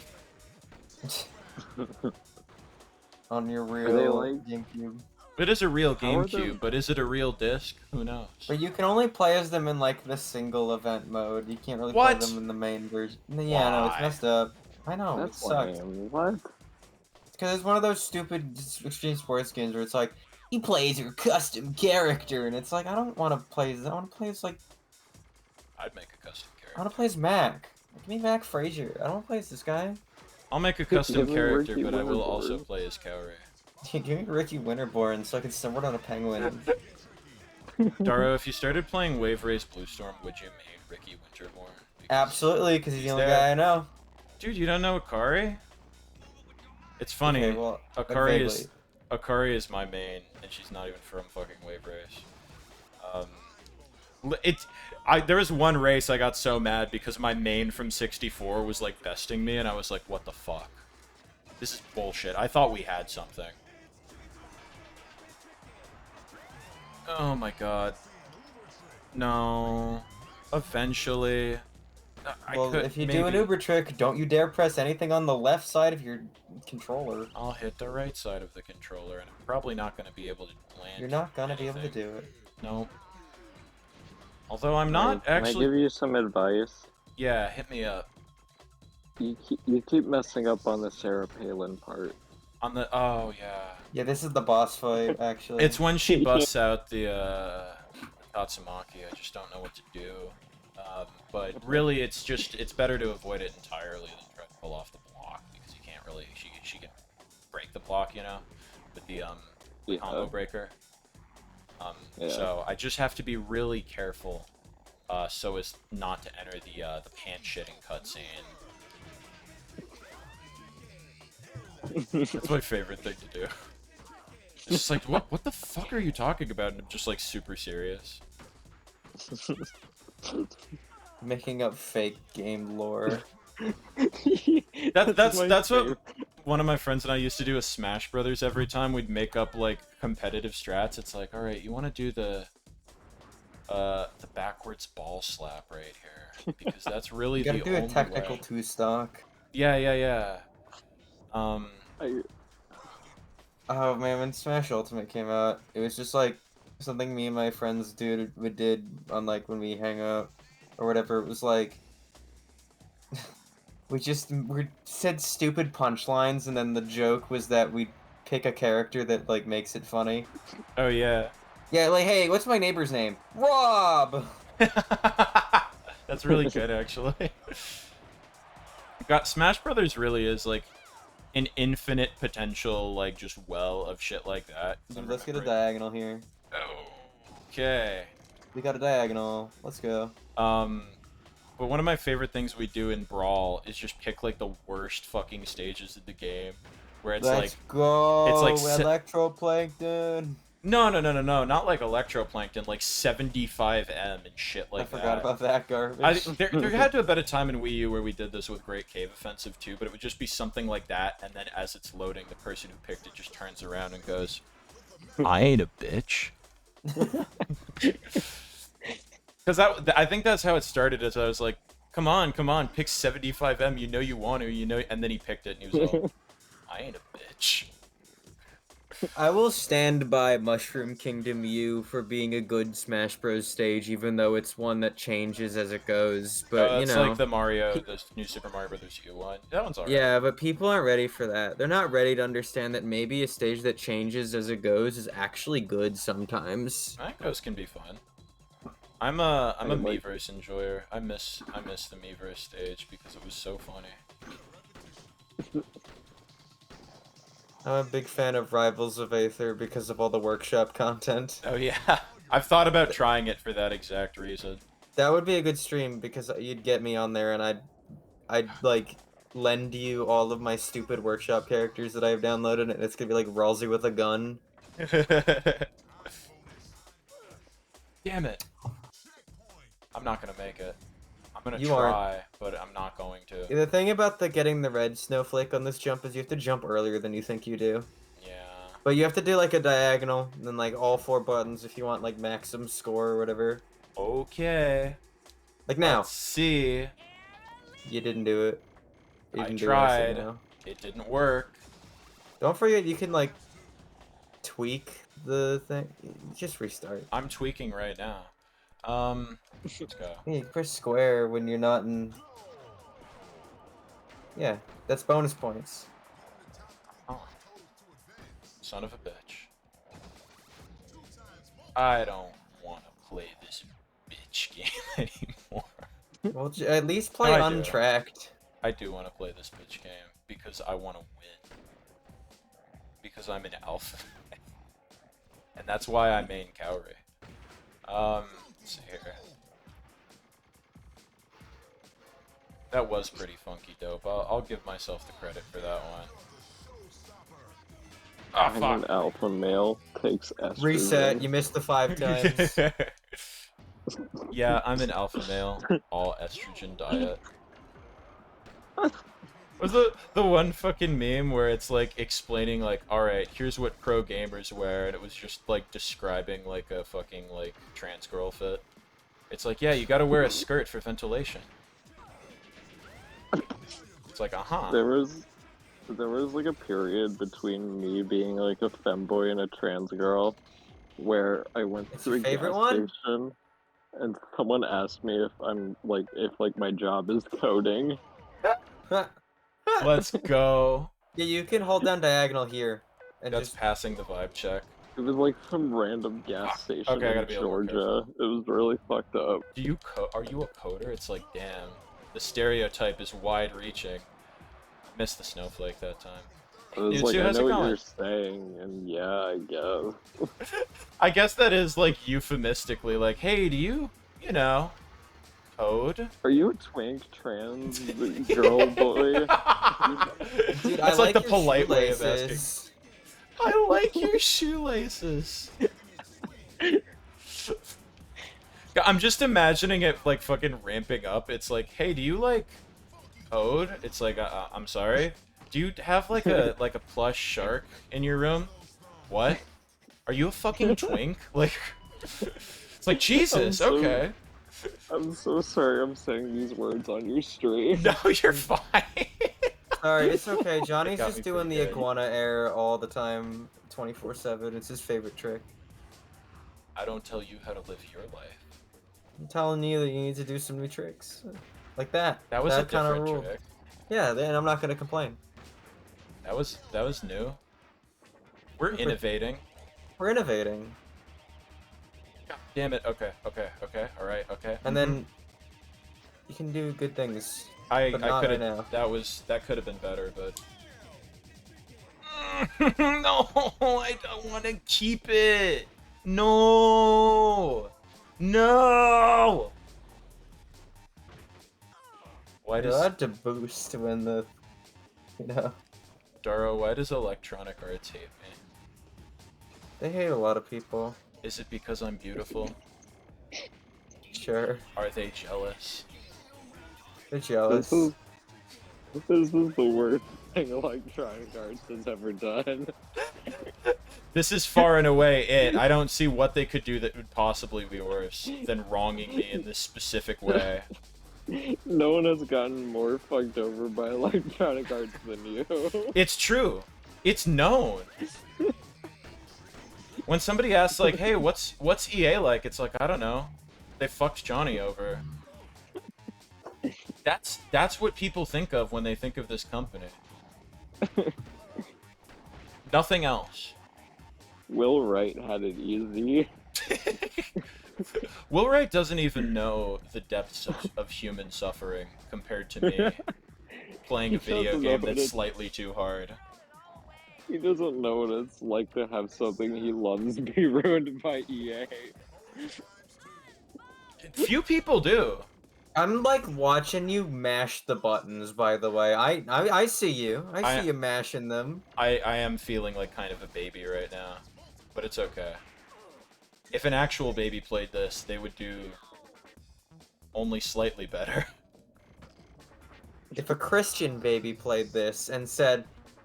On your Are they real like- GameCube. It is a real How are GameCube, them- but is it a real disc? Who knows? But you can only play as them in like the single event mode. You can't really What? play them in the main version. Yeah, no, it's Why? messed up. I know, That's it sucks. lame. What? Because it's one of those stupid extreme sports games where it's like, you play as your custom character, and it's like, I don't want to play as, I want to play as like, I'd make a custom I character. want to play as Mac. Give me Mac Frazier. I don't want to play as this guy. I'll make a custom Give me character, Ricky but I will Winterboard. also play as Kaori. Give me Ricky Winterborn so I can snowboard on a penguin. Daro, if you started playing Wave Race Blue Storm, would you main Ricky Winterborn? Because- Absolutely, because he's the He's only there. guy I know. Dude, you don't know Akari? It's funny. Okay, well, like, Akari is my main, and she's not even from fucking Wave Race. There was one race I got so mad because my main from 64 was like besting me, and I was like, what the fuck? This is bullshit. I thought we had something. Oh my god. No. Eventually. Well, if you do an Uber trick, don't you dare press anything on the left side of your controller. I'll hit the right side of the controller, and I'm probably not going to be able to land. You're not gonna be able to anything. do it. No. Although I'm not actually. Can I give you some advice? Yeah, hit me up. You keep messing up on the Sarah Palin part. On the. Oh, yeah. Yeah, this is the boss fight, actually. It's when she busts out the Tatsumaki. I just don't know what to do. But really, it's better to avoid it entirely than try to pull off the block, because you can't really. She can break the block, you know, with the combo breaker. Yeah. So I just have to be really careful, so as not to enter the pants shitting cutscene. That's my favorite thing to do. It's just like, what the fuck are you talking about? And I'm just like super serious. Making up fake game lore. That's what one of my friends and I used to do with Smash Brothers. Every time we'd make up like competitive strats, it's like, all right, you want to do the backwards ball slap right here, because that's really You gotta the do a only technical way. two-stock. Yeah. Oh man, when Smash Ultimate came out, it was just like something me and my friends did on like when we hang out or whatever. It was like we said stupid punchlines, and then the joke was that we pick a character that like makes it funny. Oh yeah. Yeah, like, hey, what's my neighbor's name? Rob. That's really good, actually. Smash Brothers really is like an infinite potential, like just well of shit like that. Let's get a diagonal here. Okay. We got a diagonal. Let's go. But one of my favorite things we do in Brawl is just pick like the worst fucking stages of the game, where it's Let's like go. it's like Electroplankton. no, not like electroplankton, like 75M and shit like I forgot about that garbage. There had to have been a time in Wii U where we did this with Great Cave Offensive too, but it would just be something like that, and then as it's loading, the person who picked it just turns around and goes, "I ain't a bitch." Because I think that's how it started. As I was like, "Come on, pick 75M. You know you want to, you know." And then he picked it, and he was like, "I ain't a bitch." I will stand by Mushroom Kingdom U for being a good Smash Bros. Stage, even though it's one that changes as it goes. But you it's know, like the new Super Mario Brothers U one. That one's alright. yeah, but people aren't ready for that. They're not ready to understand that maybe a stage that changes as it goes is actually good sometimes. I think those can be fun. I'm a like- Miiverse enjoyer. I miss the Miiverse stage because it was so funny. I'm a big fan of Rivals of Aether because of all the workshop content. Oh yeah, I've thought about trying it for that exact reason. That would be a good stream because you'd get me on there and I'd like lend you all of my stupid workshop characters that I've downloaded, and it's gonna be like Ralsei with a gun. Damn it! I'm not gonna make it. I'm gonna You aren't. try, but I'm not going to. The thing about getting the red snowflake on this jump is you have to jump earlier than you think you do. Yeah. But you have to do like a diagonal, and then like all 4 buttons if you want like maximum score or whatever. Okay. Like now, Let's see. you didn't do it. You I didn't do what I said tried. now. It didn't work. Don't forget you can like tweak the thing. Just restart. I'm tweaking right now. Let's go. Yeah, you can press square when you're not in. Yeah, that's bonus points. Oh. Son of a bitch. I don't want to play this bitch game anymore. Well, at least play No, I do. untracked. I do want to play this bitch game because I want to win. Because I'm an alpha. And that's why I main Cowrie. Let's see here. That was pretty funky dope. I'll give myself the credit for that one. Ah, I'm fuck. an alpha male, takes estrogen. Reset. You missed the 5 times. Yeah, I'm an alpha male. All estrogen diet. Was the one fucking meme where it's like explaining like, alright, here's what pro gamers wear, and it was just like describing like a fucking like trans girl fit. It's like, yeah, you gotta wear a skirt for ventilation. It's like, There was like a period between me being like a femboy and a trans girl where I went It's to your a favorite gas one? station and someone asked me if my job is coding. Let's go. Yeah, you can hold down diagonal here. And That's just passing the vibe check. It was like some random gas station Okay, I gotta in be a little more Georgia. It was really fucked up. Are you a coder? It's like, damn. The stereotype is wide-reaching. Missed the snowflake that time. I was Dude, like, Sue, I how's it know what going? you're saying, and yeah, I guess. I guess that is like euphemistically like, hey, do you know, code? Are you a twink trans girl boy? Dude, That's like the your polite way of shoelaces. asking. I like your shoelaces. I'm just imagining it like fucking ramping up. It's like, hey, do you like code? It's like, I'm sorry. Do you have like a plush shark in your room? What? Are you a fucking twink? Like, it's like Jesus. Okay. I'm so sorry I'm saying these words on your stream. No, you're fine. Sorry, it's okay. Johnny's Got me just doing the pretty good. iguana air all the time, 24/7. It's his favorite trick. I don't tell you how to live your life. I'm telling you that you need to do some new tricks. Like that. That was a kinda different rule. trick. Yeah, and I'm not gonna complain. That was new. We're innovating. We're innovating. God damn it. Okay. Alright, okay. And then you can do good things. I but not could right have now. that could have been better, but no, I don't want to keep it. No. Why You're does allowed to boost when the, Daro, why does Electronic Arts hate me? they hate a lot of people. Is it because I'm beautiful? Sure, Are they jealous? they're jealous. This is the worst thing Electronic Arts has ever done. This is far and away it. I don't see what they could do that would possibly be worse than wronging me in this specific way. No one has gotten more fucked over by Electronic Arts than you. It's true. It's known. When somebody asks like, "Hey, what's EA like?" It's like, I don't know. They fucked Johnny over. That's what people think of when they think of this company. Nothing else. Will Wright had it easy. Will Wright doesn't even know the depths of human suffering compared to me playing a video doesn't game know that's it. slightly too hard. He doesn't know what it's like to have something he loves be ruined by EA. Few people do. I'm like watching you mash the buttons. By the way, I see you. I see you mashing them. I am feeling like kind of a baby right now, but it's okay. If an actual baby played this, they would do only slightly better. If a Christian baby played this and said,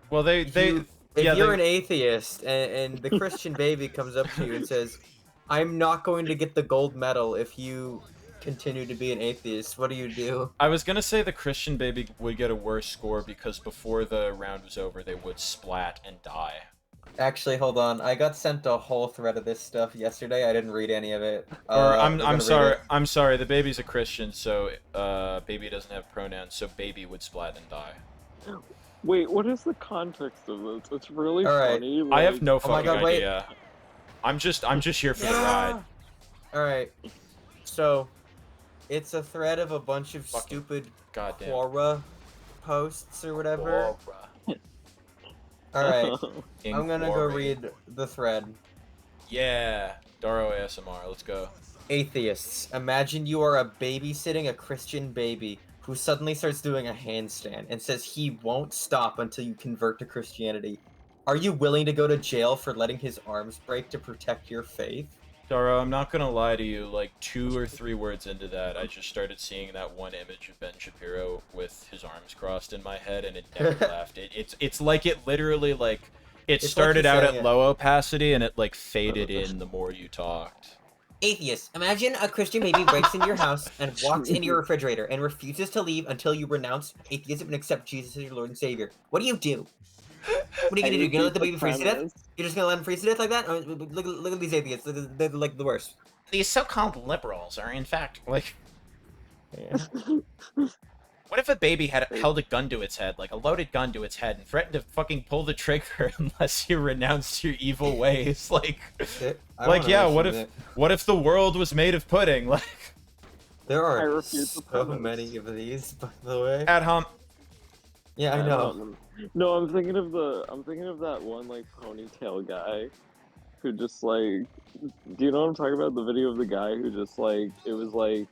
Well, they if yeah, you're they- an atheist and the Christian baby comes up to you and says, I'm not going to get the gold medal if you continue to be an atheist, what do you do? I was gonna say the Christian baby would get a worse score because before the round was over, they would splat and die. Actually, hold on. I got sent a whole thread of this stuff yesterday. I didn't read any of it. Or We're I'm gonna read sorry, it. I'm sorry. The baby's a Christian, so baby doesn't have pronouns, so baby would splat and die. Wait, what is the context of this? It's really All right. funny. I have like- no Oh my fucking God, wait. idea. I'm just here for the ride. Alright. So, it's a thread of a bunch of Fucking stupid Goddamn. Quora posts or whatever. Alright. I'm gonna go read the thread. Yeah, Daro ASMR. Let's go. Atheists, imagine you are babysitting a Christian baby who suddenly starts doing a handstand and says he won't stop until you convert to Christianity. Are you willing to go to jail for letting his arms break to protect your faith? Daro, I'm not gonna lie to you. Like 2 or 3 words into that, I just started seeing that one image of Ben Shapiro with his arms crossed in my head, and it never left. It's like it literally like it It's like started he's out saying at it. low opacity and it like faded in the more you talked. Atheists, imagine a Christian baby breaks into your house and walks into your refrigerator and refuses to leave until you renounce atheism and accept Jesus as your Lord and Savior. What do you do? What are you gonna do? You're gonna let the baby freeze to death? You're just gonna let him freeze to death like that? Oh, look at these atheists. They're like the worst. These so-called liberals are in fact like. Yeah. What if a baby had held a gun to its head, like a loaded gun to its head, and threatened to fucking pull the trigger unless you renounced your evil ways? Like, yeah, what if the world was made of pudding? Like, There I are refute the so premise. many of these, by the way. at home. Yeah, I know. No, I'm thinking of that one like ponytail guy who just like, do you know what I'm talking about? The video of the guy who just like, it was like,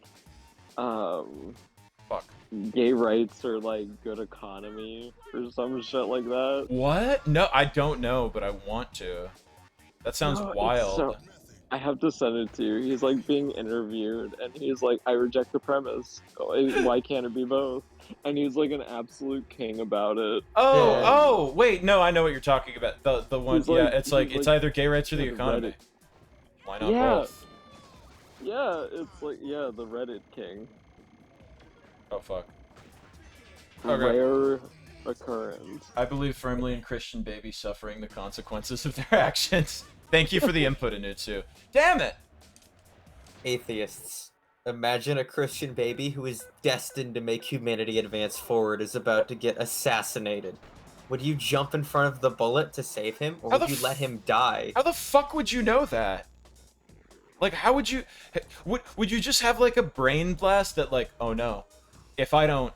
Fuck. gay rights or like good economy or some shit like that. What? No, I don't know, but I want to. That sounds No, it's wild. so- I have to send it to you. He's like being interviewed, and he's like, "I reject the premise. Why can't it be both?" And he's like an absolute king about it. Oh, Yeah. oh, wait, no, I know what you're talking about. The one, He's yeah, like- it's like he's it's like- either gay rights or the yeah, economy. Reddit. Why not Yeah. both? Yeah, it's like the Reddit king. Oh fuck. Okay. Rare occurrence. I believe firmly in Christian babies suffering the consequences of their actions. Thank you for the input, Anutsu. Damn it! Atheists. Imagine a Christian baby who is destined to make humanity advance forward is about to get assassinated. Would you jump in front of the bullet to save him, or How would the you let him die? How the fuck would you know that? Like, how would you... Would you just have, like, a brain blast that, like, oh no, if I don't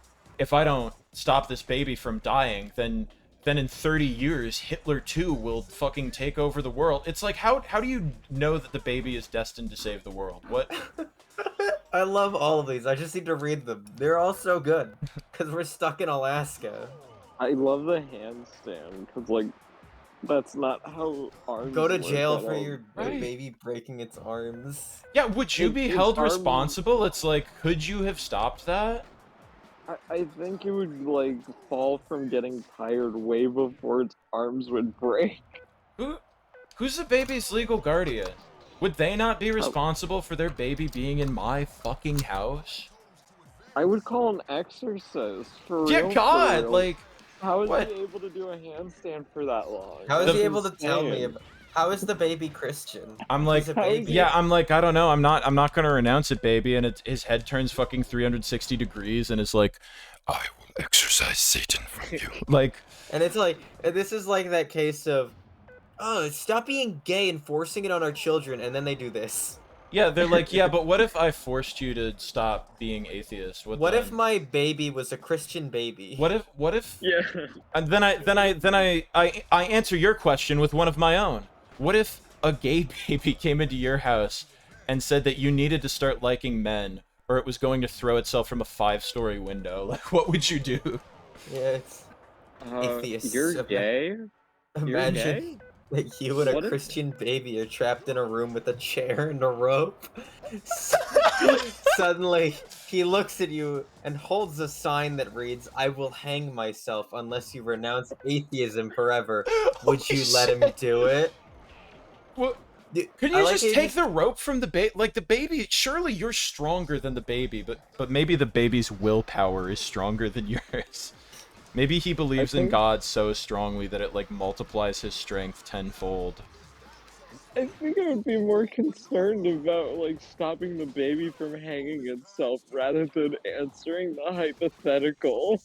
stop this baby from dying, then in 30 years, Hitler too will fucking take over the world. It's like, how do you know that the baby is destined to save the world? What? I love all of these. I just need to read them. They're all so good. Because we're stuck in Alaska. I love the handstand because like that's not how arms Go to work jail at for all. your Right. baby breaking its arms. Yeah, would you be His held arm- responsible? It's like, could you have stopped that? I think it would like fall from getting tired way before its arms would break. Who's the baby's legal guardian? Would they not be responsible for their baby being in my fucking house? I would call an exorcist for Yeah, real, for God, real. like, How is what? he able to do a handstand for that long? How is The- he able to tell me insane. about... How is the baby Christian? I'm like, He's a baby. yeah, I'm like, I don't know, I'm not gonna renounce it, baby, and his head turns fucking 360 degrees, and it's like, I will exorcise Satan from you. Like, And it's like, and this is like that case of, oh, stop being gay and forcing it on our children, and then they do this. yeah, they're like, yeah, but what if I forced you to stop being atheist? What if then? my baby was a Christian baby? What if? Yeah. And then I answer your question with one of my own. What if a gay baby came into your house and said that you needed to start liking men, or it was going to throw itself from a 5-story window? Like, what would you do? Yeah, it's... Atheists. You're gay? Imagine that you and What a if- Christian baby are trapped in a room with a chair and a rope. Suddenly, he looks at you and holds a sign that reads, "I will hang myself unless you renounce atheism forever." Would you let him do it? What? Dude, Can I you like just how you take the rope from the baby? Like, the baby, surely you're stronger than the baby, but maybe the baby's willpower is stronger than yours. Maybe he believes in think- God so strongly that it, like, multiplies his strength tenfold. I think I would be more concerned about like stopping the baby from hanging itself rather than answering the hypothetical.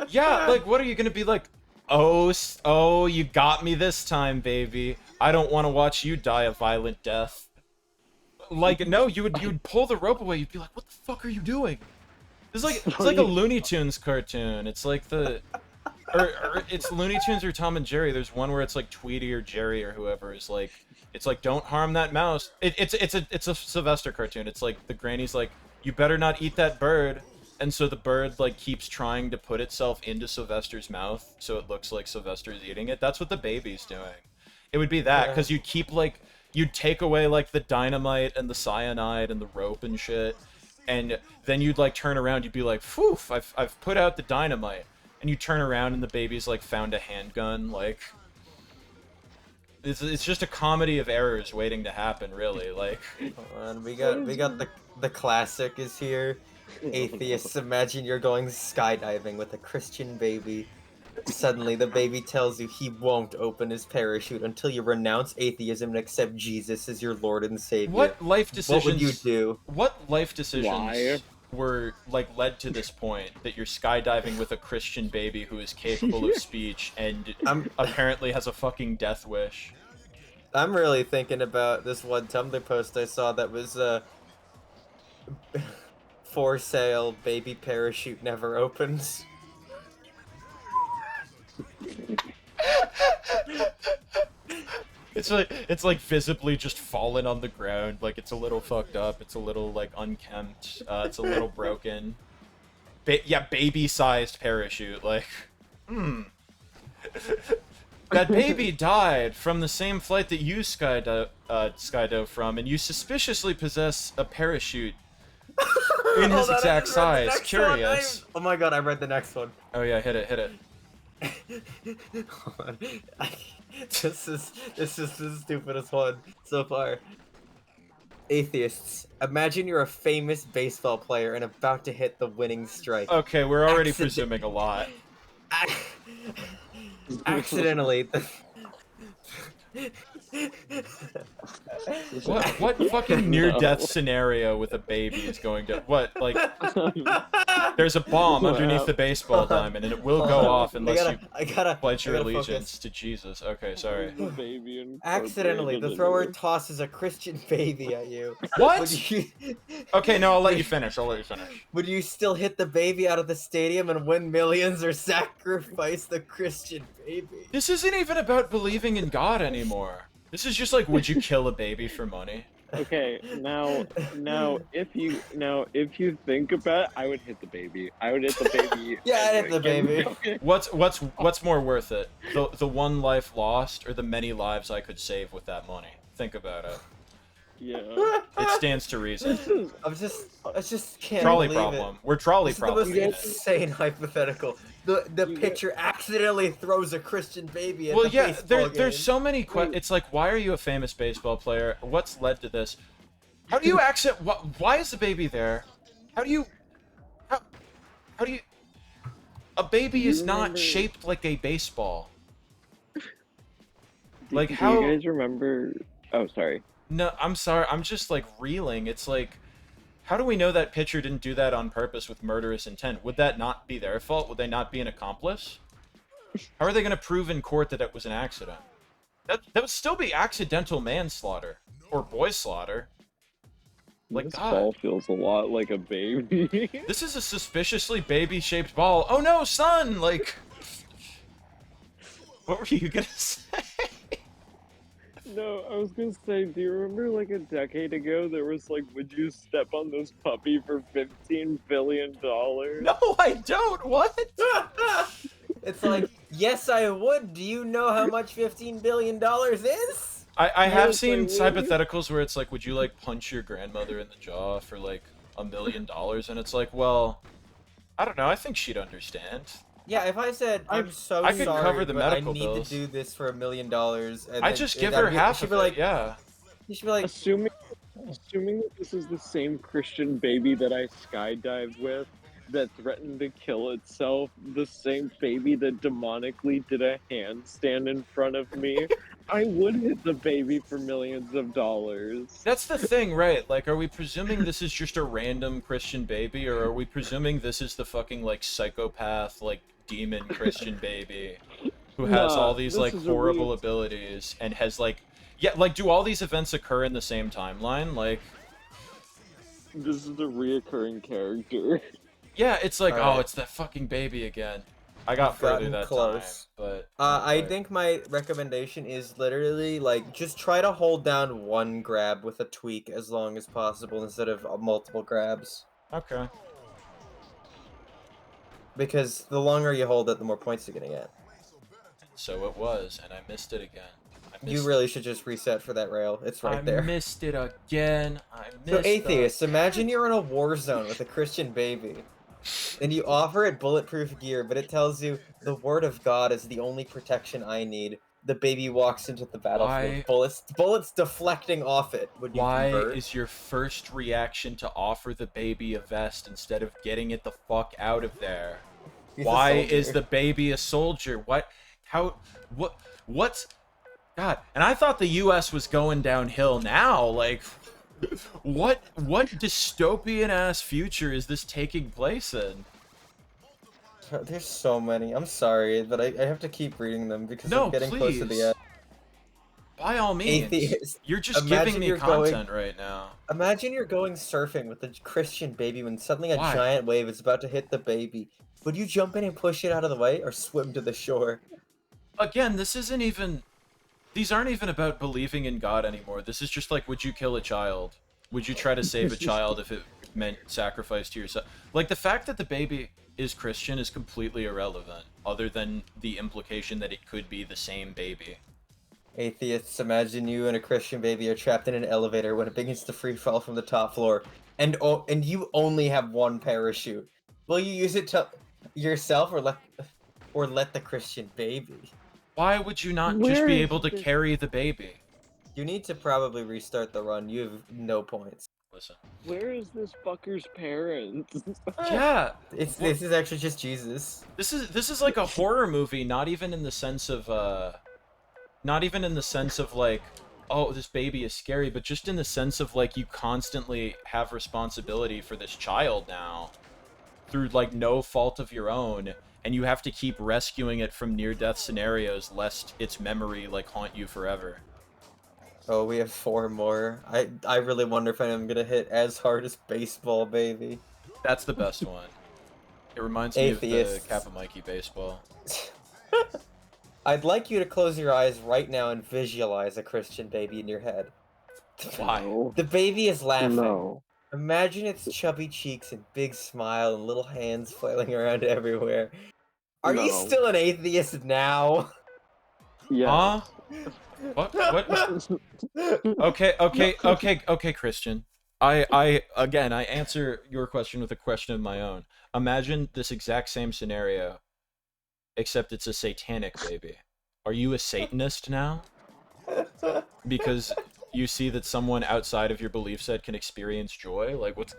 Yeah, like, what are you gonna be like? Oh, oh, you got me this time, baby. I don't want to watch you die a violent death. Like, no, you'd pull the rope away. You'd be like, what the fuck are you doing? It's like a Looney Tunes cartoon. It's like or it's Looney Tunes or Tom and Jerry. There's one where it's like Tweety or Jerry or whoever is like, it's like, don't harm that mouse. It's a Sylvester cartoon. It's like the granny's like, you better not eat that bird. And so the bird like keeps trying to put itself into Sylvester's mouth so it looks like Sylvester's eating it. That's what the baby's doing. It would be that, because you'd keep like, you'd take away like the dynamite and the cyanide and the rope and shit, and then you'd like turn around, you'd be like, phew, I've put out the dynamite. And you turn around and the baby's like found a handgun. Like, it's just a comedy of errors waiting to happen, really. Like, Hold on, we got the classic is here. Atheists, imagine you're going skydiving with a Christian baby. Suddenly, the baby tells you he won't open his parachute until you renounce atheism and accept Jesus as your Lord and Savior. what life decisions? What would you do? What life decisions Why? were like led to this point that you're skydiving with a Christian baby who is capable of speech and apparently has a fucking death wish? I'm really thinking about this one Tumblr post I saw that was for sale, baby parachute never opens. It's like visibly just fallen on the ground, like it's a little fucked up, it's a little like unkempt, it's a little broken. Yeah, baby-sized parachute, like, that baby died from the same flight that you skydove from, and you suspiciously possess a parachute in his Hold on, I exact just read the size. next Curious. one. Oh my god, I read the next one. Oh yeah, hit it. Hold on. This is the stupidest one so far. Atheists, imagine you're a famous baseball player and about to hit the winning strike. Okay, we're already Accident- presuming a lot. Accidentally. What fucking near-death scenario with a baby is going to... What, like... There's a bomb underneath the baseball diamond, and it will go off unless I gotta pledge your focus. allegiance to Jesus. Okay, sorry. The baby Accidentally, the incorporated thrower into tosses a Christian baby at you. What? Would you, Okay, no, I'll let you finish. would you still hit the baby out of the stadium and win millions, or sacrifice the Christian baby? This isn't even about believing in God anymore. This is just like, would you kill a baby for money? Okay, now if you think about it, I would hit the baby. I would hit the baby. Yeah, I'd hit the baby. Okay. What's more worth it? The one life lost or the many lives I could save with that money? Think about it. Yeah. It stands to reason. I just can't Trolley believe problem. it. We're trolley This is the most problem. insane hypothetical. The pitcher accidentally throws a Christian baby at Well, the yeah, baseball there's game. so many it's like, why are you a famous baseball player? What's led to this? How do you why is the baby there? How do you a baby is not shaped like a baseball. Like, Do how... you guys remember? Oh, sorry. No, I'm sorry, I'm just like reeling. It's like, how do we know that pitcher didn't do that on purpose with murderous intent? Would that not be their fault? Would they not be an accomplice? How are they going to prove in court that it was an accident? That would still be accidental manslaughter. Or boy slaughter. Like, This God. ball feels a lot like a baby. This is a suspiciously baby-shaped ball. Oh no, son! Like... What were you gonna say? No, I was gonna say, do you remember like a decade ago there was like, would you step on this puppy for $15 billion? No, I don't! What? It's like, yes, I would. Do you know how much $15 billion is? I have Yes, I seen would. hypotheticals where it's like, would you like punch your grandmother in the jaw for like $1 million? And it's like, well, I don't know. I think she'd understand. Yeah, if I said I'm so I could sorry, cover the but I medical need to bills. do this for $1 million, and I then just give her half she'd of be it. like, Yeah. you should be like, Assuming that this is the same Christian baby that I skydived with that threatened to kill itself, the same baby that demonically did a handstand in front of me, I would hit the baby for millions of dollars. That's the thing, right? Like, are we presuming this is just a random Christian baby, or are we presuming this is the fucking, like, psychopath, like, demon Christian baby who has all Nah, these, this like, is a horrible abilities and has, like... Yeah, like, do all these events occur in the same timeline? Like... This is a reoccurring character. Yeah, it's like, Alright. oh, it's that fucking baby again. I got You've further gotten that close. time, but... I but- think my recommendation is literally like just try to hold down one grab with a tweak as long as possible instead of multiple grabs. Okay. Because the longer you hold it, the more points you're gonna get. So it was, and I missed it again. You really should just reset for that rail. It's right there. I missed it again. So atheists, imagine you're in a war zone with a Christian baby, and you offer it bulletproof gear, but it tells you the word of God is the only protection I need. The baby walks into the battlefield, Why- bullets deflecting off it. Would you Why convert? is your first reaction to offer the baby a vest instead of getting it the fuck out of there? He's a Why is soldier. the baby a soldier? What? How? What's... God, and I thought the U.S. was going downhill now. Like, what dystopian ass future is this taking place in? There's so many. I'm sorry, but I have to keep reading them because No, I'm getting close to the please. end. By all means, Atheist. you're just Imagine giving me you're going- content right now. Imagine you're going surfing with a Christian baby when suddenly a Why? giant wave is about to hit the baby. Would you jump in and push it out of the way or swim to the shore? Again, this isn't even... These aren't even about believing in God anymore. This is just like, would you kill a child? Would you try to save a child if it meant sacrifice to yourself? Like, the fact that the baby is Christian is completely irrelevant, other than the implication that it could be the same baby. Atheists, imagine you and a Christian baby are trapped in an elevator when it begins to free fall from the top floor, and you only have one parachute. Will you use it to yourself or let the Christian baby? Why would you not just Where be is able to this- carry the baby? You need to probably restart the run. You have no points. Listen. Where is this fucker's parents? Yeah, This is actually just Jesus. this is like a horror movie, not even in the sense of like, oh, this baby is scary, but just in the sense of like you constantly have responsibility for this child now through like no fault of your own, and you have to keep rescuing it from near-death scenarios lest its memory like haunt you forever. Oh, we have 4 more. I really wonder if I'm gonna hit as hard as Baseball Baby. That's the best one. It reminds me Atheists. of the Kappa Mikey baseball. I'd like you to close your eyes right now and visualize a Christian baby in your head. Why? No. The baby is laughing. No. Imagine its chubby cheeks and big smile and little hands flailing around everywhere. Are you No. still an atheist now? Yeah. Huh? What? Okay, Christian. I again, I answer your question with a question of my own. Imagine this exact same scenario, except it's a satanic baby. Are you a Satanist now? Because you see that someone outside of your belief set can experience joy? Like what's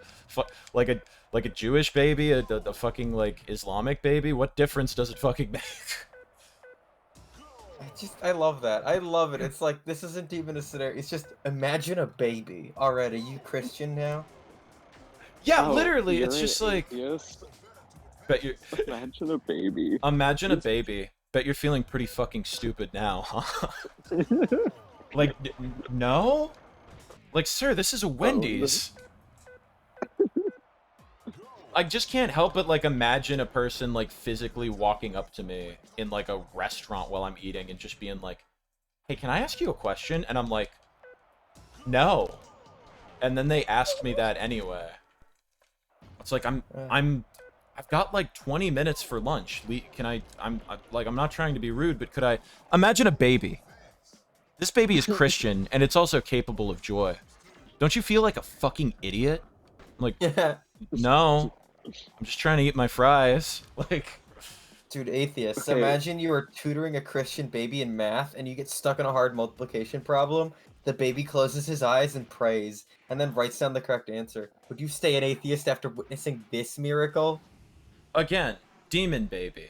like a Jewish baby, a fucking like Islamic baby? What difference does it fucking make? I love that. I love it. It's like, this isn't even a scenario. It's just, imagine a baby. Alright, are you Christian now? Yeah, Oh, literally, you're it's an just like atheist? bet you Imagine a baby. imagine a baby. Bet you're feeling pretty fucking stupid now, huh? Like, no? Like, sir, this is a Wendy's. I just can't help but, like, imagine a person, like, physically walking up to me in, like, a restaurant while I'm eating and just being like, hey, can I ask you a question? And I'm like, no. And then they asked me that anyway. It's like, I've got, like, 20 minutes for lunch. I'm not trying to be rude, but could I... Imagine a baby. This baby is Christian, and it's also capable of joy. Don't you feel like a fucking idiot? Like, Yeah. no. I'm just trying to eat my fries. Like, Dude, atheists. Okay. Imagine you are tutoring a Christian baby in math and you get stuck in a hard multiplication problem. The baby closes his eyes and prays, and then writes down the correct answer. Would you stay an atheist after witnessing this miracle? again, demon baby.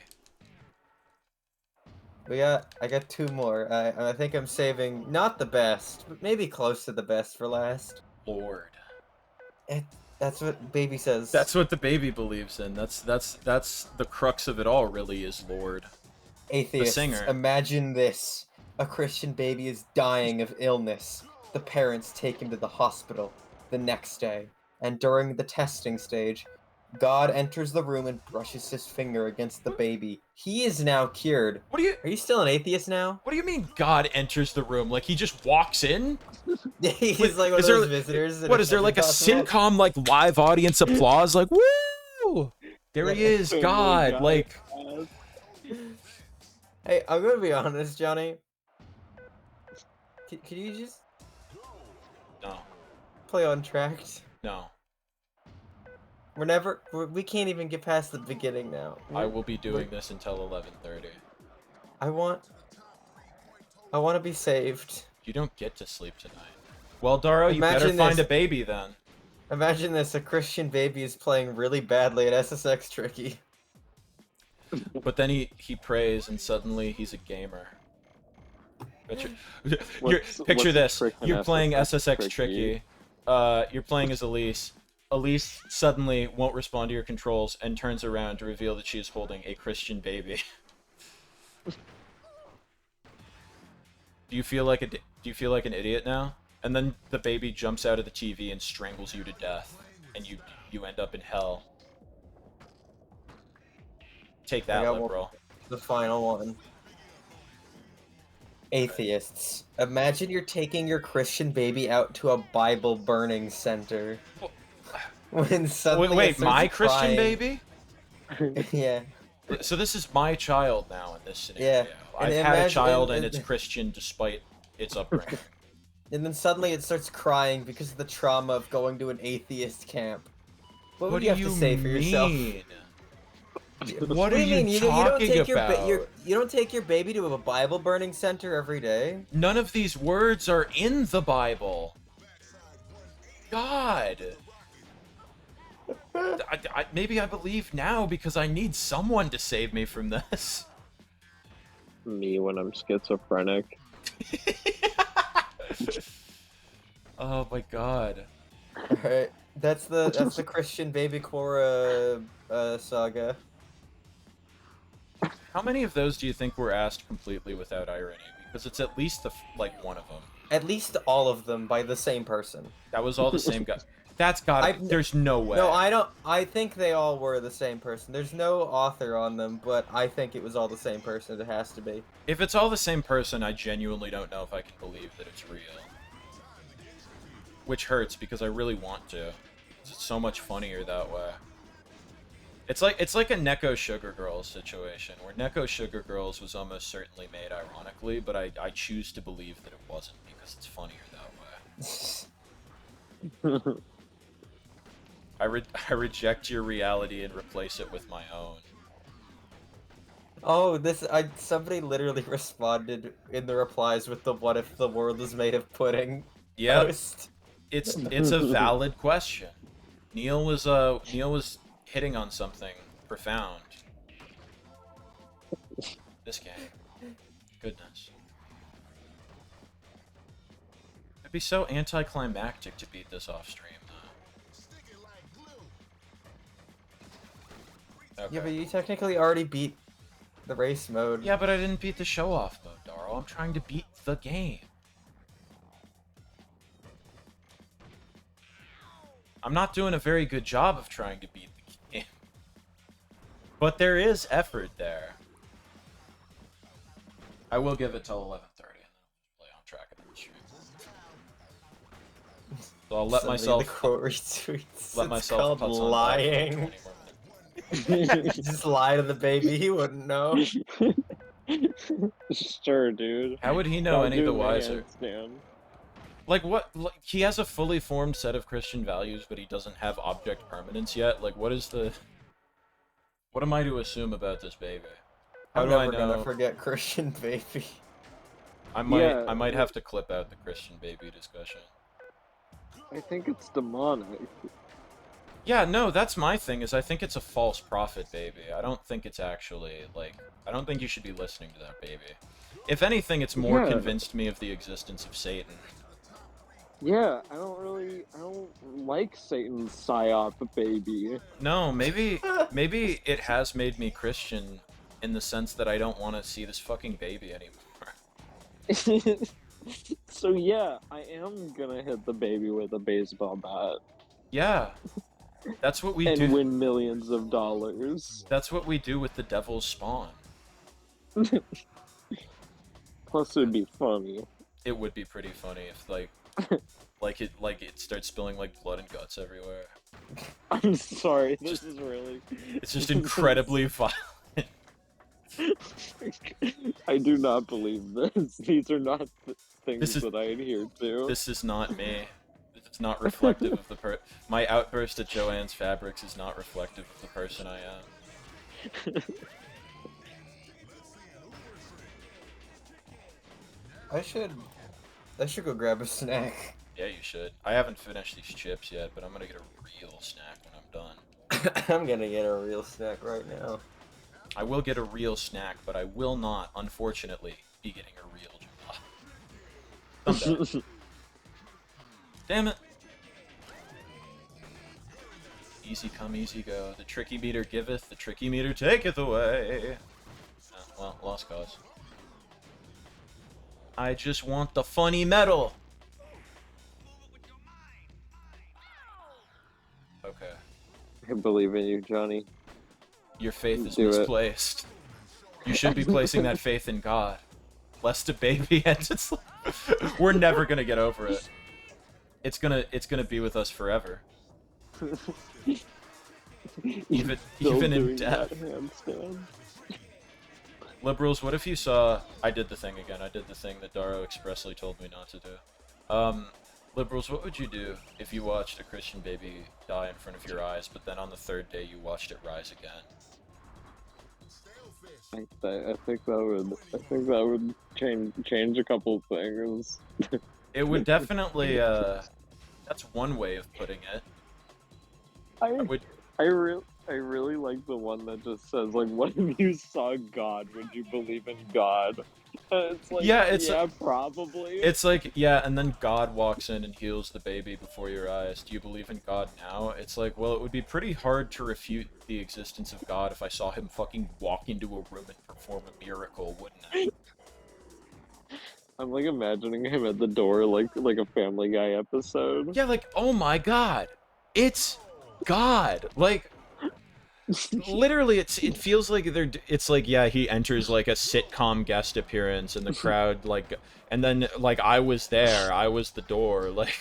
I got two more. I think I'm saving not the best, but maybe close to the best for last. Lord. That's what baby says. That's what the baby believes in. That's the crux of it all, really, is Lord. Atheists. singer. Imagine this: a Christian baby is dying of illness. The parents take him to the hospital the next day, and during the testing stage, God enters the room and brushes his finger against the baby. He is now cured. What do you Are you still an atheist now? What do you mean God enters the room? Like he just walks in? He's Wait, like one is of there- those visitors. that What if is there like a something sitcom like live audience applause like woo? There he is, Oh my God. God. Like Hey, I'm gonna be honest, Johnny. Can you just no. play untracked? No. We can't even get past the beginning now. I will be doing this until 11:30. I want to be saved. You don't get to sleep tonight. Well, Daro, you better Imagine find this. a baby then. Imagine this: a Christian baby is playing really badly at SSX Tricky. But then he prays and suddenly he's a gamer. Picture, What's picture the this. trick in You're playing SSX SSX Tricky? Tricky. You're playing as Elise. Elise suddenly won't respond to your controls and turns around to reveal that she is holding a Christian baby. Do you feel like an idiot now? And then the baby jumps out of the TV and strangles you to death, and you end up in hell. Take that, got one. liberal. The final one. Atheists. Imagine you're taking your Christian baby out to a Bible burning center. When suddenly Wait, it my starts Christian crying. baby? Yeah. So this is my child now in this scenario. Yeah, I've and had a imagine- child and and- it's Christian despite its upbringing. And then suddenly it starts crying because of the trauma of going to an atheist camp. What would do you have to say for yourself? mean? What What are do you mean? you You don't talking take about? you don't take your baby to a Bible burning center every day? None of these words are in the Bible. God. Maybe I believe now because I need someone to save me from this. Me when I'm schizophrenic. Oh my God. Alright. That's the Christian baby Korra saga. How many of those do you think were asked completely without irony? Because it's at least like one of them. At least all of them by the same person. That was all the same guy. That's got. There's no way. No, I don't. I think they all were the same person. There's no author on them, but I think it was all the same person. It has to be. If it's all the same person, I genuinely don't know if I can believe that it's real. Which hurts because I really want to. It's so much funnier that way. It's like a Neko Sugar Girls situation, where Neko Sugar Girls was almost certainly made ironically, but I choose to believe that it wasn't because it's funnier that way. I reject your reality and replace it with my own. Oh, somebody literally responded in the replies with the "What if the world is made of pudding?" Yep. post. It's a valid question. Neil was hitting on something profound. This game. Goodness. It'd be so anticlimactic to beat this off stream, though. Okay. Yeah, but you technically already beat the race mode. Yeah, but I didn't beat the show-off mode, Darl. I'm trying to beat the game. I'm not doing a very good job of trying to beat the game. But there is effort there. I will give it till 11:30 and then I'll play on track of the stream. So I'll let Somebody in myself the quote retweets. let It's myself called putz on lying. that for 20 more minutes. Just lie to the baby. He wouldn't know. Sure, dude. How would he know Stop any the doing wiser? handstand. Like what? Like, he has a fully formed set of Christian values, but he doesn't have object permanence yet. Like, what is the? What am I to assume about this baby? How I'm do I never gonna know? forget Christian baby. I might. Yeah, I might have to clip out the Christian baby discussion. I think it's demonic. Yeah, no, that's my thing. Is I think it's a false prophet baby. I don't think it's actually like. I don't think you should be listening to that baby. If anything, it's more Yeah. convinced me of the existence of Satan. Yeah, I don't like Satan's psyop baby. No, maybe it has made me Christian in the sense that I don't want to see this fucking baby anymore. So yeah, I am gonna hit the baby with a baseball bat Yeah. That's what we and do. win millions of dollars. That's what we do with the devil's spawn. Plus, it'd be funny. It would be pretty funny if like it starts spilling like blood and guts everywhere. I'm sorry, this is really. It's just incredibly violent. I do not believe this. These are not things This is- that I adhere to. This is not me. This is not reflective of the my outburst at Joanne's Fabrics is not reflective of the person I am. I should go grab a snack. Yeah, you should. I haven't finished these chips yet, but I'm gonna get a real snack when I'm done. I'm gonna get a real snack right now. I will get a real snack, but I will not, unfortunately, be getting a real job. Someday. Damn it. Easy come, easy go. The tricky meter giveth, the tricky meter taketh away. Well, lost cause. I just want the funny metal. Okay. I believe in you, Johnny. Your faith is Do it. misplaced. You should be placing that faith in God. Lest a baby ends its life. We're never gonna get over it. It's gonna be with us forever. Even Still in doing death. that handstand. Liberals, what if you saw... I did the thing again. I did the thing that Daro expressly told me not to do. Liberals, what would you do if you watched a Christian baby die in front of your eyes, but then on the third day you watched it rise again? I think that would change a couple things. It would definitely, that's one way of putting it. I would... I really like the one that just says like, "What if you saw God? Would you believe in God?" It's like, yeah, probably. It's like, yeah, and then God walks in and heals the baby before your eyes. Do you believe in God now? It's like, well, it would be pretty hard to refute the existence of God if I saw him fucking walk into a room and perform a miracle, wouldn't it? I'm like imagining him at the door, like a Family Guy episode. Yeah, like, oh my God, it's God. Like, literally, it feels like it's like, yeah, he enters like a sitcom guest appearance and the crowd like, and then like I was there, I was the door, like,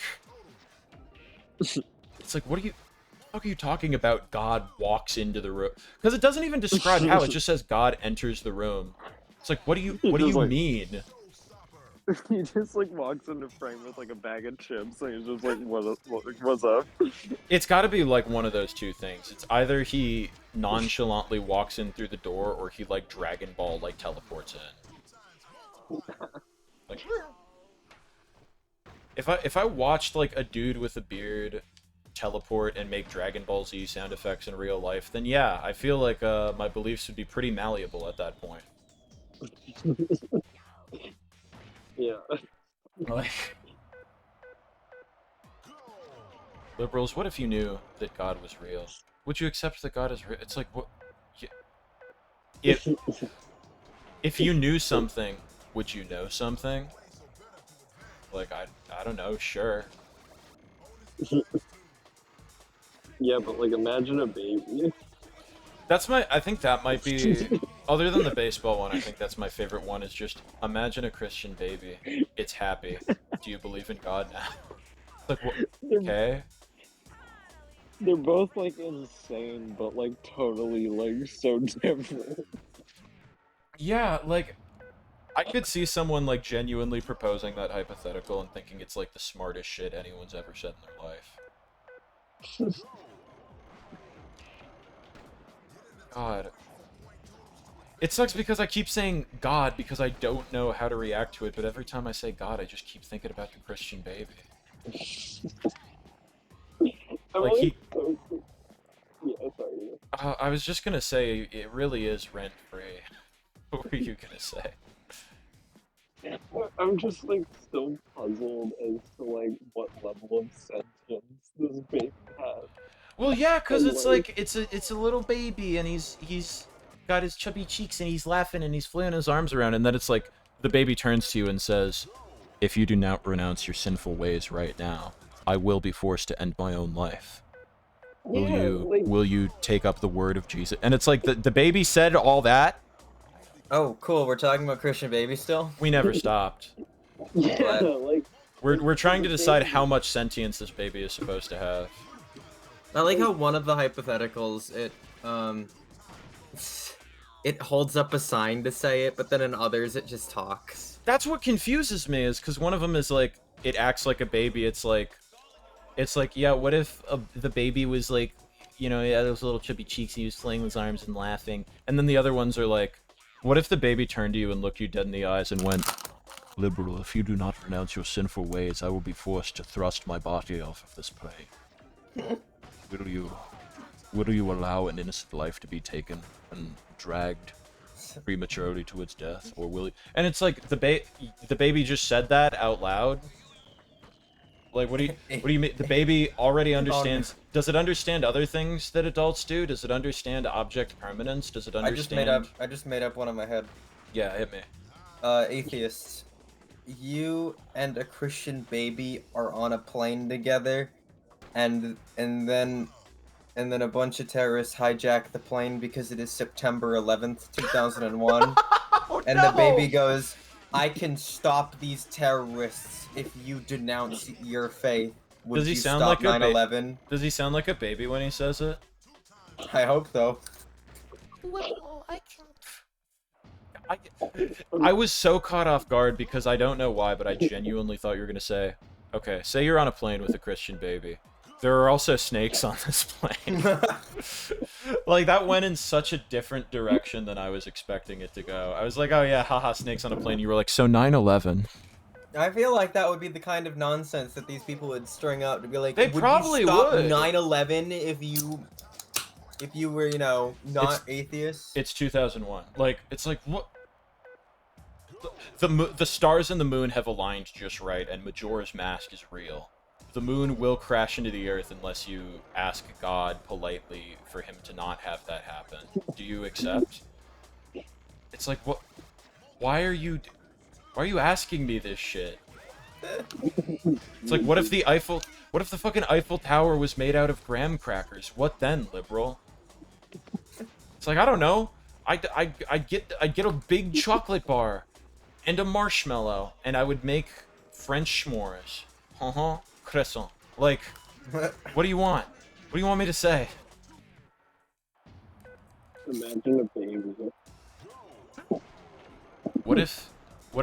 it's like, what are you talking about? God walks into the room, because it doesn't even describe how, it just says God enters the room. It's like, what do you like, mean? He just like walks into frame with like a bag of chips and he's just like, what's up? It's got to be like one of those two things. It's either he nonchalantly walks in through the door, or he like Dragon Ball like teleports in. Like, if I watched like a dude with a beard teleport and make Dragon Ball Z sound effects in real life, then yeah, I feel like my beliefs would be pretty malleable at that point. Yeah. Like, liberals, what if you knew that God was real? Would you accept that God is real? It's like, what? Yeah. If you knew something, would you know something? Like, I don't know, sure. Yeah, but like imagine a baby. I think that might be, other than the baseball one, I think that's my favorite one, is just, imagine a Christian baby. It's happy. Do you believe in God now? Like, what? Okay. They're both like insane, but like totally like so different. Yeah, like, I could see someone, like, genuinely proposing that hypothetical and thinking it's, like, the smartest shit anyone's ever said in their life. God. It sucks because I keep saying God because I don't know how to react to it, but every time I say God, I just keep thinking about the Christian baby. Like, he... Yeah, sorry. I was just gonna say, it really is rent-free. What were you gonna say? I'm just like so puzzled as to like what level of sentience this baby has. Well, yeah, cause And it's like it's a little baby, and he's got his chubby cheeks, and he's laughing, and he's flailing his arms around, and then it's like the baby turns to you and says, "If you do not renounce your sinful ways right now, I will be forced to end my own life. yeah, like Will you take up the word of Jesus?" And it's like the baby said all that. Oh, cool. We're talking about Christian Baby still? We never stopped. yeah, Glad. like We're trying to decide how much sentience this baby is supposed to have. I like how one of the hypotheticals, it holds up a sign to say it, but then in others it just talks. That's what confuses me, is because one of them is like, it acts like a baby. It's like, yeah, what if the baby was like, you know, he had those little chubby cheeks and he was flailing his arms and laughing. And then the other ones are like, what if the baby turned to you and looked you dead in the eyes and went, "Liberal, if you do not renounce your sinful ways, I will be forced to thrust my body off of this plane. Will you allow an innocent life to be taken and dragged prematurely to its death, or will you?" And it's like the baby just said that out loud. Like, what do you mean? The baby already understands. Does it understand other things that adults do? Does it understand object permanence? Does it understand? I just made up one in my head. Yeah, hit me. Atheists. You and a Christian baby are on a plane together, and then a bunch of terrorists hijack the plane because it is September 11th, 2001. Oh, And the baby goes, "I can stop these terrorists if you denounce your faith. Would Does he you sound stop like a 9/11?" Does he sound like a baby when he says it? I hope so. I was so caught off guard because I don't know why, but I genuinely thought you were gonna say, okay, say you're on a plane with a Christian baby. There are also snakes on this plane. Like, that went in such a different direction than I was expecting it to go. I was like, oh yeah, haha, snakes on a plane. You were like, so 9/11. I feel like that would be the kind of nonsense that these people would string up to be like, They would probably you stop would. 9/11 if you were, you know, not atheist? It's 2001. Like, it's like, what? The stars and the moon have aligned just right, and Majora's Mask is real. The moon will crash into the earth unless you ask God politely for him to not have that happen. Do you accept? It's like, what? Why are you asking me this shit? It's like, what if the fucking Eiffel Tower was made out of graham crackers? What then, liberal? It's like, I don't know. I'd get a big chocolate bar and a marshmallow, and I would make French s'mores. Croissant. Like, what do you want? What do you want me to say? imagine a baby. What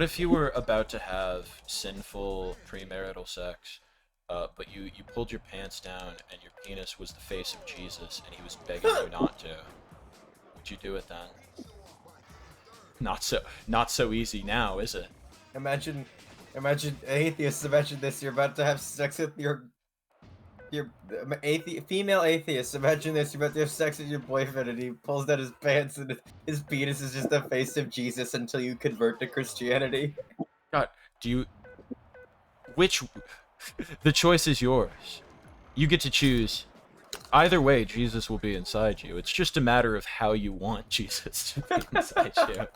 if you were about to have sinful premarital sex, but you pulled your pants down and your penis was the face of Jesus and he was begging you not to? Would you do it then? Not so easy now, is it? Imagine atheists. Imagine this: you're about to have sex with your female atheist. Imagine this: you're about to have sex with your boyfriend, and he pulls down his pants, and his penis is just the face of Jesus until you convert to Christianity. God, the choice is yours. You get to choose. Either way, Jesus will be inside you. It's just a matter of how you want Jesus to be inside you.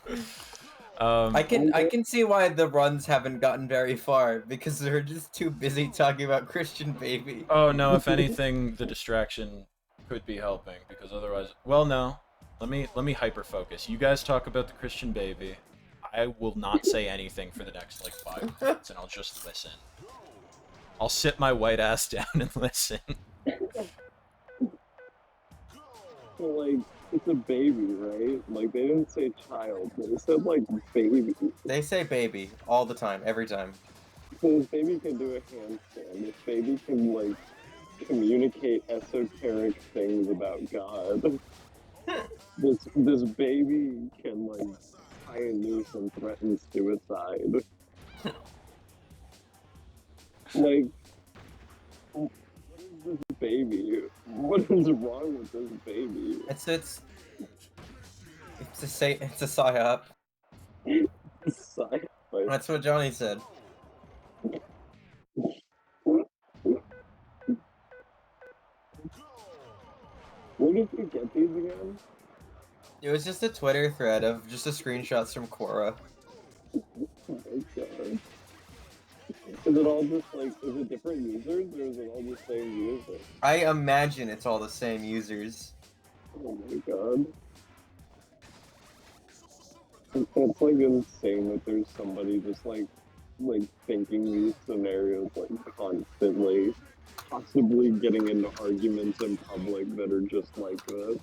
I can see why the runs haven't gotten very far, because they're just too busy talking about Christian baby. Oh no, if anything, the distraction could be helping, because otherwise, well, no. Let me hyper focus. You guys talk about the Christian baby. I will not say anything for the next like 5 minutes, and I'll just listen. I'll sit my white ass down and listen. Like, It's a baby, right? Like, they didn't say child. They said, like, baby. They say baby all the time, every time. So this baby can do a handstand. This baby can, like, communicate esoteric things about God. This baby can, like, tie a noose and threaten suicide. Like, what is this baby? What is wrong with this baby? It's a psyop. Sci-fi. That's what Johnny said. Where did you get these again? It was just a Twitter thread of just the screenshots from Quora. Oh my god. Is it all just like, is it different users or is it all the same user? I imagine it's all the same users. Oh my god. It's like insane that there's somebody just like thinking these scenarios like constantly, possibly getting into arguments in public that are just like this.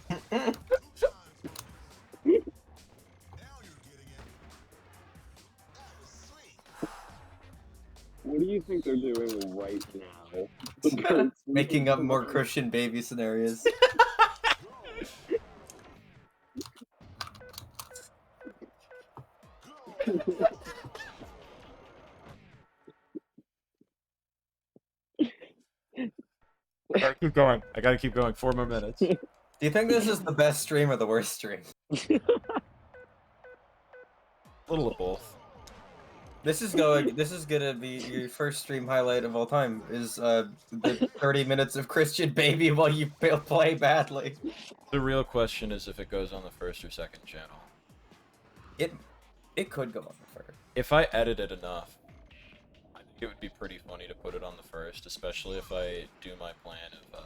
What do you think they're doing right now? Making up more Christian baby scenarios. I gotta keep going. I gotta keep going. 4 more minutes. Do you think this is the best stream or the worst stream? A little of both. This is gonna be your first stream highlight of all time. Is the 30 minutes of Christian baby while you play badly. The real question is if it goes on the first or second channel. It could go on the first. If I edit it enough, I think it would be pretty funny to put it on the first, especially if I do my plan of,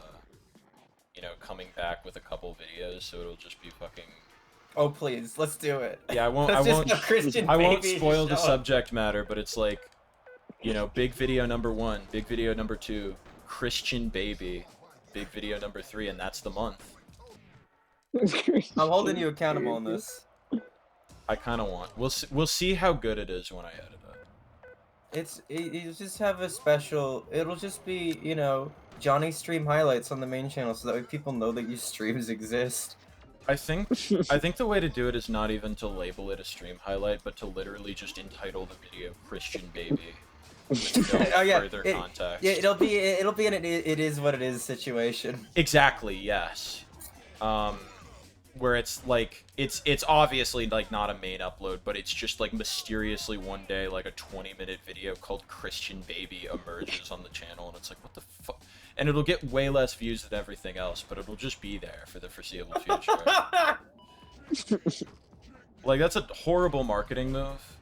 you know, coming back with a couple videos, so it'll just be fucking. Oh please, let's do it. Yeah, I won't. Let's just have Christian I won't baby spoil the show up. subject matter, but it's like, you know, big video number 1, big video number 2, Christian baby, big video number 3, and that's the month. I'm holding you accountable on this. I kind of want. We'll see how good it is when I edit it. You just have a special. It'll just be, you know, Johnny stream highlights on the main channel, so that way people know that your streams exist. I think the way to do it is not even to label it a stream highlight, but to literally just entitle the video "Christian Baby." With no Oh yeah, further context. yeah, it'll be an it is what it is situation. Exactly. Yes. Where it's like it's obviously like not a main upload, but it's just like mysteriously one day like a 20-minute video called Christian Baby emerges on the channel, and it's like, what the fuck? And it'll get way less views than everything else, but it'll just be there for the foreseeable future. Like, that's a horrible marketing move,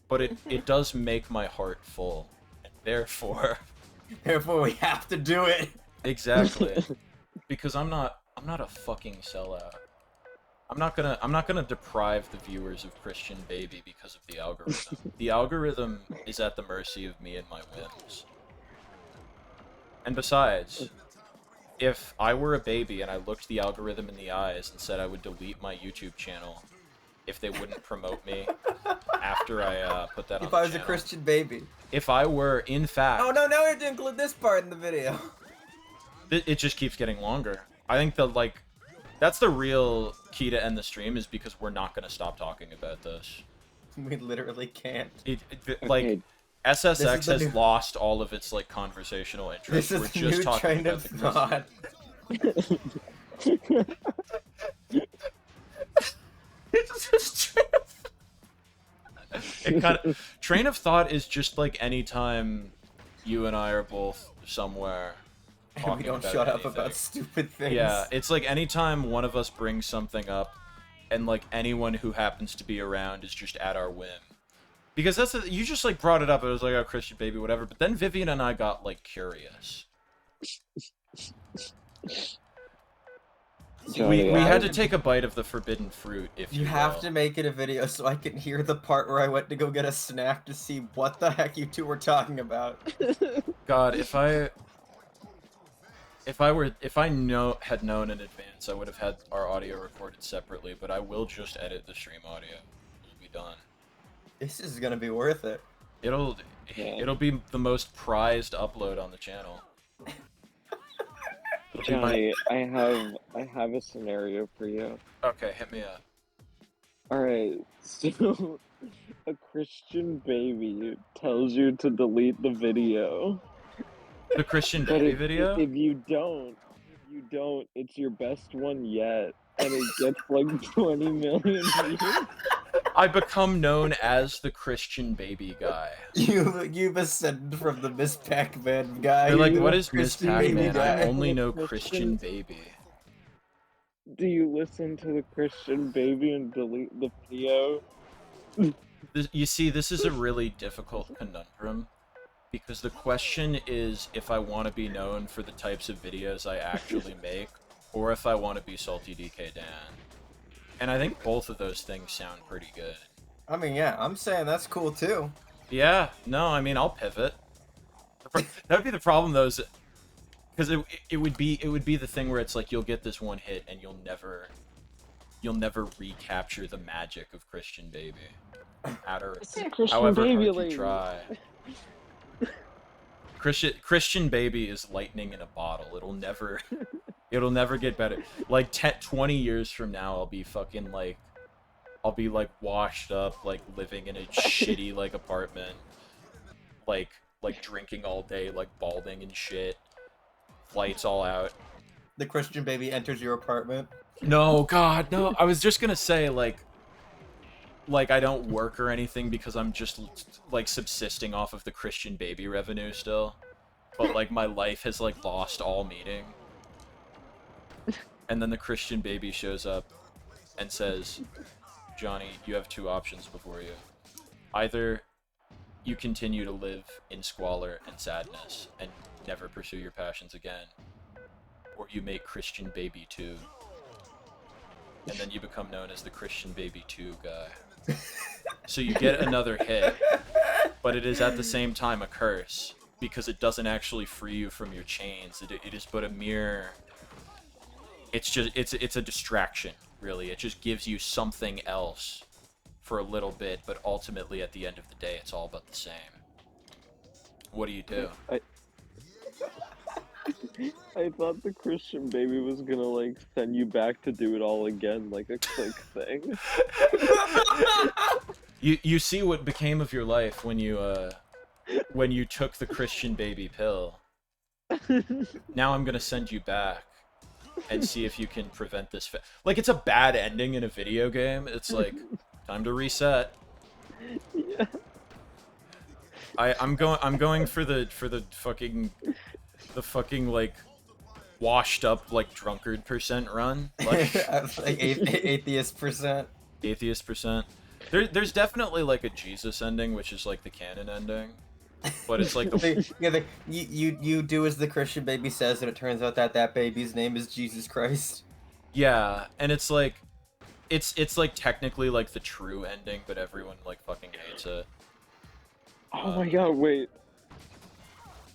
but it does make my heart full, and therefore we have to do it. exactly, because I'm not a fucking sellout. I'm not gonna deprive the viewers of Christian Baby because of the algorithm. The algorithm is at the mercy of me and my whims. And besides, if I were a baby and I looked the algorithm in the eyes and said I would delete my YouTube channel if they wouldn't promote me after I put that on the channel. If I was a Christian baby. If I were, in fact... Oh no, now we have to include this part in the video. It just keeps getting longer. I think that's the real key to end the stream, is because we're not going to stop talking about this. We literally can't. Like, SSX has new... lost all of its, like, conversational interest. This is we're just new talking train about of the thought. It's just train of thought is just like anytime you and I are both somewhere And we don't shut up about stupid things. Yeah, it's like anytime one of us brings something up, and like anyone who happens to be around is just at our whim. Because you just like brought it up, it was like, oh, Christian Baby, whatever, but then Vivian and I got like curious. We had to take a bite of the forbidden fruit, if you will. You have to make it a video so I can hear the part where I went to go get a snack to see what the heck you two were talking about. God, if I... if I had known in advance, I would have had our audio recorded separately. But I will just edit the stream audio. It'll be done. This is gonna be worth it. It'll be the most prized upload on the channel. Johnny, I have a scenario for you. Okay, hit me up. Alright, so a Christian baby tells you to delete the video. The Christian But baby video? if you don't, it's your best one yet. And it gets like 20 million views. I become known as the Christian baby guy. You've ascended from the Miss Pac-Man guy. They're like, to what the is Miss Christian baby Pac-Man? I guy. only know Christian baby. Do you listen to the Christian baby and delete the video? You see, this is a really difficult conundrum. Because the question is if I want to be known for the types of videos I actually make, or if I want to be Salty DK Dan. And I think both of those things sound pretty good. I mean, yeah, I'm saying that's cool too. Yeah, no, I mean, I'll pivot. That would be the problem, though, because it would be the thing where it's like you'll get this one hit and you'll never recapture the magic of Christian Baby. However hard you try. Christian Baby is lightning in a bottle. It'll never get better. Like 20 years from now, I'll be washed up, like living in a shitty like apartment, like drinking all day, like balding and shit. Lights all out. The Christian Baby enters your apartment. No, God, no. I was just gonna say like I don't work or anything because I'm just like subsisting off of the Christian Baby revenue still. But like my life has like lost all meaning. And then the Christian Baby shows up and says, Johnny, you have two options before you. Either you continue to live in squalor and sadness and never pursue your passions again, or you make Christian Baby 2. And then you become known as the Christian Baby 2 guy. So you get another hit, but it is at the same time a curse, because it doesn't actually free you from your chains. It is but a mere... It's a distraction, really. It just gives you something else for a little bit, but ultimately at the end of the day, it's all about the same. What do you do? I thought the Christian Baby was gonna like send you back to do it all again, like a click thing. You see what became of your life when you took the Christian Baby pill. Now I'm gonna send you back and see if you can prevent this. Like, it's a bad ending in a video game. It's like time to reset. Yeah. I'm going for the fucking like washed up like drunkard percent run. Like Atheist percent. Atheist percent. There's definitely like a Jesus ending, which is like the canon ending. But it's like you do as the Christian Baby says, and it turns out that baby's name is Jesus Christ. Yeah, and it's like it's like technically like the true ending, but everyone like fucking hates it. Oh my god, wait,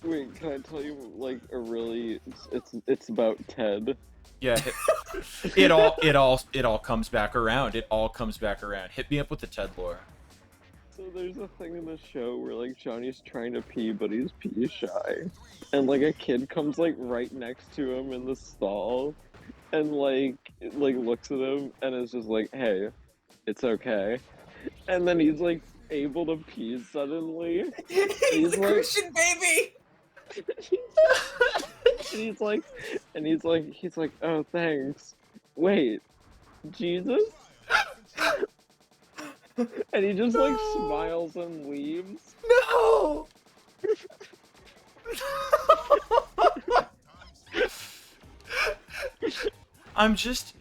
can I tell you like a really it's about Ted. Yeah, it all comes back around. It all comes back around. Hit me up with the Ted lore. So there's a thing in the show where like Johnny's trying to pee, but he's pee shy, and like a kid comes like right next to him in the stall, and like looks at him and is just like, "Hey, it's okay," and then he's like able to pee suddenly. He's the like, Christian Baby. he's like, "Oh, thanks. Wait, Jesus?" And he just like smiles and leaves. No. I'm just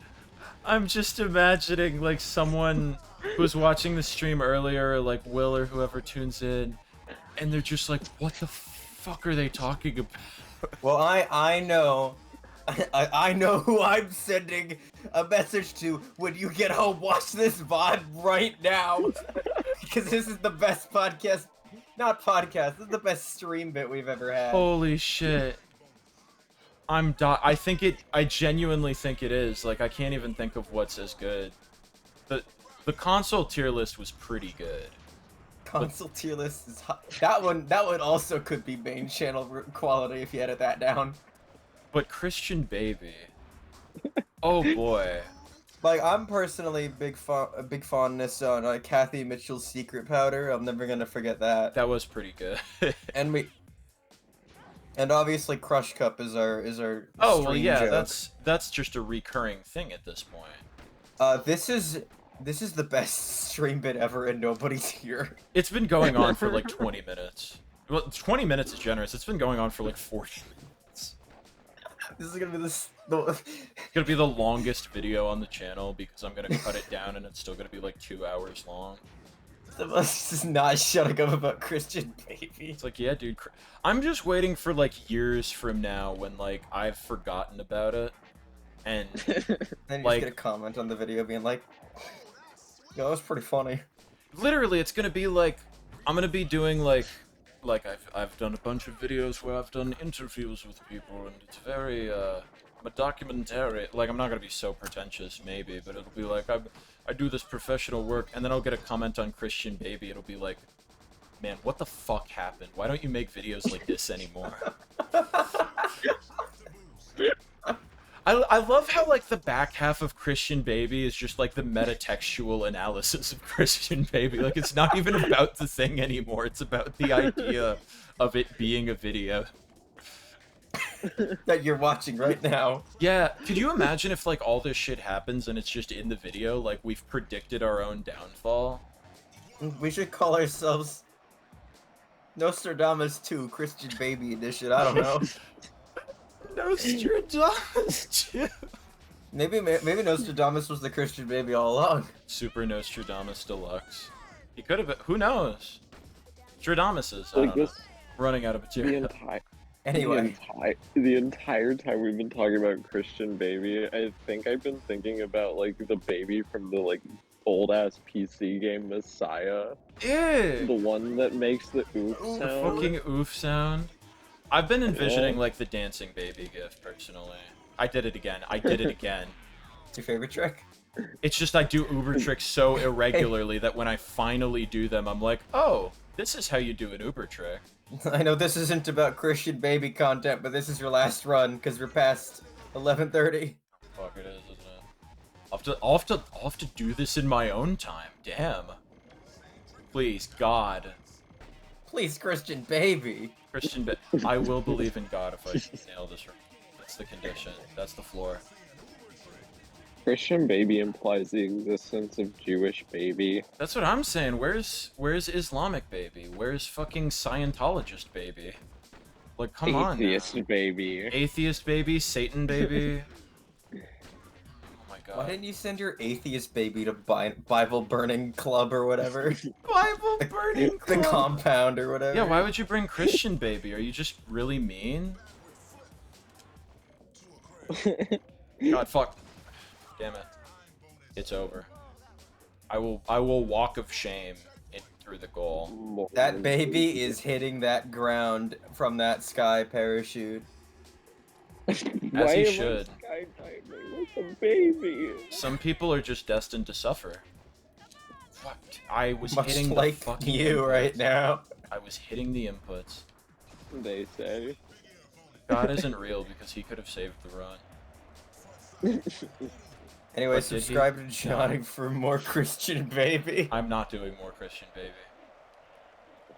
imagining like someone who was watching the stream earlier, or like Will or whoever tunes in, and they're just like, "What the fuck are they talking about?" Well, I know. I know who I'm sending a message to when you get home. Watch this VOD right now. Because this is the best podcast. Not podcast. This is the best stream bit we've ever had. Holy shit. I think it. I genuinely think it is. Like, I can't even think of what's as good. The console tier list was pretty good. Console tier list is hot. That one also could be main channel quality if you edit that down. But Christian Baby. Oh boy. Like, I'm personally a big fondness on Kathy Mitchell's Secret Powder. I'm never gonna forget that. That was pretty good. And obviously Crush Cup is our Oh well, stream yeah, joke. that's just a recurring thing at this point. This is the best stream bit ever, and nobody's here. It's been going on for like 20 minutes. Well, 20 minutes is generous. It's been going on for like 40 minutes. This is gonna be It's gonna be the longest video on the channel because I'm gonna cut it down and it's still gonna be like 2 hours long. Us just not shutting up about Christian Baby. It's like, yeah, dude. I'm just waiting for like years from now when like I've forgotten about it, and Then you like, just get a comment on the video being like, "Yo, that was pretty funny." literally, it's gonna be like I'm gonna be doing like I've done a bunch of videos where I've done interviews with people, and it's very I'm a documentary. Like, I'm not gonna be so pretentious, maybe, but it'll be like I do this professional work, and then I'll get a comment on Christian Baby. It'll be like, man, what the fuck happened? Why don't you make videos like this anymore? I love how, like, the back half of Christian Baby is just, like, the metatextual analysis of Christian Baby. Like, it's not even about the thing anymore. It's about the idea of it being a video. That you're watching right now. Yeah, could you imagine if, like, all this shit happens and it's just in the video? Like, we've predicted our own downfall? We should call ourselves Nostradamus 2 Christian Baby Edition. I don't know. Nostradamus 2. Maybe Nostradamus was the Christian Baby all along. Super Nostradamus Deluxe. He could have been. Who knows? Stradamuses. I Like don't know. this, Running out of the material. entire. Anyway, The entire time we've been talking about Christian Baby, I think I've been thinking about like the baby from the like old ass PC game Messiah, the Ew! one that makes the oof The sound. fucking oof sound. I've been envisioning like the dancing baby gif personally. I did it again. I did it again. it's your favorite trick? It's just I do Uber tricks so irregularly that when I finally do them, I'm like, oh, this is how you do an Uber trick. I know this isn't about Christian Baby content, but this is your last run because we're past 11:30. Fuck, it is, isn't it? I'll have to do this in my own time. Damn. Please, God. Please, Christian Baby. Christian, I will believe in God if I nail this right. That's the condition. That's the floor. Christian Baby implies the existence of Jewish baby. That's what I'm saying. Where's Islamic baby? Where's fucking Scientologist baby? Like, come on. Atheist baby. Atheist baby, Satan baby. Oh my god. Why didn't you send your atheist baby to Bible burning club or whatever? Bible burning The club? compound or whatever. Yeah, why would you bring Christian baby? Are you just really mean? God, fuck. Damn it. It's over. I will walk of shame through the goal. That baby is hitting that ground from that sky parachute. As Why he am I should. skydiving with a baby? Some people are just destined to suffer. What? I was Much hitting like the fucking you inputs. right now. I was hitting the inputs. They say. God isn't real because he could have saved the run. Anyway, But did he? subscribe to Johnny for more Christian Baby. I'm not doing more Christian baby.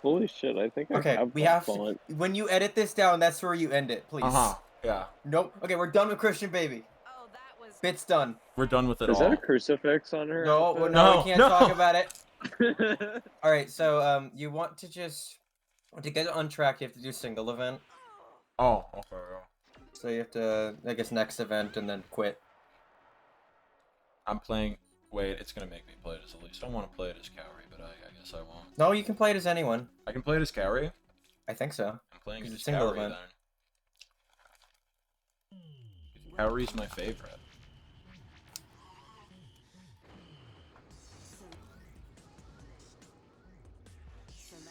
Holy shit! I think I Okay, have we that have to. font. When you edit this down, that's where you end it, please. Yeah. Nope. Okay, we're done with Christian Baby. Oh, that was. Bit's done. We're done with it Is all. that a crucifix on her? No, outfit? no, No, we can't no. talk about it. No. All right, so you want to to get on track, you have to do single event. Oh, okay. Yeah. So you have to, I guess, next event and then quit. I'm playing. Wait, it's gonna make me play it as Elise. I want to play it as Cowrie, but I guess I won't. No, you can play it as anyone. I can play it as Cowrie. I think so. I'm playing it It's a as single Cowrie event. then. Cowrie's my favorite.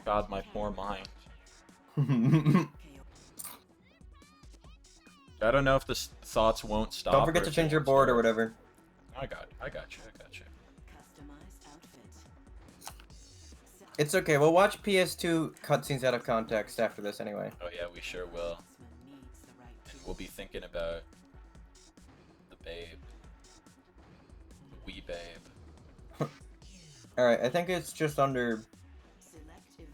God, my poor mind. I don't know if the thoughts won't stop. Don't forget or to if change they your won't board or start. whatever. I got you. Customized outfit. It's okay. We'll watch PS2 cutscenes out of context after this anyway. Oh yeah, we sure will. Needs the right And we'll be thinking about the babe, the wee babe. All right, I think it's just under. select event.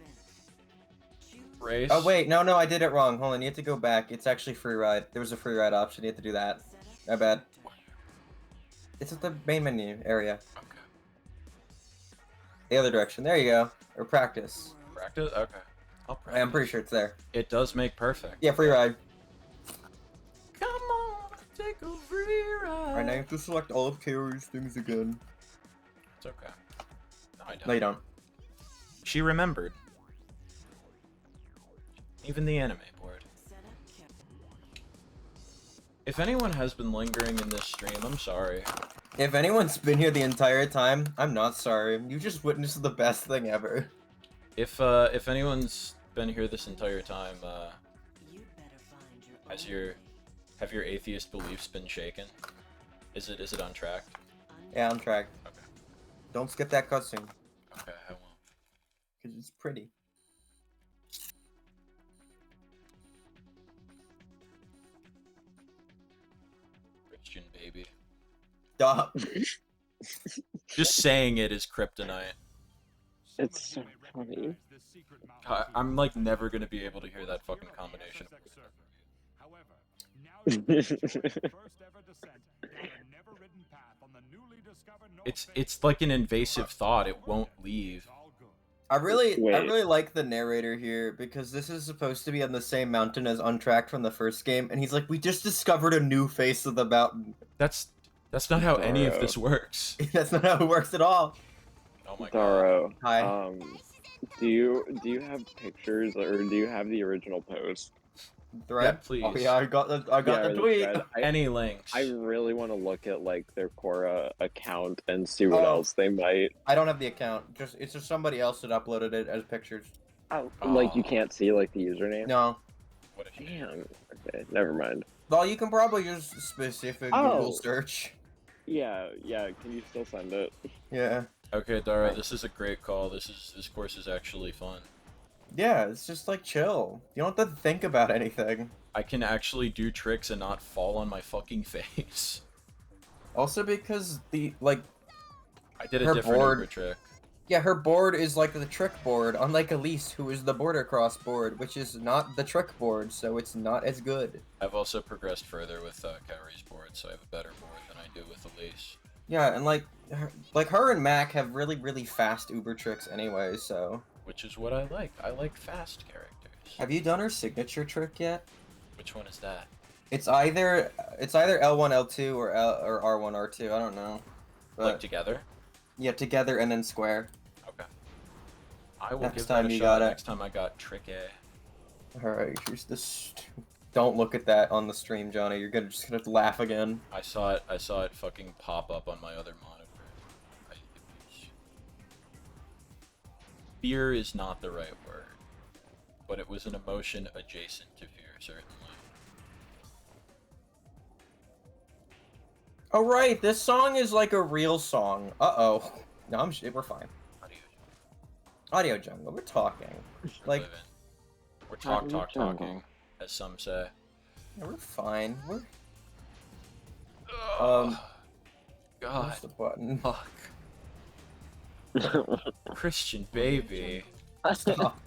Choose Race. Oh wait, no, I did it wrong. Hold on, you have to go back. It's actually free ride. There was a free ride option. You have to do that. setup. My bad. It's at the main menu area. Okay. The other direction. There you go. Or practice. Practice. Okay. I'll practice. I'm pretty sure it's there. It does make perfect. Yeah, free ride. Come on, take a free ride. Alright, now you have to select all of Carrie's things again. It's okay. No, I don't. No, you don't. She remembered. Even the anime board. Setup care. If anyone has been lingering in this stream, I'm sorry. If anyone's been here the entire time, I'm not sorry. You just witnessed the best thing ever. If anyone's been here this entire time, You better find your has own have your atheist beliefs been shaken? Is it on track? Yeah, on track. Okay. Don't skip that cutscene, Okay, I won't. because it's pretty. Christian baby. Stop. Just saying it is kryptonite. It's so funny. I'm like never gonna be able to hear that fucking combination. However, now you can enjoy the first ever descent down a never-ridden path on the newly discovered North It's like an invasive thought. It won't leave. I really Wait. like the narrator here because this is supposed to be on the same mountain as Untracked from the first game, and he's like, "We just discovered a new face of the mountain." That's not how any of Daro. this works. That's not how it works at all. Oh my god. Daro, Hi. do you have pictures or do you have the original post? Thread? please. Oh yeah, I got the the tweet. thread. Any links? I really want to look at like their Quora account and see what Oh. else they might. I don't have the account. It's just somebody else that uploaded it as pictures. Oh, like you Aw. can't see like the username. No. What a shame. Damn. Okay, never mind. Well, you can probably use specific Oh. Google search. Yeah. Can you still send it? Yeah. Okay, Dara, this is a great call. This course is actually fun. Yeah, it's just like chill. You don't have to think about anything. I can actually do tricks and not fall on my fucking face. Also because I did a Her different board- Uber trick. yeah, her board is like the trick board, unlike Elise, who is the border cross board, which is not the trick board, so it's not as good. I've also progressed further with Kyrie's board, so I have a better board than I do with Elise. Yeah, and like her and Mac have really fast Uber tricks anyway, so. Which is what I like. I like fast characters. Have you done her signature trick yet? Which one is that? It's either L1 L2 or R1 R2. I don't know. But Like together? yeah, together and then square. Okay. I will Next give time that a you shot got it. next time I got trick A. All right, here's this. Don't look at that on the stream, Johnny. You're just gonna laugh again. I saw it fucking pop up on my other monitor. Fear is not the right word, but it was an emotion adjacent to fear, certainly. Oh right, this song is like a real song. Uh-oh. No, we're fine. Audio jungle, we're talking. Like, Living. We're talking, jungle. as some say. yeah, we're fine. We're God. where's the button? Fuck. Christian baby. Stop.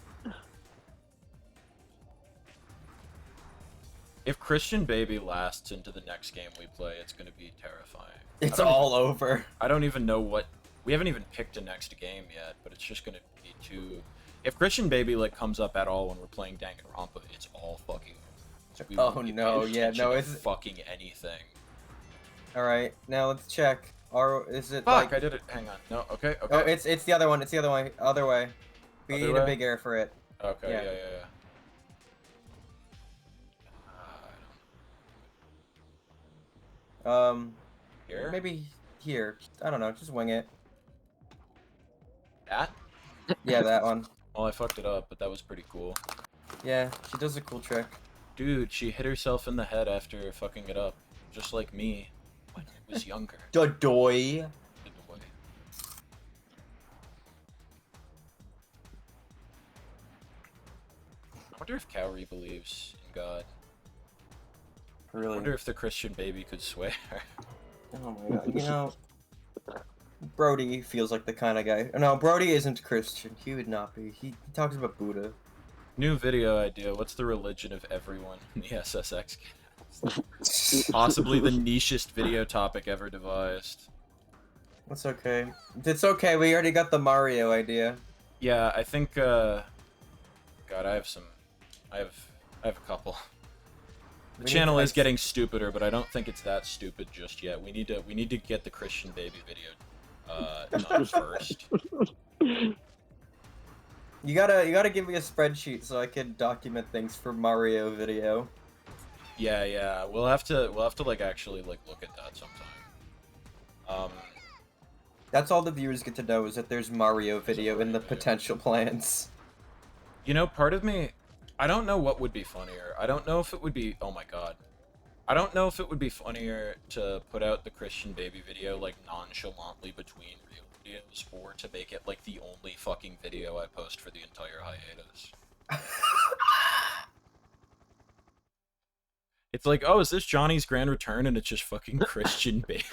If Christian baby lasts into the next game we play, it's gonna be terrifying. It's I don't all over. I don't even know what. We haven't even picked a next game yet, but it's just gonna be too. If Christian baby like comes up at all when we're playing Danganronpa, it's all fucking over. We Oh, won't be no, paying yeah, attention no, to it's- fucking anything. All right, now let's check. Is it Fuck! like? I did it. Hang on. No. Okay. Okay. Oh, it's the other one. It's the other way. Other way. We Other need way? a big air for it. Okay. yeah. Yeah. Here. Maybe here. I don't know. Just wing it. That. Yeah, that one. Well, I fucked it up, but that was pretty cool. Yeah, she does a cool trick. Dude, she hit herself in the head after fucking it up, just like me when I was younger. Dodoy. I wonder if Cowrie believes in God. I Really? wonder if the Christian baby could swear. Oh my god. You know, Brody feels like the kind of guy. No, Brody isn't Christian. He would not be. He talks about Buddha. New video idea. What's the religion of everyone in the SSX? Possibly the nichest video topic ever devised. That's okay. It's okay. We already got the Mario idea. Yeah, I think. God, I have a couple. The We need channel to, is like, getting stupider, but I don't think it's that stupid just yet. We need to get the Christian baby video done first. You gotta give me a spreadsheet so I can document things for Mario video. Yeah, we'll have to like actually like look at that sometime. That's all the viewers get to know is that there's Mario video in the potential plans. You know, part of me, I don't know what would be funnier. I don't know if it would be, oh my god. I don't know if it would be funnier to put out the Christian baby video like nonchalantly between real videos, or to make it like the only fucking video I post for the entire hiatus. It's like, oh, is this Johnny's grand return? And it's just fucking Christian baby.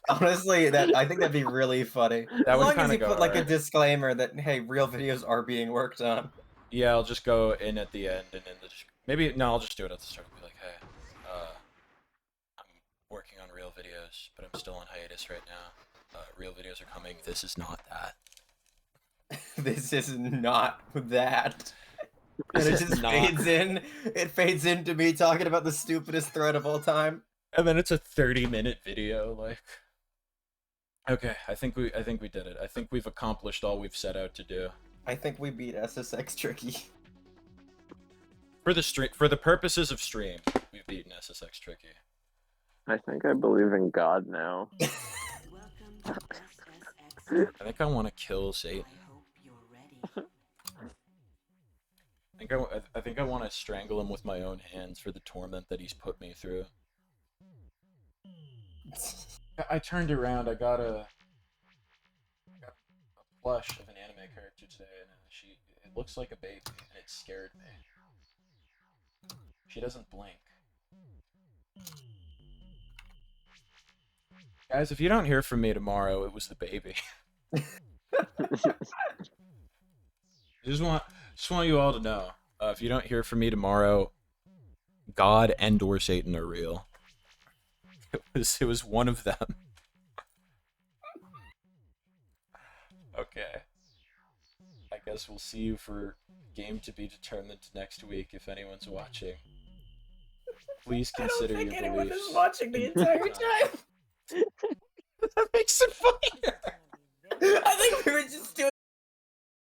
Honestly, I think that'd be really funny. That as would long as kinda you go put like a alright. disclaimer that hey, real videos are being worked on. Yeah, I'll just go in at the end and then maybe no, I'll just do it at the start. I'll be like, hey, I'm working on real videos, but I'm still on hiatus right now. Real videos are coming. This is not that. This is not that. And it This is just not- fades in. It fades into me talking about the stupidest thread of all time. And then it's a 30-minute video, like. Okay, I think we did it. I think we've accomplished all we've set out to do. I think we beat SSX Tricky. For the purposes of stream, we've beaten SSX Tricky. I think I believe in God now. Welcome to SSX. I think I want to kill Satan. I hope you're ready. I think I want to strangle him with my own hands for the torment that he's put me through. I turned around. I got a plush of an anime character today, and it looks like a baby, and it scared me. She doesn't blink. Guys, if you don't hear from me tomorrow, it was the baby. Just want you all to know, if you don't hear from me tomorrow, God and/or Satan are real. It was one of them. Okay. I guess we'll see you for game to be determined next week if anyone's watching. Please consider your beliefs. I don't think anyone is watching the entire time. That makes it funnier. I think we were just doing